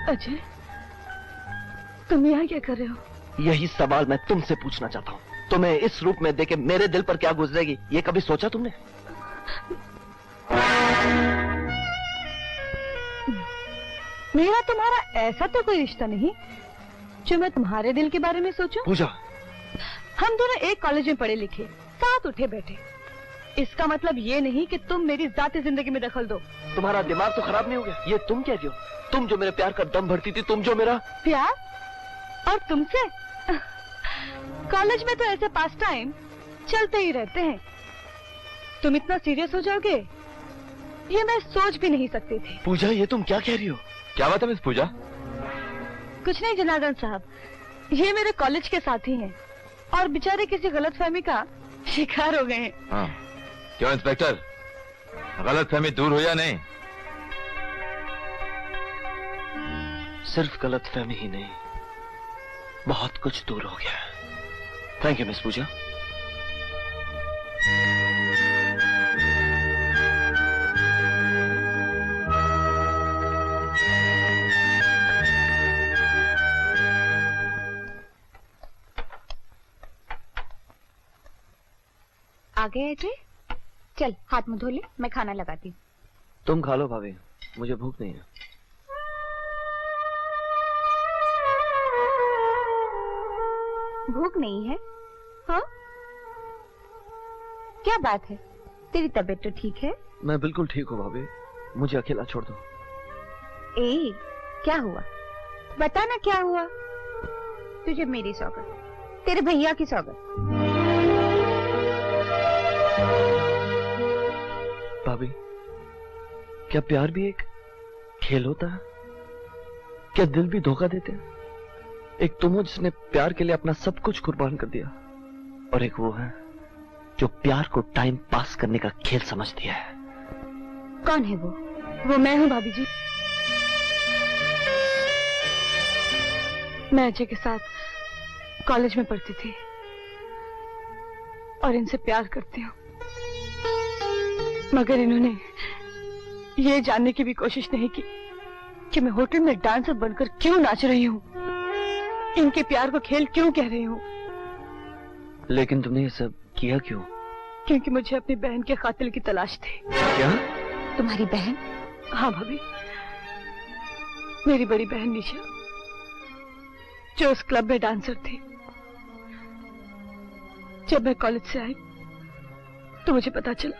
H: अजय, तुम यहाँ क्या कर रहे हो?
I: यही सवाल मैं तुमसे पूछना चाहता हूँ। तुम्हें इस रूप में देखे मेरे दिल पर क्या गुजरेगी, ये कभी सोचा तुमने?
H: मेरा तुम्हारा ऐसा तो कोई रिश्ता नहीं जो मैं तुम्हारे दिल के बारे में सोचूं।
I: पूजा,
H: हम दोनों एक कॉलेज में पढ़े लिखे, साथ उठे बैठे। इसका मतलब ये नहीं कि तुम मेरी जाती जिंदगी में दखल दो।
I: तुम्हारा दिमाग तो खराब नहीं हो गया? ये तुम कह रही हो? तुम जो मेरे प्यार का दम भरती थी, तुम जो मेरा
H: प्यार, और तुमसे कॉलेज में तो ऐसे पास टाइम चलते ही रहते हैं। तुम इतना सीरियस हो जाओगे ये मैं सोच भी नहीं सकती थी।
I: पूजा, ये तुम क्या कह रही हो?
C: क्या बात है मिस पूजा?
H: कुछ नहीं जनार्दन साहब, ये मेरे कॉलेज के साथी हैं और बेचारे किसी गलतफहमी का शिकार हो गए हैं।
C: हाँ। क्यों इंस्पेक्टर, गलतफहमी दूर हो या नहीं?
I: सिर्फ गलतफहमी ही नहीं, बहुत कुछ दूर हो गया। थैंक यू मिस पूजा।
L: आ गए थे? चल हाथ मुंह धो ले, मैं खाना लगाती हूँ।
I: तुम खा लो भाभी, मुझे भूख नहीं है।
L: भूख नहीं है? हाँ? क्या बात है, तेरी तबीयत तो ठीक है?
I: मैं बिल्कुल ठीक हूँ भाभी, मुझे अकेला छोड़ दो।
L: ए, क्या हुआ? बता ना क्या हुआ? तुझे मेरी सौगत, तेरे भैया की सौगत।
I: भाभी, क्या प्यार भी एक खेल होता है? क्या दिल भी धोखा देते हैं? एक तुम हो जिसने प्यार के लिए अपना सब कुछ कुर्बान कर दिया, और एक वो है जो प्यार को टाइम पास करने का खेल समझती है।
H: कौन है वो? वो मैं हूँ भाभी जी। मैं अजय के साथ कॉलेज में पढ़ती थी और इनसे प्यार करती हूँ, मगर इन्होंने ये जानने की भी कोशिश नहीं की कि मैं होटल में डांसर बनकर क्यों नाच रही हूँ, इनके प्यार को खेल क्यों कह रही हूँ।
I: लेकिन तुमने ये सब किया क्यों?
H: क्योंकि मुझे अपनी बहन के कातिल की तलाश थी।
I: क्या?
L: तुम्हारी बहन?
H: हाँ भाभी, मेरी बड़ी बहन निशा, जो उस क्लब में डांसर थी। जब मैं कॉलेज से आई तो मुझे पता चला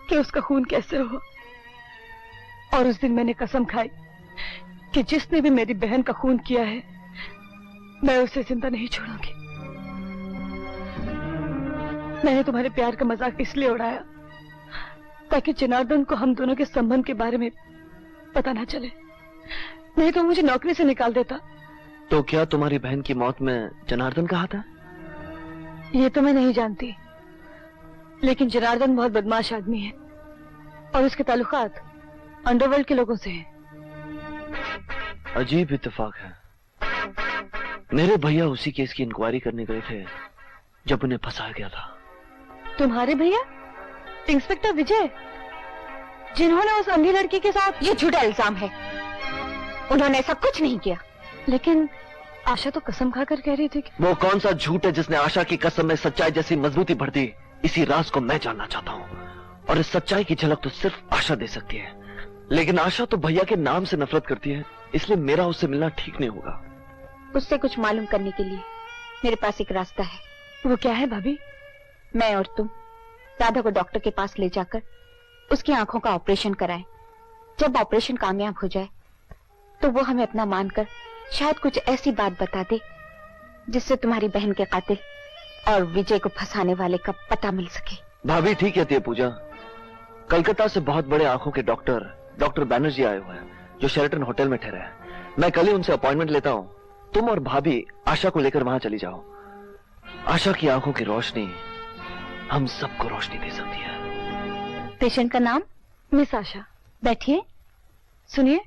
H: कि उसका खून कैसे हुआ, और उस दिन मैंने कसम खाई कि जिसने भी मेरी बहन का खून किया है मैं उसे जिंदा नहीं छोड़ूंगी। मैंने तुम्हारे प्यार का मजाक इसलिए उड़ाया ताकि जनार्दन को हम दोनों के संबंध के बारे में पता ना चले, नहीं तो मुझे नौकरी से निकाल देता।
I: तो क्या तुम्हारी बहन की मौत में जनार्दन का हाथ है?
H: ये तो मैं नहीं जानती, लेकिन जनार्दन बहुत बदमाश आदमी है और उसके ताल्लुकात अंडरवर्ल्ड के लोगों से हैं।
I: अजीब इत्तेफाक है, मेरे भैया उसी केस की इंक्वायरी करने गए थे जब उन्हें फंसाया गया था।
H: तुम्हारे भैया? इंस्पेक्टर विजय, जिन्होंने उस अंधी लड़की के साथ?
L: ये झूठा इल्जाम है, उन्होंने ऐसा कुछ नहीं किया।
H: लेकिन आशा तो कसम खाकर कह रही थी कि...
I: वो कौन सा झूठ है जिसने आशा की कसम में सच्चाई जैसी मजबूती भर दी? इसी राज को मैं जानना चाहता हूँ, और इस सच्चाई की झलक तो सिर्फ आशा दे सकती है। लेकिन आशा तो भैया के नाम से नफरत करती है, इसलिए मेरा उससे मिलना ठीक नहीं होगा।
L: उससे कुछ मालूम करने के लिए मेरे पास एक रास्ता है।
H: वो क्या है भाभी?
L: मैं और तुम राधा को डॉक्टर के पास ले जाकर उसकी आंखों का ऑपरेशन कराएं। जब ऑपरेशन कामयाब हो जाए तो वो हमें अपना मानकर शायद कुछ ऐसी बात बता दे जिससे तुम्हारी बहन के कातिल और विजय को फंसाने वाले का पता मिल सके।
I: भाभी ठीक कहती है पूजा। कलकत्ता से बहुत बड़े आंखों के डॉक्टर बैनर्जी आए हुए हैं जो शेरटन होटल में ठहरे हैं। मैं कल ही उनसे अपॉइंटमेंट लेता हूँ। तुम और भाभी आशा को लेकर वहां चली जाओ। आशा की आंखों की रोशनी हम सबको रोशनी दे सकती है।
L: पेशेंट का नाम?
H: मिस आशा।
L: बैठिए।
H: सुनिए,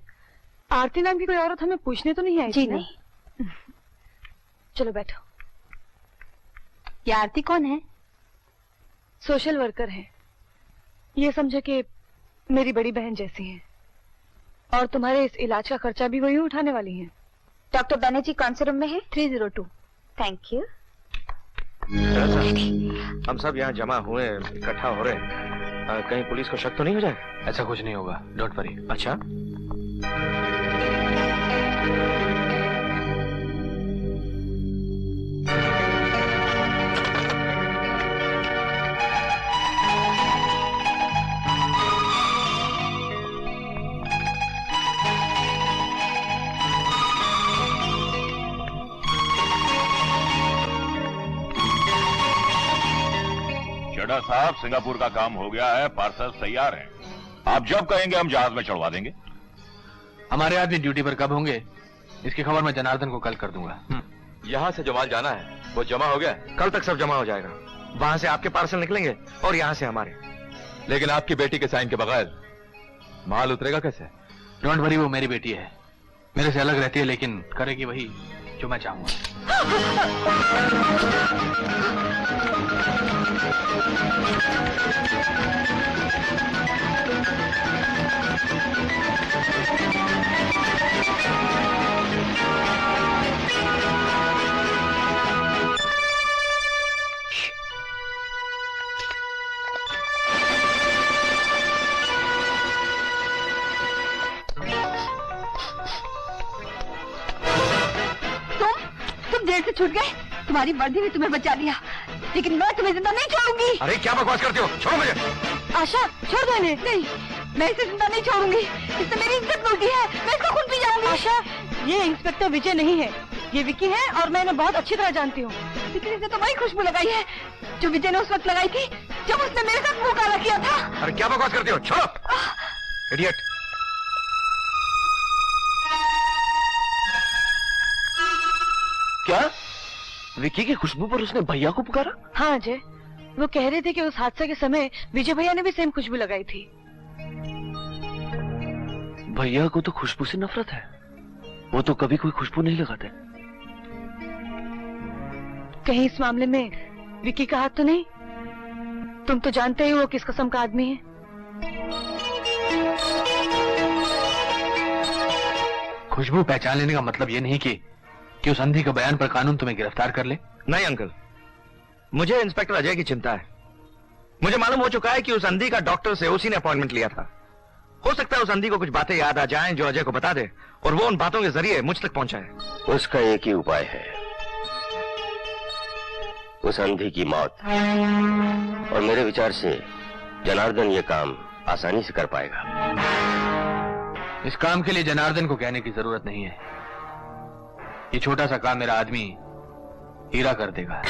H: आरती नाम की कोई औरत हमें पूछने तो नहीं आई?
L: जी नहीं।
H: चलो बैठो।
L: ये आरती कौन है?
H: सोशल वर्कर है। ये समझो कि मेरी बड़ी बहन जैसी है, और तुम्हारे इस इलाज का खर्चा भी वही उठाने वाली है।
L: डॉक्टर बनर्जी कौन से रूम में है?
H: 302।
L: Thank you.
J: हम सब यहाँ जमा हुए, इकट्ठा हो रहे हैं, कहीं पुलिस को शक तो नहीं हो जाएगा?
K: ऐसा कुछ नहीं होगा, डोंट वरी।
J: अच्छा,
E: चड्ढा साहब, सिंगापुर का काम हो गया है, पार्सल तैयार हैं। आप जब कहेंगे हम जहाज में चढ़वा देंगे।
K: हमारे आदमी ड्यूटी पर कब होंगे इसकी खबर मैं जनार्दन को कल कर दूंगा।
C: यहाँ से जो माल जाना है वो जमा हो गया?
J: कल तक सब जमा हो जाएगा। वहां से आपके पार्सल निकलेंगे और यहाँ से हमारे।
C: लेकिन आपकी बेटी के साइन के बगैर माल उतरेगा कैसे?
K: डोंट वरी, वो मेरी बेटी है, मेरे से अलग रहती है, लेकिन करेगी वही जो मैं चाहूंगा।
L: जेल से छूट गए, तुम्हारी वर्दी ने तुम्हें बचा लिया, लेकिन मैं तुम्हें जिंदा नहीं छोड़ूंगी।
J: अरे क्या बकवास करती हो, छोड़ो मुझे।
H: आशा छोड़ दो इन्हें।
L: नहीं, मैं इसे जिंदा नहीं छोड़ूंगी, इससे मेरी इज्जत लूटी है, मैं इसका खून पी जाऊंगी।
H: आशा, ये इंस्पेक्टर विजय नहीं है, ये विकी है, और मैं इन्हें बहुत अच्छी तरह जानती हूँ।
L: लेकिन इसने तो वही खुशबू लगाई है जो विजय ने उस वक्त लगाई थी जब उसने मेरे साथ मुंह काला किया था।
J: अरे क्या बकवास करती हो, छोड़ो। इडियट।
I: क्या विकी की खुशबू पर उसने भैया को पुकारा?
H: हाँ अजय, वो कह रहे थे कि उस हादसे के समय विजय भैया ने भी सेम खुशबू लगाई थी।
I: भैया को तो खुशबू से नफरत है, वो तो कभी कोई खुशबू नहीं लगाते।
H: कहीं इस मामले में विकी का हाथ तो नहीं? तुम तो जानते ही वो किस किस्म का आदमी है।
K: खुशबू पहचान लेने का मतलब ये नहीं कि उस अंधी के बयान पर कानून तुम्हें गिरफ्तार कर ले।
J: नहीं अंकल, मुझे इंस्पेक्टर अजय की चिंता है। मुझे मालूम हो चुका है कि उस अंधी का डॉक्टर से उसी ने अपॉइंटमेंट लिया था। हो सकता है उस अंधी को कुछ बातें याद आ जाएं जो अजय को बता दे और वो उन बातों के जरिए मुझ तक पहुंचाए।
D: उसका एक ही उपाय है, उस अंधी की मौत। और मेरे विचार से जनार्दन ये काम आसानी से कर पाएगा।
K: इस काम के लिए जनार्दन को कहने की जरूरत नहीं है। ये छोटा सा काम मेरा आदमी हीरा कर देगा।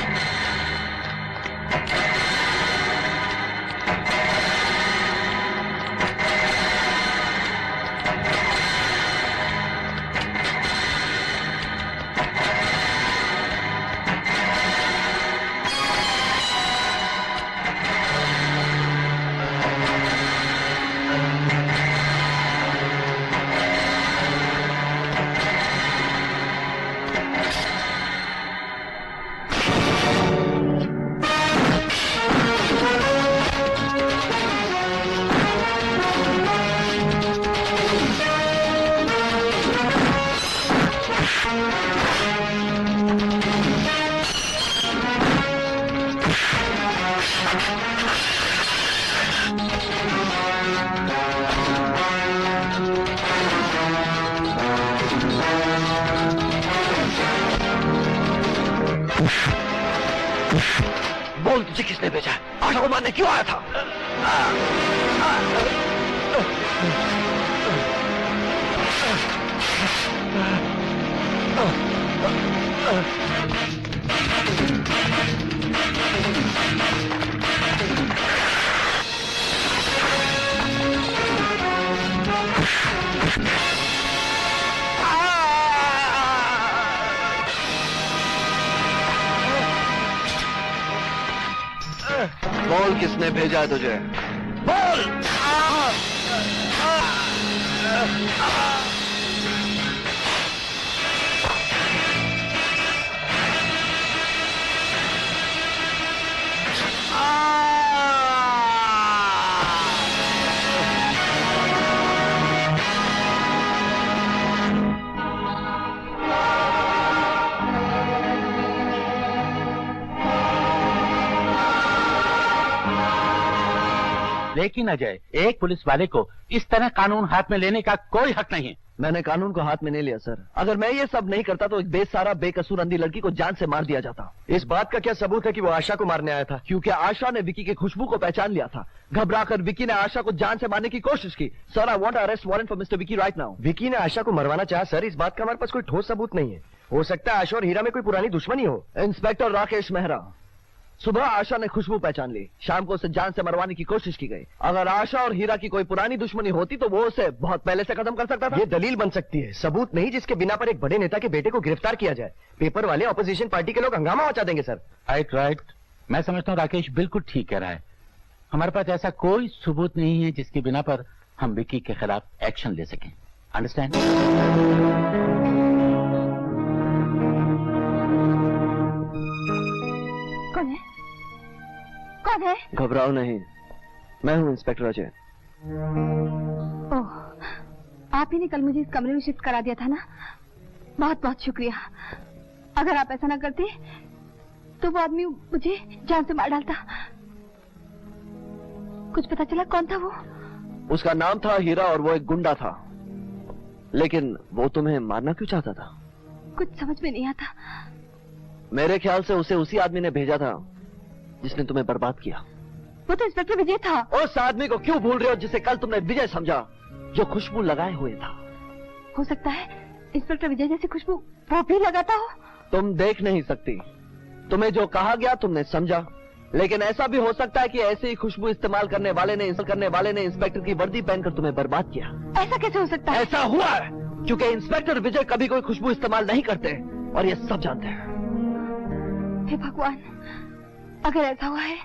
I: बोल, तुझे किसने भेजा? आशा को मारने क्यों आया था? बोल, किसने भेजा है तुझे? बोल!
G: लेकिन अजय, एक पुलिस वाले को इस तरह कानून हाथ में लेने का कोई हक नहीं है।
I: मैंने कानून को हाथ में नहीं लिया सर। अगर मैं ये सब नहीं करता तो एक बेसहारा बेकसूर अंधी लड़की को जान से मार दिया जाता।
J: इस बात का क्या सबूत है कि वो आशा को मारने आया था?
I: क्योंकि आशा ने विकी की खुशबू को पहचान लिया था। घबराकर विकी ने आशा को जान से मारने की कोशिश की। Sir, I want arrest warrant for mister Vicky right now.
J: Vicky ने आशा को मरवाना चाहा सर, इस बात का हमारे पास कोई ठोस सबूत नहीं है। हो सकता है आशा और हीरा में कोई पुरानी दुश्मनी हो।
I: इंस्पेक्टर राकेश मेहरा, सुबह आशा ने खुशबू पहचान ली, शाम को उसे जान से मरवाने की कोशिश की गई। अगर आशा और हीरा की कोई पुरानी दुश्मनी होती तो वो उसे बहुत पहले से खत्म कर सकता था।
J: ये दलील बन सकती है, सबूत नहीं जिसके बिना पर एक बड़े नेता के बेटे को गिरफ्तार किया जाए। पेपर वाले ऑपोजिशन पार्टी के लोग हंगामा मचा देंगे सर।
G: राइट। मैं समझता हूँ राकेश बिल्कुल ठीक कह रहा है। हमारे पास ऐसा कोई सबूत नहीं है जिसके बिना पर हम विकी के खिलाफ एक्शन ले सकें। अंडरस्टैंड?
H: कौन है? कौन है?
I: घबराओ नहीं, मैं हूँ इंस्पेक्टर अजय।
H: ओह, आप ही ने कल मुझे इस कमरे में शिफ्ट करा दिया था ना? बहुत बहुत शुक्रिया। अगर आप ऐसा ना करते तो वो आदमी मुझे जान से मार डालता। कुछ पता चला कौन था वो?
I: उसका नाम था हीरा और वो एक गुंडा था। लेकिन वो तुम्हें मारना क्यों चाहता था?
H: कुछ समझ में नहीं आता।
I: मेरे ख्याल से उसे उसी आदमी ने भेजा था जिसने तुम्हें बर्बाद किया।
H: वो तो इंस्पेक्टर विजय था।
I: उस आदमी को क्यों भूल रहे हो जिसे कल तुमने विजय समझा, जो खुशबू लगाए हुए था?
H: हो सकता है इंस्पेक्टर विजय जैसी खुशबू वो भी लगाता हो।
I: तुम देख नहीं सकती, तुम्हें जो कहा गया तुमने समझा, लेकिन ऐसा भी हो सकता है कि ऐसे ही खुशबू इस्तेमाल करने वाले ने इंस्पेक्टर की वर्दी पहनकर तुम्हें बर्बाद किया।
H: ऐसा कैसे हो सकता है?
I: ऐसा हुआ है क्योंकि इंस्पेक्टर विजय कभी कोई खुशबू इस्तेमाल नहीं करते और ये सब जानते हैं।
H: हे भगवान, अगर ऐसा हुआ है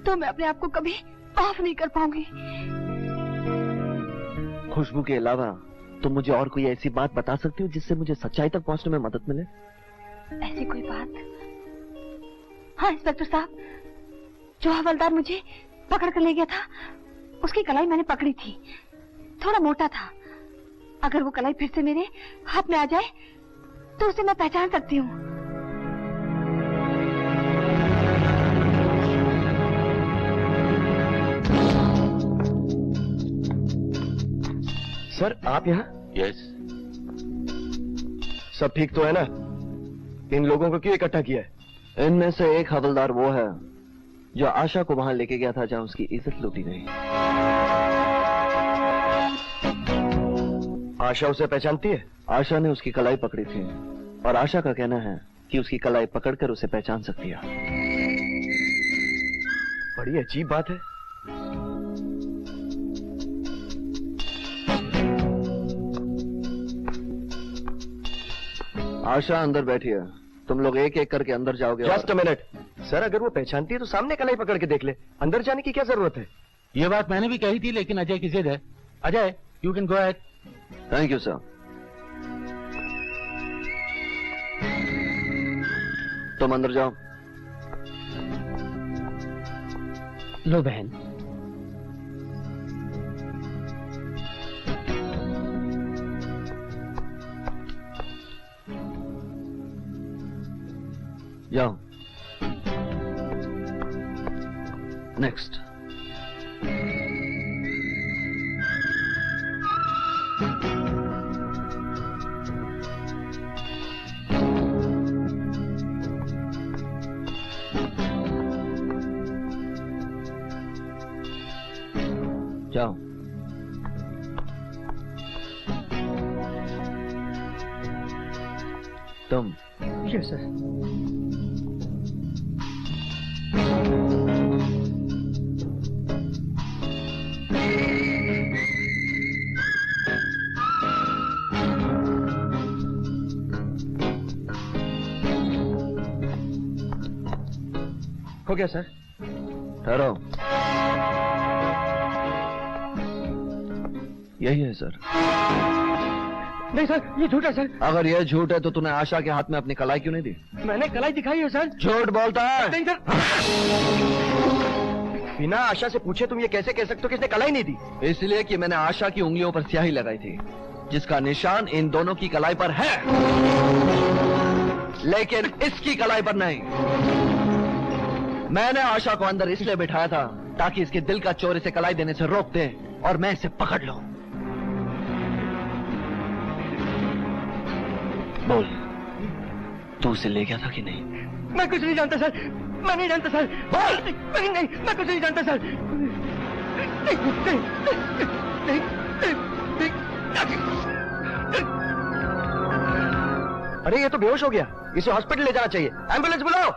H: तो मैं अपने आप को कभी माफ नहीं कर पाऊंगी।
I: खुशबू के अलावा तुम मुझे और कोई ऐसी बात बता सकती हो जिससे मुझे सच्चाई तक पहुंचने में मदद मिले?
H: ऐसी कोई बात? हाँ इंस्पेक्टर साहब, जो हवलदार मुझे पकड़ कर ले गया था, उसकी कलाई मैंने पकड़ी थी। थोड़ा मोटा था। अगर वो कलाई फिर से मेरे हाथ में आ जाए तो उसे मैं पहचान सकती हूँ।
I: सर आप यहाँ?
D: यस।
I: सब ठीक तो है ना? इन लोगों को क्यों इकट्ठा किया है? इनमें से एक हवलदार वो है जो आशा को वहां लेके गया था जहां उसकी इज्जत लूटी गई। आशा उसे पहचानती है? आशा ने उसकी कलाई पकड़ी थी और आशा का कहना है कि उसकी कलाई पकड़कर उसे पहचान सकती है। बड़ी अजीब बात है। आशा अंदर बैठी है, तुम लोग एक एक करके अंदर जाओगे।
O: जस्ट अ मिनट सर, अगर वो पहचानती है तो सामने कलाई पकड़ के देख ले, अंदर जाने की क्या जरूरत है?
K: ये बात मैंने भी कही थी, लेकिन अजय की जिद है। Ajay, you can go ahead.
I: Thank you sir. तुम अंदर जाओ।
G: लो बहन।
I: जाओ। नेक्स्ट। जाओ। तुम।
G: Yes sir.
O: हो गया सर।
I: ठहरो। यही है सर।
G: नहीं सर, ये झूठ है सर।
I: अगर यह झूठ है तो तूने आशा के हाथ में अपनी कलाई क्यों नहीं दी?
G: मैंने कलाई दिखाई है सर।
I: झूठ बोलता है।
G: नहीं सर।
O: बिना आशा से पूछे तुम ये कैसे कह सकते हो कि इसने कलाई नहीं दी?
I: इसलिए कि मैंने आशा की उंगलियों पर स्याही लगाई थी, जिसका निशान इन दोनों की कलाई पर है, लेकिन इसकी कलाई पर नहीं। मैंने आशा को अंदर इसलिए बिठाया था ताकि इसके दिल का चोर इसे कलाई देने से रोक दे और मैं इसे पकड़ लूं। बोल, तू उसे ले गया था कि नहीं?
G: मैं कुछ नहीं जानता सर, मैं नहीं जानता सर। बोल। नहीं नहीं, मैं कुछ नहीं जानता सर। नहीं, नहीं, नहीं,
O: अरे ये तो बेहोश हो गया, इसे हॉस्पिटल ले जाना चाहिए। एम्बुलेंस बुलाओ।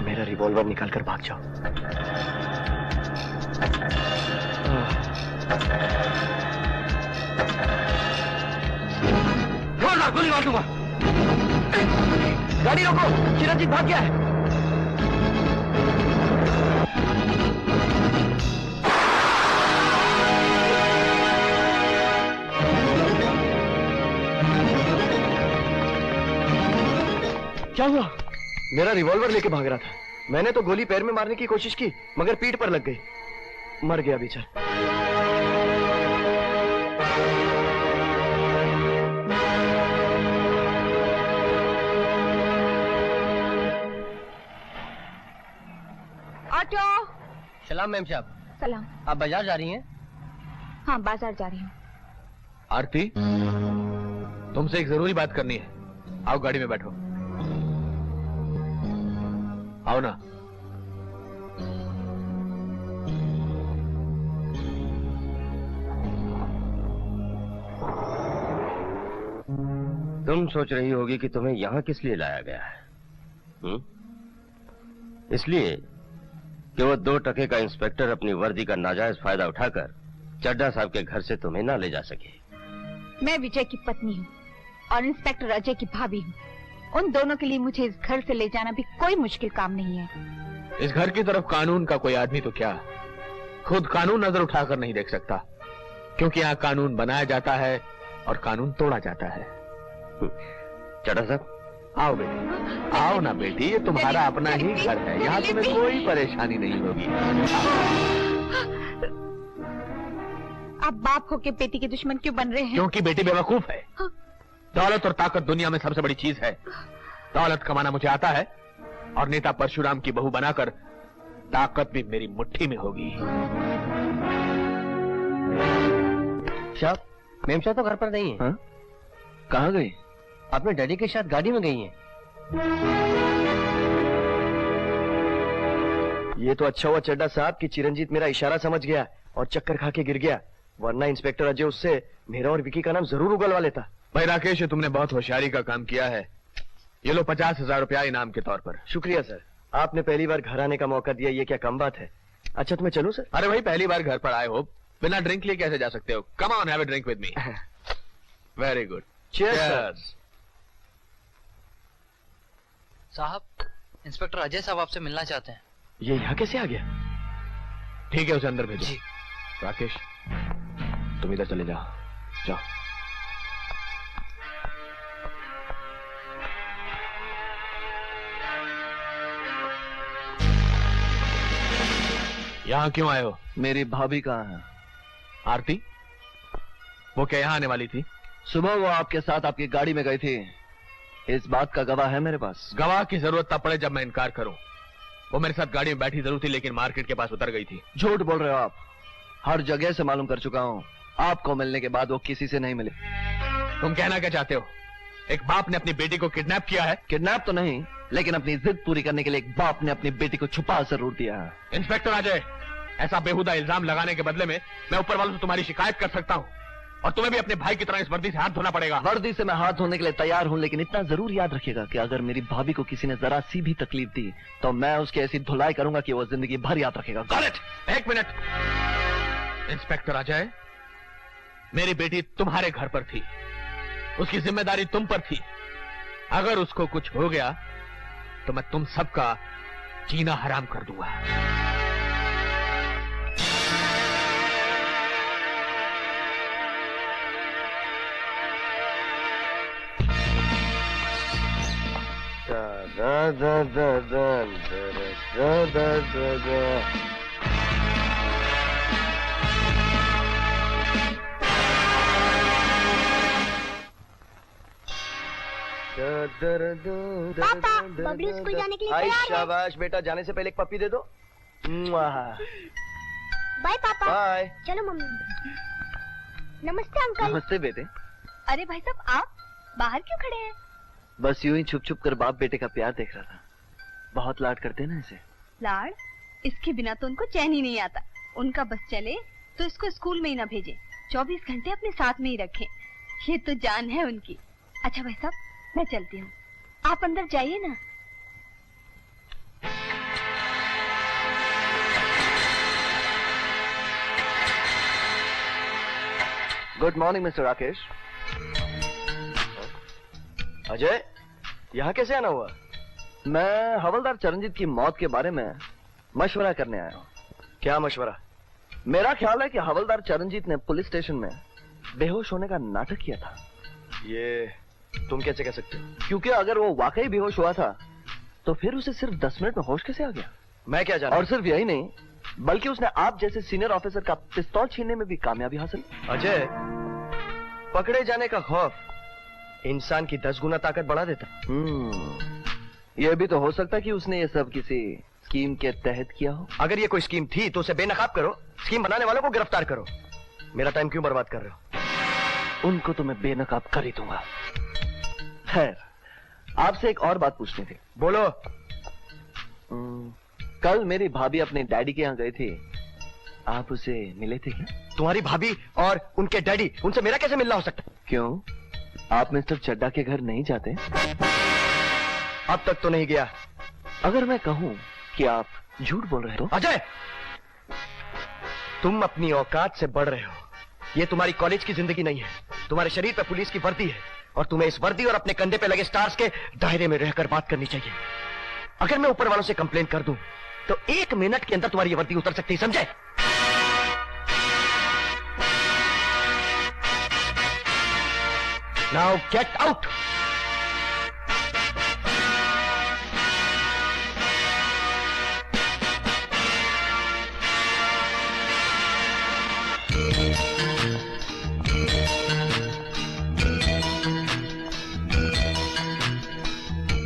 O: मेरा रिवॉल्वर निकाल कर भाग जाओ।
G: गोली मार दूंगा।
O: गाड़ी रोको, चिरंजीत भाग गया है।
G: क्या हुआ?
O: मेरा रिवॉल्वर लेके भाग रहा था। मैंने तो गोली पैर में मारने की कोशिश की, मगर पीठ पर लग गई। मर गया बेचारा।
L: ऑटो।
O: सलाम मैम साहब।
L: सलाम।
O: आप बाजार जा रही हैं?
L: हाँ, बाजार जा रही हूँ।
K: आरती, तुमसे एक जरूरी बात करनी है। आओ गाड़ी में बैठो। आओ ना।
D: तुम सोच रही होगी कि तुम्हें यहां किस लिए लाया गया है? इसलिए कि वो 2 टके का इंस्पेक्टर अपनी वर्दी का नाजायज फायदा उठाकर चड्ढा साहब के घर से तुम्हें ना ले जा सके।
L: मैं विजय की पत्नी हूँ और इंस्पेक्टर अजय की भाभी हूँ। उन दोनों के लिए मुझे इस घर से ले जाना भी कोई मुश्किल काम नहीं है।
K: इस घर की तरफ कानून का कोई आदमी तो क्या, खुद कानून नजर उठाकर नहीं देख सकता, क्योंकि यहाँ कानून बनाया जाता है और कानून तोड़ा जाता है।
D: चड्ढा साहब,
K: आओ बेटी, आओ ना बेटी, ये तुम्हारा अपना ही घर है, यहाँ तुम्हें कोई परेशानी नहीं होगी।
L: आप बाप होके बेटी के दुश्मन क्यों बन रहे हैं?
K: क्योंकि बेटी बेवकूफ है। दौलत और ताकत दुनिया में सबसे बड़ी चीज है। दौलत कमाना मुझे आता है और नेता परशुराम की बहू बनाकर ताकत भी मेरी मुट्ठी में होगी।
P: साहब, मेमसा तो घर पर नहीं है।
I: कहाँ गई?
P: अपने डैडी के साथ गाड़ी में गई हैं।
O: ये तो अच्छा हुआ चड्ढा साहब कि चिरंजीत मेरा इशारा समझ गया और चक्कर खा के गिर गया, वरना इंस्पेक्टर अजय उससे मेरा और विकी का नाम जरूर उगलवा लेता।
K: भाई राकेश, तुमने बहुत होशियारी का काम किया है। ये लो 50,000 रुपया इनाम के तौर पर।
O: शुक्रिया सर, आपने पहली बार घर आने का मौका दिया, ये क्या कम बात है। अच्छा, तुम्हें चलूं सर?
K: अरे भाई, पहली बार घर पर आए हो, बिना ड्रिंक लिए कैसे जा सकते हो? Come on, have a drink with me. Very good, cheers.
Q: साहब, इंस्पेक्टर अजय साहब आपसे मिलना चाहते हैं।
O: ये यहाँ कैसे आ गया?
K: ठीक है, उसे अंदर भेजो। राकेश, तुम इधर चले जाओ, जाओ। यहाँ क्यों आए हो?
I: मेरी भाभी कहाँ है?
K: आरती? वो क्या यहाँ आने वाली थी?
I: सुबह वो आपके साथ आपकी गाड़ी में गई थी, इस बात का गवाह है मेरे पास।
K: गवाह की जरूरत तब पड़े जब मैं इनकार करूं। वो मेरे साथ गाड़ी में बैठी जरूर थी, लेकिन मार्केट के पास उतर गई थी।
I: झूठ बोल रहे हो आप। हर जगह से मालूम कर चुका हूँ, आपको मिलने के बाद वो किसी से नहीं मिले।
K: तुम कहना क्या चाहते हो? एक बाप ने अपनी बेटी को किडनैप किया है?
I: किडनैप तो नहीं, लेकिन अपनी जिद पूरी करने के लिए एक बाप ने अपनी बेटी को छुपा जरूर दिया है।
K: इंस्पेक्टर अजय, ऐसा बेहुदा इल्जाम लगाने के बदले में मैं ऊपर वालों से तुम्हारी शिकायत कर सकता हूँ, और तुम्हें भी अपने भाई की तरह इस वर्दी से हाथ धोना पड़ेगा।
I: वर्दी से मैं हाथ धोने के लिए तैयार हूँ, लेकिन इतना जरूर याद रखिएगा कि अगर मेरी भाभी को किसी ने जरा सी भी तकलीफ दी तो मैं उसकी ऐसी धुलाई करूंगा कि वो जिंदगी भर याद रखेगा।
K: Got it? एक मिनट। इंस्पेक्टर अजय, मेरी बेटी तुम्हारे घर पर थी, उसकी जिम्मेदारी तुम पर थी। अगर उसको कुछ हो गया तो मैं तुम सबका जीना हराम कर दूंगा।
O: दा दा दा दा दा दा दा दा।
R: पापा, बबलू स्कूल जाने के लिए तैयार है।
O: शाबाश बेटा, जाने से पहले एक पप्पी दे दो।
R: बाय पापा।
O: बाय।
R: चलो मम्मी। नमस्ते अंकल।
I: नमस्ते बेटे।
H: अरे भाई साहब, आप बाहर क्यों खड़े हैं?
I: बस यूं ही छुप छुप कर बाप बेटे का प्यार देख रहा था। बहुत लाड करते हैं ना इसे।
H: लाड? इसके बिना तो उनको चैन ही नहीं आता। उनका बस चले तो इसको स्कूल में ही ना भेजे, 24 घंटे अपने साथ में ही रखें। ये तो जान है उनकी। अच्छा भाई साहब, मैं चलती हूँ, आप अंदर जाइए ना।
O: Good morning mister Rakesh. Ajay, यहाँ कैसे आना हुआ?
I: मैं हवलदार चरणजीत की मौत के बारे में मशवरा करने आया हूँ।
O: क्या मशवरा?
I: मेरा ख्याल है कि हवलदार चरणजीत ने पुलिस स्टेशन में बेहोश होने का नाटक किया था।
O: ये तुम कैसे कह सकते हो?
I: क्योंकि अगर वो वाकई बेहोश हुआ था तो फिर उसे सिर्फ 10 मिनट में होश कैसे आ गया?
O: मैं क्या जानता?
I: और सिर्फ यही नहीं, बल्कि उसने आप जैसे सीनियर ऑफिसर का पिस्तौल छीनने में भी कामयाबी हासिल।
O: अजय, पकड़े जाने का खौफ इंसान की 10 गुना ताकत बढ़ा देता।
I: यह भी तो हो सकता कि उसने ये सब किसी स्कीम के तहत किया हो।
O: अगर ये कोई स्कीम थी तो उसे बेनकाब करो, स्कीम बनाने वालों को गिरफ्तार करो। मेरा टाइम क्यों बर्बाद कर रहे हो?
I: उनको तो मैं बेनकाब कर ही दूंगा। खैर, आपसे एक और बात पूछनी थी।
O: बोलो।
I: कल मेरी भाभी अपने डैडी के यहाँ गई थी, आप उसे मिले थे क्या?
O: तुम्हारी भाभी और उनके डैडी, उनसे मेरा कैसे मिलना हो सकता?
I: क्यों? आप मिस्टर चड्डा के घर नहीं जाते?
O: अब तक तो नहीं गया।
I: अगर मैं कहूं कि आप झूठ बोल रहे हो?
O: अजय, तुम अपनी औकात से बढ़ रहे हो। ये तुम्हारी कॉलेज की जिंदगी नहीं है। तुम्हारे शरीर पे पुलिस की वर्दी है और तुम्हें इस वर्दी और अपने कंधे पे लगे स्टार्स के दायरे में रहकर बात करनी चाहिए। अगर मैं ऊपर वालों से कंप्लेन कर दूं तो 1 मिनट के अंदर तुम्हारी ये वर्दी उतर सकती है, समझे? Now get out.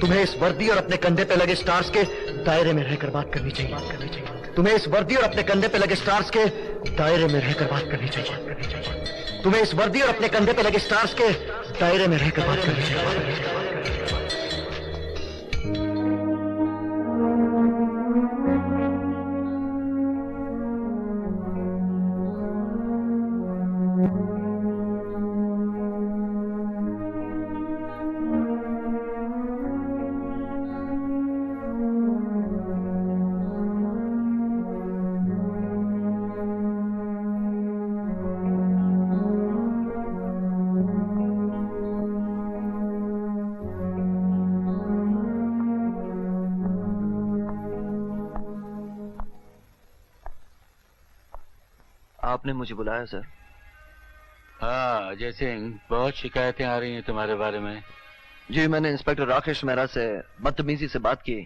O: तुम्हें इस वर्दी और अपने कंधे पे लगे स्टार्स के दायरे में रहकर बात करनी चाहिए। तुम्हें इस वर्दी और अपने कंधे पे लगे स्टार्स के दायरे में रहकर बात करनी चाहिए। तुम्हें इस वर्दी और अपने कंधे पे लगे स्टार्स के दायरे में रहकर बात करनी चाहिए।
I: आपने मुझे बुलाया सर?
S: हाँ अजय सिंह, बहुत शिकायतें आ रही हैं तुम्हारे बारे में।
I: जी, मैंने इंस्पेक्टर राकेश मेहरा से बदतमीजी से बात की।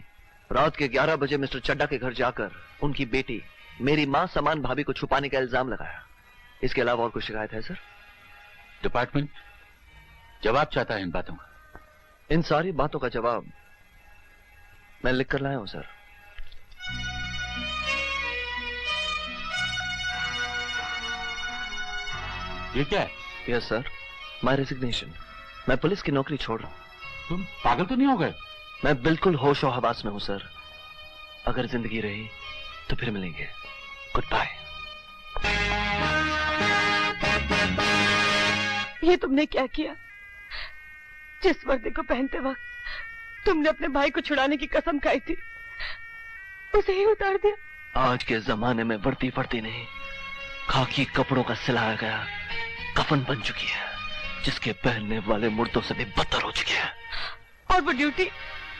I: रात के 11 बजे मिस्टर चड्डा के घर जाकर उनकी बेटी, मेरी मां समान भाभी को छुपाने का इल्जाम लगाया। इसके अलावा और कोई शिकायत है सर?
S: डिपार्टमेंट जवाब चाहता है इन बातों का।
I: इन सारी बातों का जवाब मैं लिख कर लाया हूं सर।
S: ये क्या है?
I: Yes sir, my resignation. मैं पुलिस की नौकरी छोड़ रहा हूं।
S: तुम पागल तो नहीं हो गए?
I: मैं बिल्कुल होश और हवास में हूं सर। अगर जिंदगी रही तो फिर मिलेंगे। Good bye.
H: ये तुमने क्या किया? जिस वर्दी को पहनते वक्त तुमने अपने भाई को छुड़ाने की कसम खाई थी, उसे ही उतार दिया।
I: आज के जमाने में वर्दी वर्दी नहीं, खाकी कपड़ों का सिलाया गया कफन बन चुकी है, जिसके पहनने वाले मुर्दों से भी बदतर हो चुके हैं।
H: और वो ड्यूटी,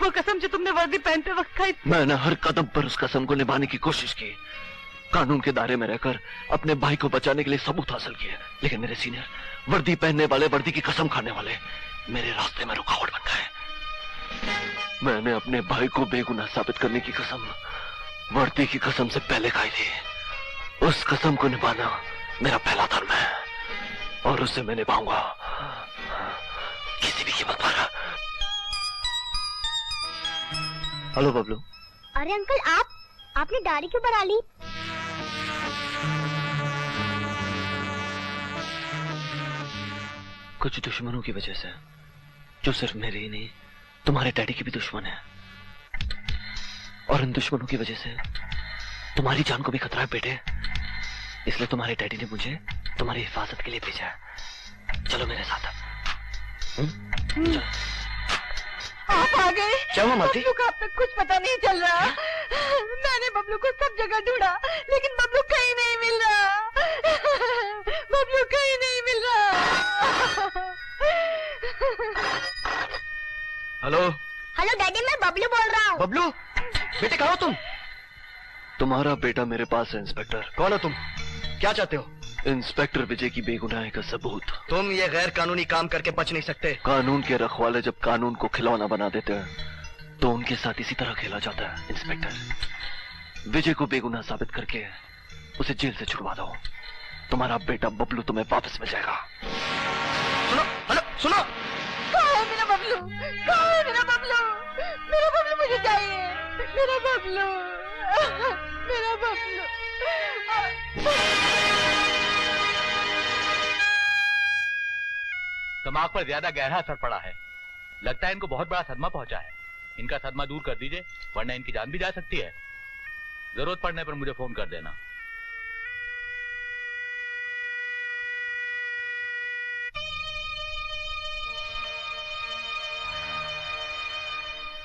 H: वो कसम जो तुमने वर्दी पहनते वक्त खाई थी?
I: मैंने हर कदम पर उस कसम को निभाने की कोशिश की, कानून के दायरे में रहकर अपने भाई को बचाने के लिए सबूत हासिल किए, लेकिन मेरे सीनियर, वर्दी पहनने वाले, वर्दी की कसम खाने वाले मेरे रास्ते में रुकावट बन गए। मैंने अपने भाई को बेगुनाह साबित करने की कसम वर्दी की कसम से पहले खाई थी। उस कसम को निभाना मेरा पहला धर्म है और उसे मैं निभाऊंगा किसी भी कीमत पर। हेलो बबलू।
R: अरे अंकल, आपने दाढ़ी क्यों बढ़ा ली?
I: कुछ दुश्मनों की वजह से, जो सिर्फ मेरे ही नहीं तुम्हारे डैडी के भी दुश्मन है, और इन दुश्मनों की वजह से तुम्हारी जान को भी खतरा है बेटे। इसलिए तुम्हारे डैडी ने मुझे तुम्हारी हिफाजत के लिए भेजा है। चलो मेरे साथ।
H: आप आ गए?
I: क्या हुआ मालती?
H: बबलू का अब तक कुछ पता नहीं चल रहा। मैंने बबलू को सब जगह ढूंढा, लेकिन बबलू कहीं नहीं मिल रहा। बबलू कहीं नहीं मिल रहा।
I: हेलो
R: हेलो डैडी, मैं बबलू बोल रहा हूँ।
O: बबलू बेटे, कहाँ हो तुम?
I: तुम्हारा बेटा मेरे पास है इंस्पेक्टर।
O: कौन हो तुम? क्या चाहते हो?
I: इंस्पेक्टर विजय की बेगुनाही का सबूत।
O: तुम ये गैर कानूनी काम करके बच नहीं सकते।
I: कानून के रखवाले जब कानून को खिलौना बना देते हैं तो उनके साथ इसी तरह खेला जाता है। इंस्पेक्टर, विजय को बेगुनाह साबित करके उसे जेल से छुड़वा दो। तुम्हारा बेटा बबलू तुम्हें वापस मिल जाएगा।
O: सुनो, हेलो सुनो।
H: कहाँ है मेरा बबलू? कहाँ है मेरा बबलू? मेरा बबलू मुझे चाहिए। मेरा बबलू, मेरा बबलू।
M: दिमाग पर ज्यादा गहरा असर पड़ा है। लगता है इनको बहुत बड़ा सदमा पहुंचा है। इनका सदमा दूर कर दीजिए, वरना इनकी जान भी जा सकती है। जरूरत पड़ने पर मुझे फोन कर देना।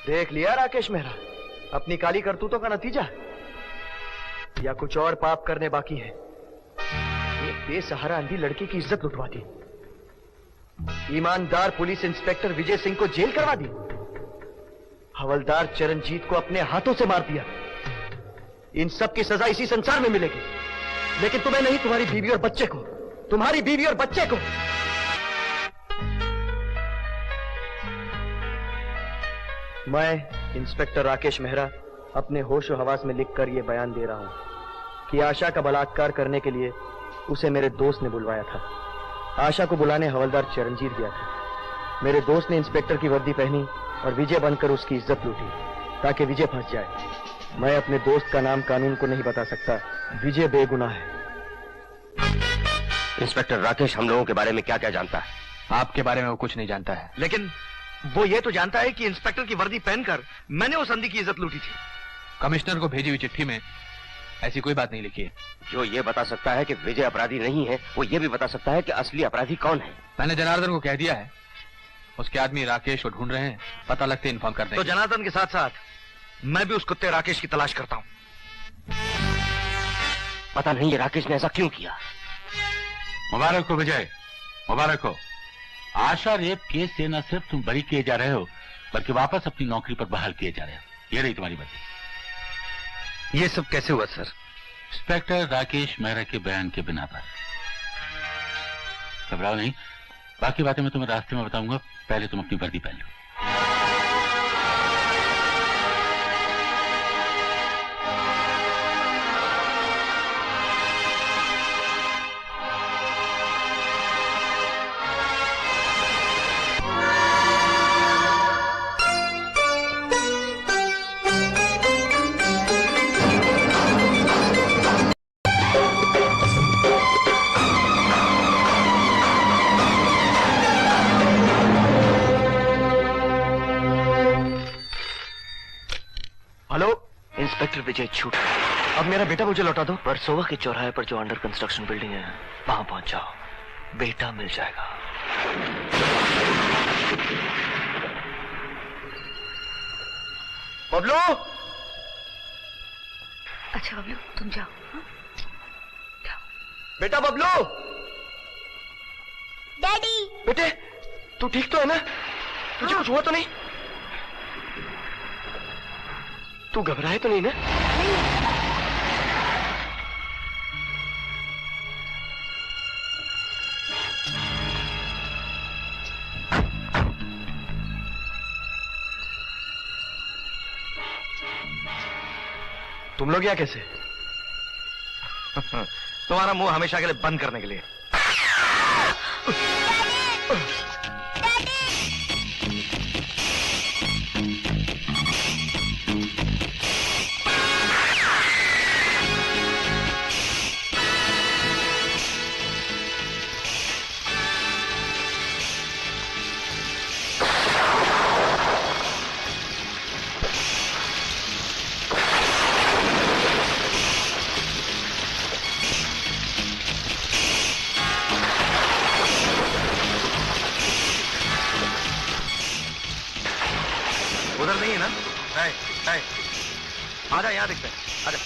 O: देख लिया राकेश मेहरा, अपनी काली करतूतों का नतीजा, या कुछ और पाप करने बाकी है? एक बेसहारा अंधी लड़की की इज्जत लुटवा दी, ईमानदार पुलिस इंस्पेक्टर विजय सिंह को जेल करवा दी, हवलदार चरणजीत को अपने हाथों से मार दिया। इन सब की सजा इसी संसार में मिलेगी, लेकिन तुम्हें नहीं, तुम्हारी बीवी और बच्चे को, तुम्हारी बीवी और बच्चे को। मैं इंस्पेक्टर राकेश मेहरा अपने होश और हवास में लिखकर यह बयान दे रहा हूं कि आशा का बलात्कार करने के लिए उसे मेरे दोस्त ने बुलवाया था। आशा को बुलाने हवलदार चरणजीत गया था। मेरे दोस्त ने इंस्पेक्टर की वर्दी पहनी और विजय बनकर उसकी इज्जत लूटी ताकि विजय फंस जाए। मैं अपने दोस्त का नाम कानून को नहीं बता सकता, विजय बेगुनाह है।
D: इंस्पेक्टर राकेश हम लोगों के बारे में क्या क्या जानता है?
K: आपके बारे में वो कुछ नहीं जानता है,
O: लेकिन वो ये तो जानता है कि इंस्पेक्टर की वर्दी पहनकर मैंने उस अंधी की इज्जत लूटी थी।
K: कमिश्नर को भेजी हुई चिट्ठी में ऐसी कोई बात नहीं लिखी है।
D: जो ये बता सकता है कि विजय अपराधी नहीं है, वो ये भी बता सकता है कि असली अपराधी कौन है।
K: मैंने जनार्दन को कह दिया है, उसके आदमी राकेश को ढूंढ रहे हैं, पता लगते इन्फॉर्म कर देंगे।
O: तो जनार्दन के साथ साथ मैं भी उस कुत्ते राकेश की तलाश करता हूं।
D: पता नहीं ये राकेश ने ऐसा क्यों किया।
S: मुबारक हो विजय, मुबारक हो। आशा रेप केस से न सिर्फ तुम बरी किए जा रहे हो, बल्कि वापस अपनी नौकरी पर बहाल किए जा रहे हो। ये रही तुम्हारी वर्दी।
O: ये सब कैसे हुआ सर?
S: इंस्पेक्टर राकेश मेहरा के बयान के बिना पर। घबराओ नहीं, बाकी बातें मैं तुम्हें रास्ते में बताऊंगा, पहले तुम अपनी वर्दी पहन लो।
O: इंस्पेक्टर विजय छूट, अब मेरा बेटा मुझे लौटा दो।
I: वर्सोवा के चौराहे पर जो अंडर कंस्ट्रक्शन बिल्डिंग है, वहां पहुंच जाओ, बेटा मिल जाएगा।
O: बबलू!
L: अच्छा बबलू तुम जाओ। हाँ?
O: बेटा बबलू!
R: डैडी!
O: बेटे तू ठीक तो है ना? तुझे कुछ हुआ तो नहीं? तू घबराए तो नहीं ना? तुम लोग यहाँ कैसे? तुम्हारा मुंह हमेशा के लिए बंद करने के लिए। उधर नहीं है ना? आजा, यहाँ दिखते हैं, आजा।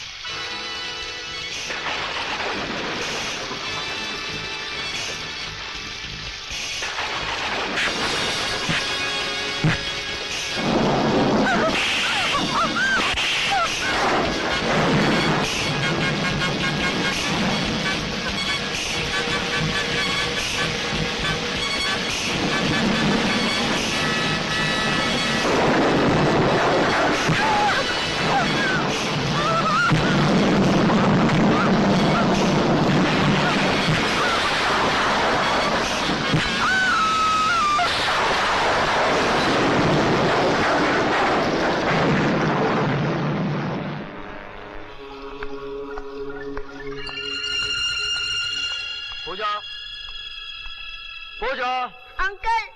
O: पूजा!
R: अंकल!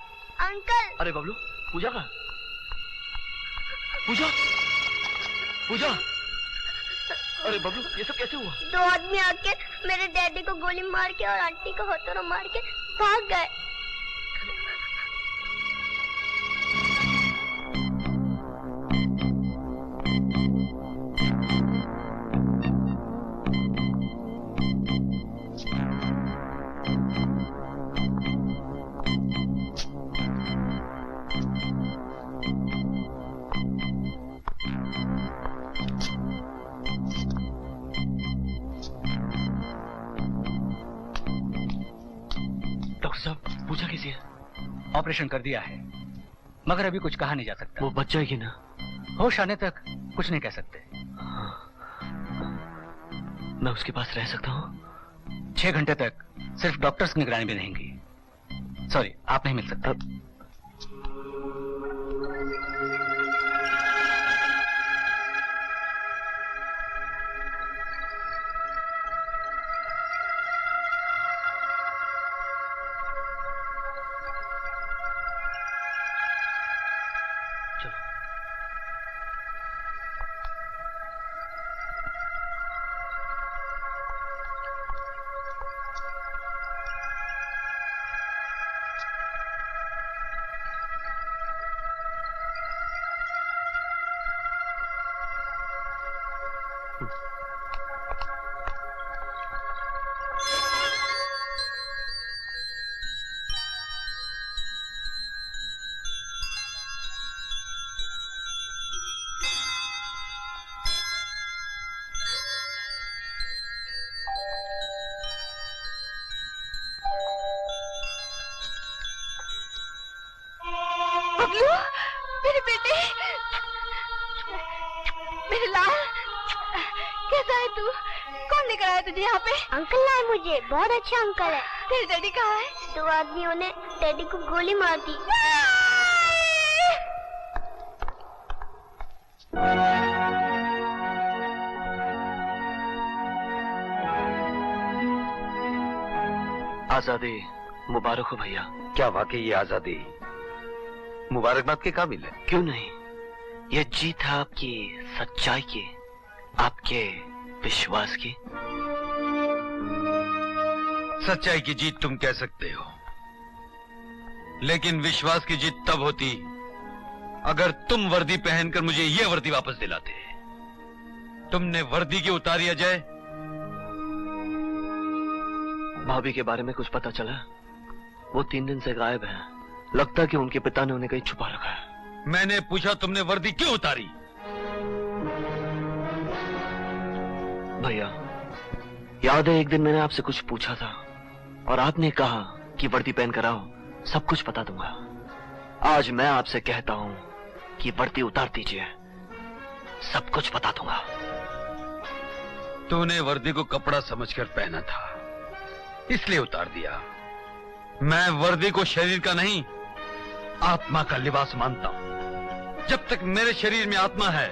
R: अंकल!
O: अरे बबलू, पूजा कहाँ? पूजा! पूजा! अरे बबलू, ये सब कैसे हुआ?
R: दो आदमी आके मेरे डैडी को गोली मार के और आंटी को हथौड़ा मार के भाग गए।
O: डॉक्टर साहब, पूजा कैसी है?
Q: ऑपरेशन कर दिया है, मगर अभी कुछ कहा नहीं जा सकता।
O: वो बच जाएगी ना?
Q: होश आने तक कुछ नहीं कह सकते।
O: मैं उसके पास रह सकता हूँ?
Q: 6 घंटे तक सिर्फ डॉक्टर्स की निगरानी में रहेंगी। सॉरी, आप नहीं मिल सकते।
L: बबलू, मेरे बेटे, मेरे लाल, कैसा है तू? कौन लेकर आया तुझे यहाँ पे?
R: अंकल लाए मुझे, बहुत अच्छा अंकल है।
L: तेरे डैडी कहाँ है?
R: 2 आदमियों ने डैडी को गोली मार दी।
O: आजादी मुबारक हो भैया।
J: क्या वाकई ये आजादी मुबारकबाद के काबिल है?
O: क्यों नहीं, ये जीत है आपकी सच्चाई की, आपके विश्वास की।
B: सच्चाई की जीत तुम कह सकते हो, लेकिन विश्वास की जीत तब होती अगर तुम वर्दी पहनकर मुझे ये वर्दी वापस दिलाते। तुमने वर्दी की उतारी अजय।
O: भाभी के बारे में कुछ पता चला? वो 3 दिन से गायब है। लगता है कि उनके पिता ने उन्हें कहीं छुपा रखा है।
B: मैंने पूछा तुमने वर्दी क्यों उतारी?
O: भैया, याद है एक दिन मैंने आपसे कुछ पूछा था और आपने कहा कि वर्दी पहन कर आओ, सब कुछ बता दूंगा। आज मैं आपसे कहता हूं कि वर्दी उतार दीजिए, सब कुछ बता दूंगा।
B: तूने वर्दी को कपड़ा समझकर पहना था, इसलिए उतार दिया। मैं वर्दी को शरीर का नहीं, आत्मा का लिबास मानता हूं। जब तक मेरे शरीर में आत्मा है,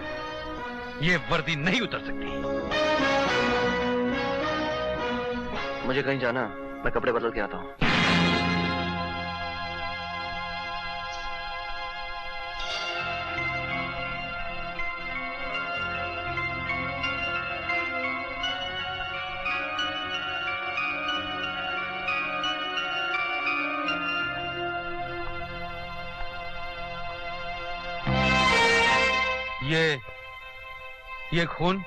B: ये वर्दी नहीं उतर सकती।
O: मुझे कहीं जाना, मैं कपड़े बदल के आता हूं।
B: ये खून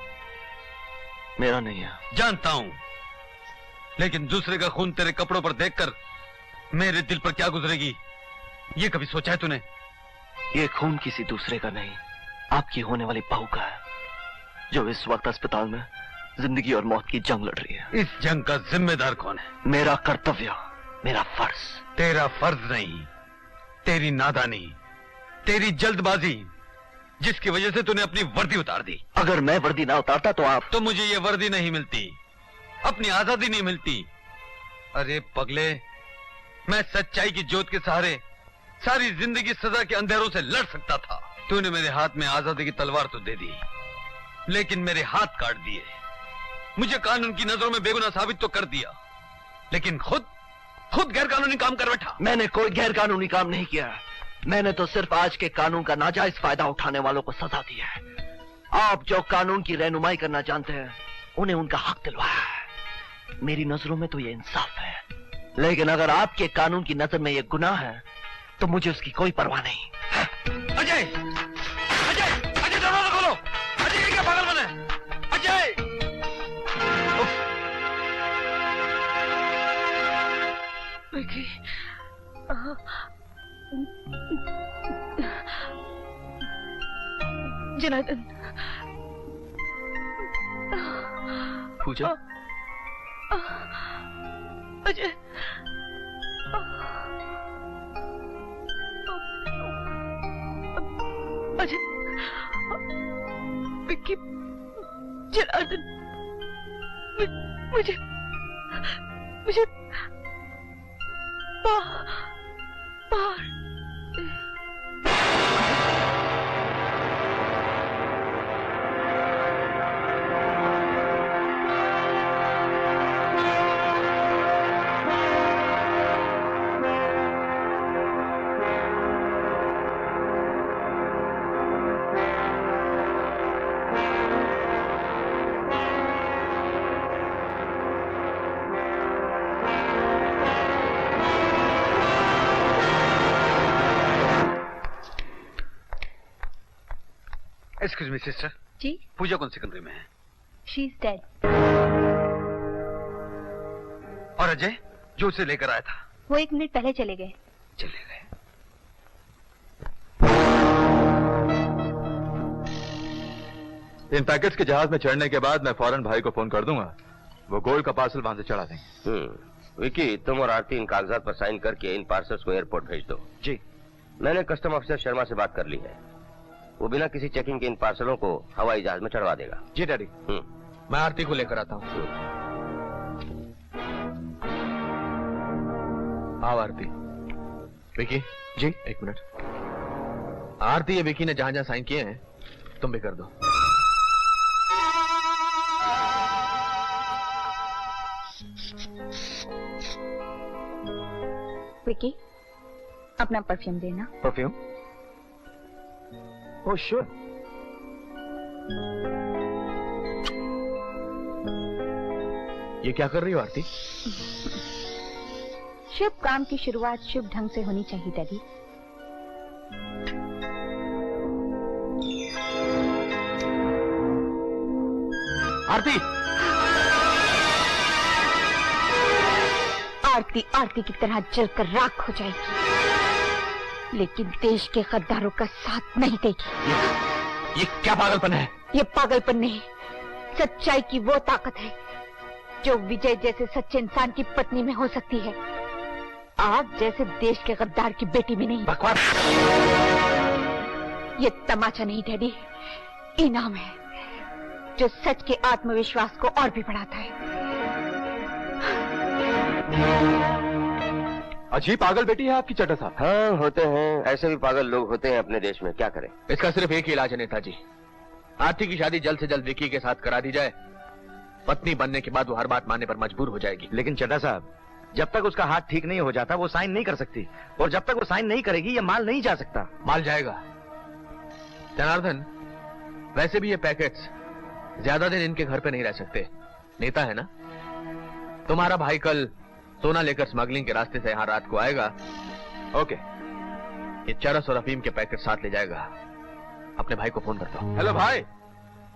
O: मेरा नहीं है।
B: जानता हूं, लेकिन दूसरे का खून तेरे कपड़ों पर देखकर मेरे दिल पर क्या गुजरेगी, ये कभी सोचा है तूने?
O: ये खून किसी दूसरे का नहीं, आपकी होने वाली बहू का है, जो इस वक्त अस्पताल में जिंदगी और मौत की जंग लड़ रही है।
B: इस जंग का जिम्मेदार कौन है?
O: मेरा कर्तव्य, मेरा फर्ज।
B: तेरा फर्ज नहीं, तेरी नादानी, तेरी जल्दबाजी, जिसकी वजह से तूने अपनी वर्दी उतार दी।
O: अगर मैं वर्दी ना उतारता तो आप...
B: तो मुझे ये वर्दी नहीं मिलती, अपनी आजादी नहीं मिलती। अरे पगले, मैं सच्चाई की ज्योत के सहारे सारी जिंदगी सजा के अंधेरों से लड़ सकता था। तूने मेरे हाथ में आजादी की तलवार तो दे दी, लेकिन मेरे हाथ काट दिए। मुझे कानून की नजरों में बेगुनाह साबित तो कर दिया, लेकिन खुद गैर कानूनी काम कर बैठा।
O: मैंने कोई गैर कानूनी काम नहीं किया, मैंने तो सिर्फ आज के कानून का नाजायज फायदा उठाने वालों को सजा दी है। आप जो कानून की रहनुमाई करना जानते हैं, उन्हें उनका हक दिलवाया है। मेरी नजरों में तो ये इंसाफ है, लेकिन अगर आपके कानून की नजर में ये गुनाह है, तो मुझे उसकी कोई परवाह नहीं।
B: अजय, अजय, अजय दरवाजा खोलो। अजय ये क्या पागल बने? अजय!
H: जनार्दन।
O: पूजा।
H: अजय, अजय, विक्की, जनार्दन, मुझे बाहर
B: एक्सक्यूज मी सिस्टर।
L: जी?
B: पूजा कौन सी कमरे में है?
L: She is dead.
B: और अजय जो उसे लेकर आया था?
L: वो 1 मिनट पहले चले गए।
B: चले गए।
C: इन पैकेट्स के जहाज में चढ़ने के बाद मैं फौरन भाई को फोन कर दूंगा, वो गोल्ड का पार्सल वहां से चढ़ा देंगे।
D: विकी, तुम और आरती इन कागजात पर साइन करके इन पार्सल्स को एयरपोर्ट भेज दो।
O: जी।
D: मैंने कस्टम ऑफिसर शर्मा से बात कर ली है, वो बिना किसी चेकिंग के इन पार्सलों को हवाई जहाज में चढ़वा देगा।
K: जी डैडी। मैं आरती को लेकर आता हूँ। आओ आरती। विकी।
O: जी।
K: 1 मिनट। आरती ये विकी ने जहां जहां साइन किए हैं तुम भी कर दो।
L: विकी, अपना परफ्यूम देना।
O: परफ्यूम? Oh sure.
K: ये क्या कर रही हो आरती?
L: शुभ काम की शुरुआत शुभ ढंग से होनी चाहिए डैडी।
K: आरती!
L: आरती आरती की तरह जलकर राख हो जाएगी, लेकिन देश के गद्दारों का साथ नहीं देगी।
K: ये क्या पागलपन है?
L: ये पागलपन नहीं, सच्चाई की वो ताकत है जो विजय जैसे सच्चे इंसान की पत्नी में हो सकती है, आप जैसे देश के गद्दार की बेटी में नहीं।
K: बकवास!
L: ये तमाचा नहीं डैडी, इनाम है जो सच के आत्मविश्वास को और भी बढ़ाता है।
C: अजीब पागल बेटी है आपकी चड्ढा साहब।
D: हाँ, होते हैं, ऐसे भी पागल लोग होते हैं अपने देश में, क्या करें।
K: इसका सिर्फ एक ही इलाज है नेताजी, आरती की शादी जल्द से जल्द विकी के साथ करा दी जाए। पत्नी बनने के बाद वो हर बात मानने पर मजबूर हो जाएगी।
J: लेकिन चड्ढा साहब, जब तक उसका हाथ ठीक नहीं हो जाता वो साइन नहीं कर सकती, और जब तक वो साइन नहीं करेगी ये माल नहीं जा सकता।
K: माल जाएगा जनार्दन, वैसे भी ये पैकेट्स ज्यादा दिन इनके घर पे नहीं रह सकते। नेता है ना, तुम्हारा भाई कल सोना लेकर स्मगलिंग के रास्ते से यहाँ रात को आएगा। ओके, ये चरस और अफीम के पैकेट साथ ले जाएगा। अपने भाई को फोन करता हूँ।
C: हेलो भाई,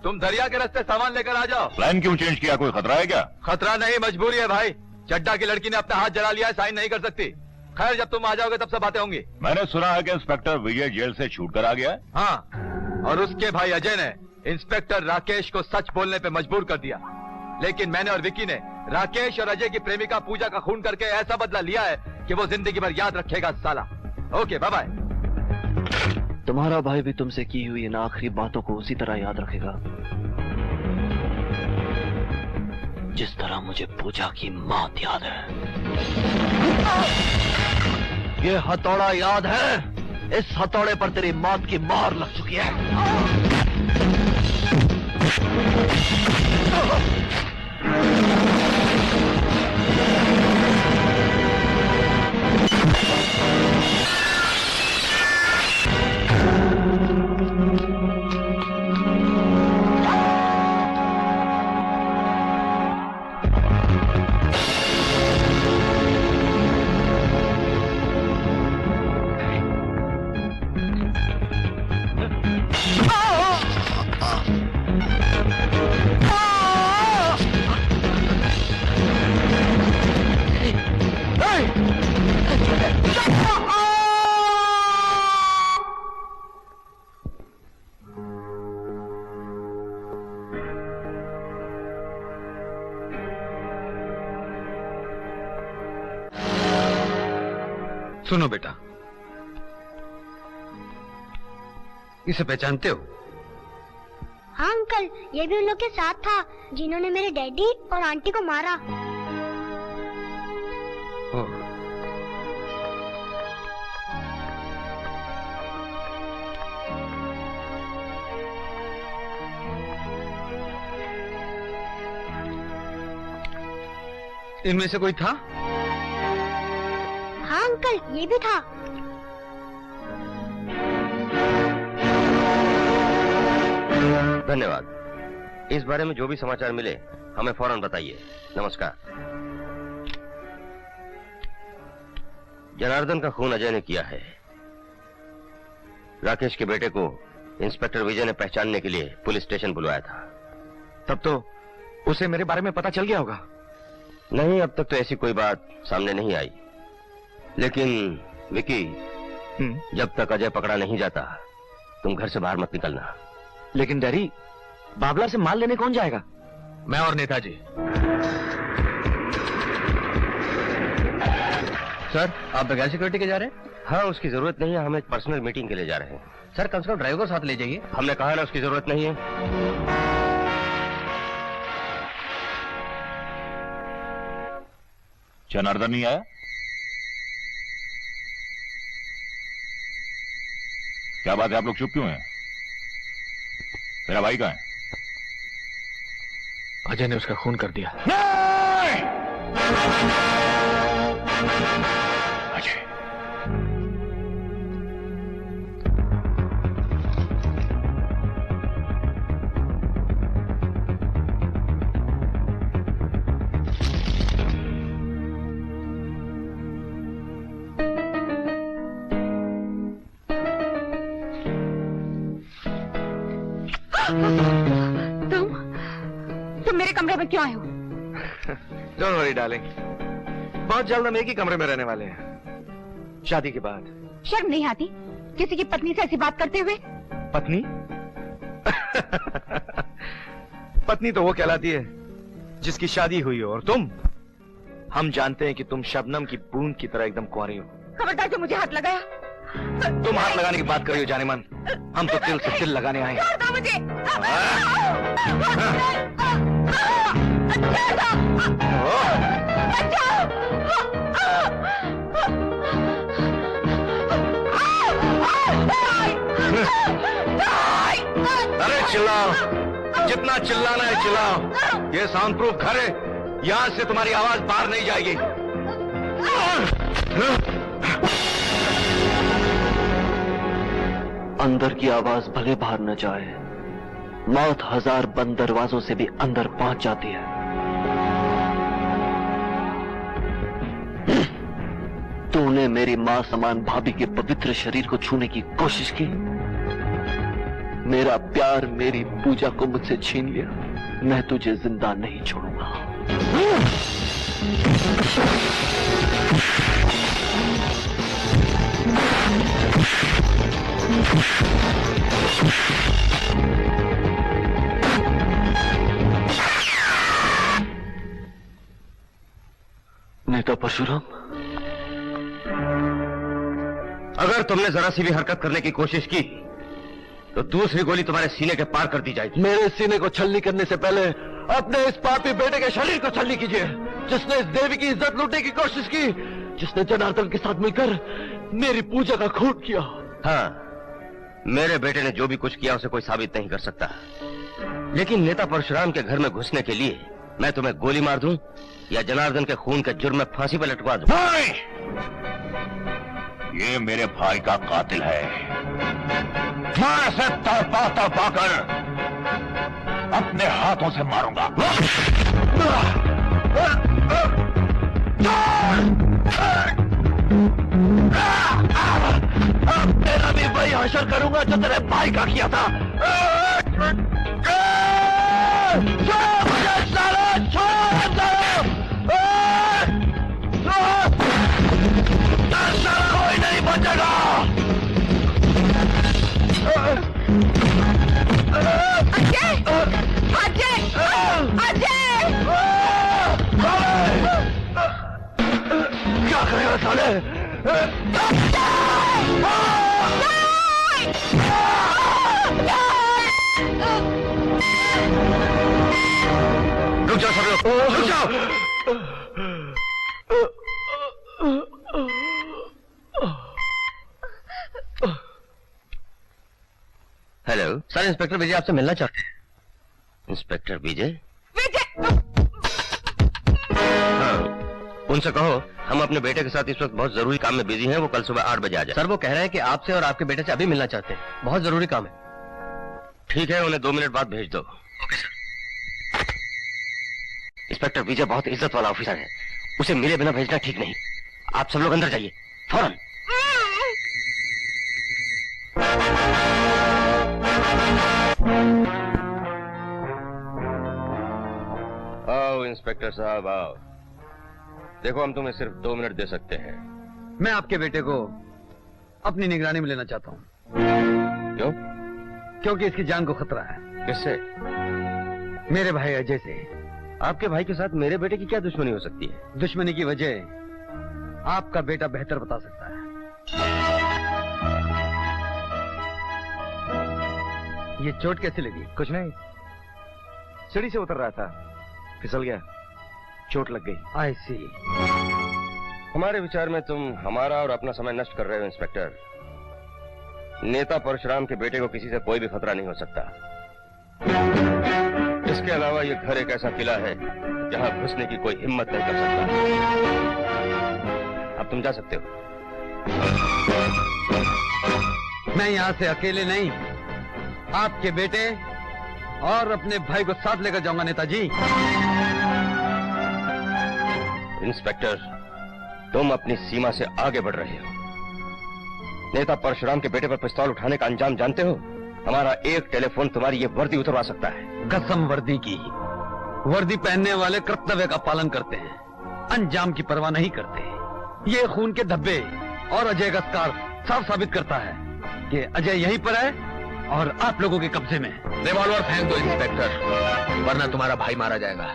C: तुम दरिया के रास्ते सामान लेकर आ जाओ।
E: प्लान क्यों चेंज किया, कोई खतरा है क्या?
C: खतरा नहीं, मजबूरी है भाई। चड्ढा की लड़की ने अपना हाथ जला लिया है, साइन नहीं कर सकती। खैर, जब तुम आ जाओगे तब सब बातें होंगी।
E: मैंने सुना है कि इंस्पेक्टर विजय जेल से छूट कर आ गया है।
C: हाँ, और उसके भाई अजय ने इंस्पेक्टर राकेश को सच बोलने पे मजबूर कर दिया। लेकिन मैंने और विकी ने राकेश और अजय की प्रेमिका पूजा का खून करके ऐसा बदला लिया है कि वो जिंदगी भर याद रखेगा साला। Okay, bye bye.
I: तुम्हारा भाई भी तुमसे की हुई इन आखिरी बातों को उसी तरह याद रखेगा जिस तरह मुझे पूजा की मौत याद है। ये हथौड़ा याद है? इस हथौड़े पर तेरी मौत की मोहर लग चुकी है।
B: सुनो बेटा, इसे पहचानते हो?
R: हाँ अंकल, ये भी उन लोग के साथ था जिन्होंने मेरे डैडी और आंटी को मारा।
B: इनमें से कोई था?
R: हाँ अंकल, ये भी था।
D: धन्यवाद। इस बारे में जो भी समाचार मिले हमें फौरन बताइए। नमस्कार। जनार्दन का खून अजय ने किया है। राकेश के बेटे को इंस्पेक्टर विजय ने पहचानने के लिए पुलिस स्टेशन बुलवाया था।
J: तब तो उसे मेरे बारे में पता चल गया होगा।
D: नहीं, अब तक तो ऐसी कोई बात सामने नहीं आई। लेकिन विकी, जब तक अजय पकड़ा नहीं जाता तुम घर से बाहर मत निकलना।
J: लेकिन डैडी, बाबला से माल लेने कौन जाएगा?
K: मैं और नेताजी।
P: सर, आप बगैर सिक्योरिटी के जा रहे हैं?
D: हाँ, उसकी जरूरत नहीं है, हम एक पर्सनल मीटिंग के लिए जा रहे हैं।
P: सर, कम से कम ड्राइवर को साथ ले जाइए।
D: हमने कहा ना उसकी जरूरत नहीं है।
E: जनार्दन नहीं आया? क्या बात है, आप लोग चुप क्यों हैं? मेरा भाई कहाँ है?
K: अजय ने उसका खून कर दिया।
E: अजय,
L: तुम मेरे कमरे में क्यों आए हो?
J: डोंट वरी डार्लिंग, बहुत जल्द हम एक ही कमरे में रहने वाले हैं, शादी के बाद।
L: शर्म नहीं आती किसी की पत्नी से ऐसी बात करते हुए?
J: पत्नी? पत्नी तो वो कहलाती है जिसकी शादी हुई हो, और तुम, हम जानते हैं कि तुम शबनम की बूंद की तरह एकदम कुंवारी हो।
L: खबरदार जो मुझे हाथ लगाया।
J: तुम हाथ लगाने की बात कर रही हो जाने मन, हम तो तिल से तिल लगाने आए हैं।
L: छोड़ दो मुझे।
J: अरे चिल्लाओ, जितना चिल्लाना है चिल्लाओ। ये साउंड प्रूफ घर है, यहां से तुम्हारी आवाज बाहर नहीं जाएगी।
I: अंदर की आवाज भले बाहर न जाए, मौत 1000 बंद दरवाजों से भी अंदर पहुंच जाती है। तूने मेरी मां समान भाभी के पवित्र शरीर को छूने की कोशिश की, मेरा प्यार मेरी पूजा को मुझसे छीन लिया। मैं तुझे जिंदा नहीं छोड़ूंगा। नेता परशुराम,
D: अगर तुमने जरा सी भी हरकत करने की कोशिश की तो दूसरी गोली तुम्हारे सीने के पार कर दी जाएगी।
I: मेरे सीने को छलनी करने से पहले अपने इस पापी बेटे के शरीर को छलनी कीजिए, जिसने इस देवी की इज्जत लूटने की कोशिश की, जिसने जनार्दन के साथ मिलकर मेरी पूजा का खून किया।
D: हाँ, मेरे बेटे ने जो भी कुछ किया उसे कोई साबित नहीं कर सकता, लेकिन नेता परशुराम के घर में घुसने के लिए मैं तुम्हें गोली मार दूं या जनार्दन के खून के जुर्म में फांसी पर लटका दूं?
E: ये मेरे भाई का कातिल है। मैं इसे तड़पा तड़पा कर अपने हाथों से मारूंगा।
I: तेरा भी वही हशर करूंगा जो तेरे भाई का किया था। कोई नहीं बचेगा।
L: अजय! अजय! अजय!
I: क्या करेगा साले?
J: जाओ सब लोग, रुक जाओ।
D: हेलो
P: सर, इंस्पेक्टर विजय आपसे मिलना चाहते हैं।
D: इंस्पेक्टर विजय? हाँ, उनसे कहो हम अपने बेटे के साथ इस वक्त बहुत जरूरी काम में बिजी हैं, वो कल सुबह 8 बजे आ जाए।
P: सर, वो कह रहे हैं कि आपसे और आपके बेटे से अभी मिलना चाहते हैं, बहुत जरूरी काम है।
D: ठीक है, उन्हें 2 मिनट बाद भेज दो।
P: Okay sir.
D: इंस्पेक्टर विजय बहुत इज्जत वाला ऑफिसर है, उसे मिले बिना भेजना ठीक नहीं। आप सब लोग अंदर जाइए फौरन। आओ इंस्पेक्टर साहब आओ। देखो हम तुम्हें सिर्फ 2 मिनट दे सकते हैं।
B: मैं आपके बेटे को अपनी निगरानी में लेना चाहता हूँ।
D: क्यों?
B: क्योंकि इसकी जान को खतरा है।
D: किससे?
B: मेरे भाई अजय से।
D: आपके भाई के साथ मेरे बेटे की क्या दुश्मनी हो सकती है?
B: दुश्मनी की वजह आपका बेटा बेहतर बता सकता है। ये चोट कैसे लगी?
J: कुछ नहीं, सीढ़ी से उतर रहा था, फिसल गया, चोट लग गई।
B: आई सी।
D: हमारे विचार में तुम हमारा और अपना समय नष्ट कर रहे हो इंस्पेक्टर। नेता परशुराम के बेटे को किसी से कोई भी खतरा नहीं हो सकता। इसके अलावा यह घर एक ऐसा किला है जहां घुसने की कोई हिम्मत नहीं कर सकता। अब तुम जा सकते हो।
B: मैं यहां से अकेले नहीं, आपके बेटे और अपने भाई को साथ लेकर जाऊंगा नेताजी।
D: इंस्पेक्टर, तुम अपनी सीमा से आगे बढ़ रहे हो। नेता परशुराम के बेटे पर पिस्तौल उठाने का अंजाम जानते हो? हमारा एक टेलीफोन तुम्हारी ये वर्दी उतरवा सकता है।
B: कसम वर्दी की। वर्दी पहनने वाले कर्तव्य का पालन करते हैं, अंजाम की परवाह नहीं करते। ये खून के धब्बे और अजय का स्कार साफ साबित करता है कि अजय यहीं पर है और आप लोगों के कब्जे में।
K: रिवॉल्वर फेंक दो इंस्पेक्टर, वरना तुम्हारा भाई मारा जाएगा।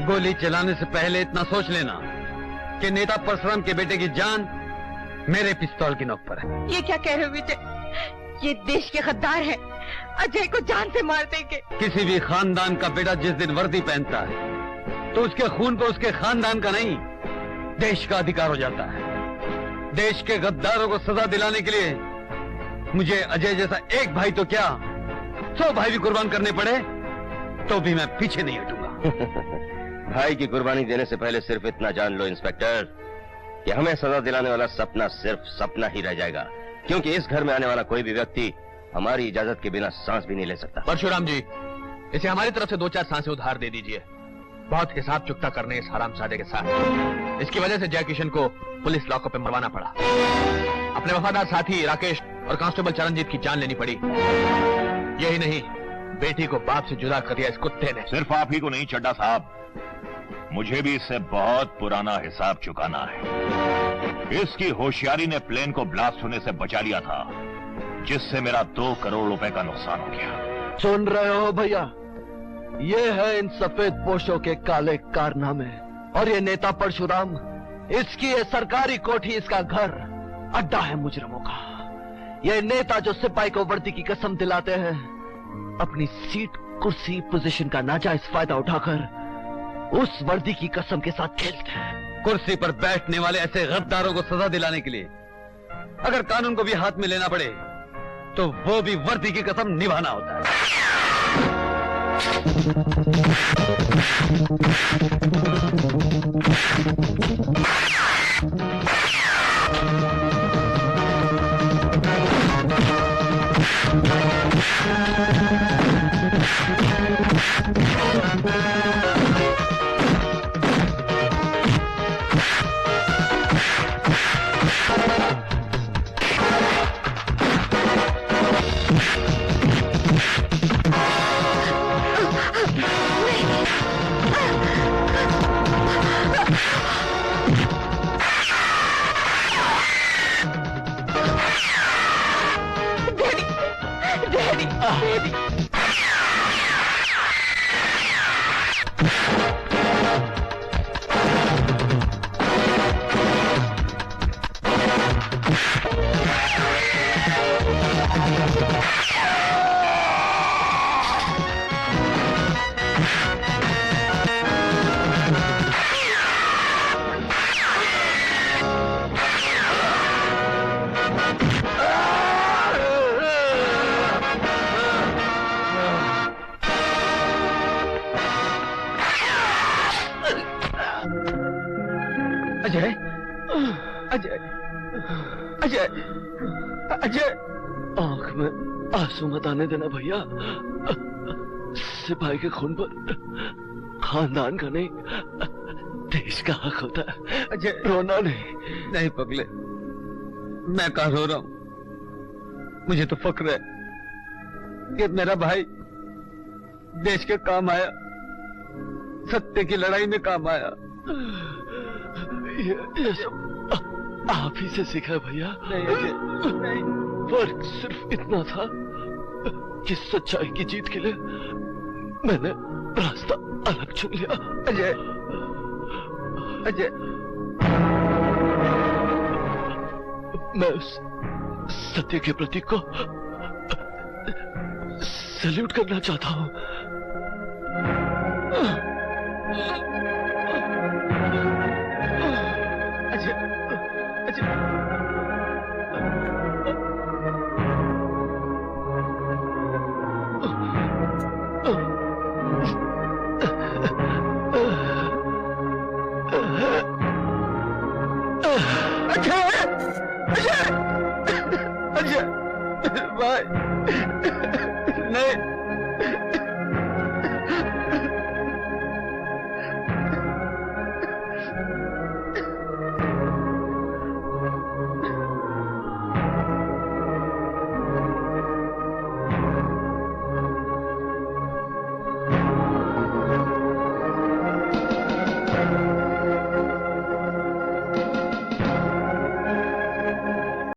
B: गोली चलाने से पहले इतना सोच लेना कि नेता परशुराम के बेटे की जान मेरे पिस्तौल की नोक पर है।
L: ये क्या कह रहे हो विजय? ये देश के गद्दार हैं, अजय को जान से मार देंगे।
B: किसी भी खानदान का बेटा जिस दिन वर्दी पहनता है तो उसके खून पर उसके खानदान का नहीं, देश का अधिकार हो जाता है। देश के गद्दारों को सजा दिलाने के लिए मुझे अजय जैसा एक भाई तो क्या 100 भाई भी कुर्बान करने पड़े तो भी मैं पीछे नहीं हटूंगा।
D: भाई की कुर्बानी देने से पहले सिर्फ इतना जान लो इंस्पेक्टर कि हमें सजा दिलाने वाला सपना सिर्फ सपना ही रह जाएगा, क्योंकि इस घर में आने वाला कोई भी व्यक्ति हमारी इजाजत के बिना सांस भी नहीं ले सकता।
K: परशुराम जी, इसे हमारी तरफ से 2-4 सांसें उधार दे दीजिए। बहुत हिसाब चुकता करने इस हरामजादे के साथ। इसकी वजह से जय किशन को पुलिस लॉकअप में मरवाना पड़ा। अपने वफादार साथी राकेश और कांस्टेबल चरणजीत की जान लेनी पड़ी। यही नहीं, बेटी को बाप से जुदा कर दिया इस कुत्ते ने।
E: सिर्फ आप ही को नहीं चड्डा साहब, मुझे भी इससे बहुत पुराना हिसाब चुकाना है। इसकी होशियारी ने प्लेन को ब्लास्ट होने से बचा लिया था, जिससे मेरा 2 करोड़ रुपए का नुकसान हो गया।
I: सुन रहे हो भैया, ये है इन सफेद पोशों के काले कारनामे। और ये नेता परशुराम, इसकी ये सरकारी कोठी, इसका घर अड्डा है मुजरिमों का। ये नेता जो सिपाही को वर्दी की कसम दिलाते हैं, अपनी सीट, कुर्सी, पोजीशन का नाजायज फायदा उठाकर उस वर्दी की कसम के साथ खेलते हैं।
B: कुर्सी पर बैठने वाले ऐसे गद्दारों को सजा दिलाने के लिए अगर कानून को भी हाथ में लेना पड़े तो वो भी वर्दी की कसम निभाना होता है।
G: अजय अजय अजय अजय
I: आंख में आंसू मत आने देना भैया। सिपाही के खून पर खानदान का नहीं, देश का हक होता है।
G: अजय
I: रोना नहीं।
G: नहीं पगले, मैं कहाँ रो रहा हूँ। मुझे तो फक्र है कि मेरा भाई देश के काम आया, सत्य की लड़ाई में काम आया।
I: ये सब आप ही से सीखा भैया।
G: नहीं अजय नहीं।
I: फर्क सिर्फ इतना था कि सच्चाई की जीत के लिए मैंने रास्ता अलग चुन लिया।
G: अजय अजय
I: मैं उस सत्य के प्रतीक को सैल्यूट करना चाहता हूं।
G: अजय अजय अजय भाई नहीं।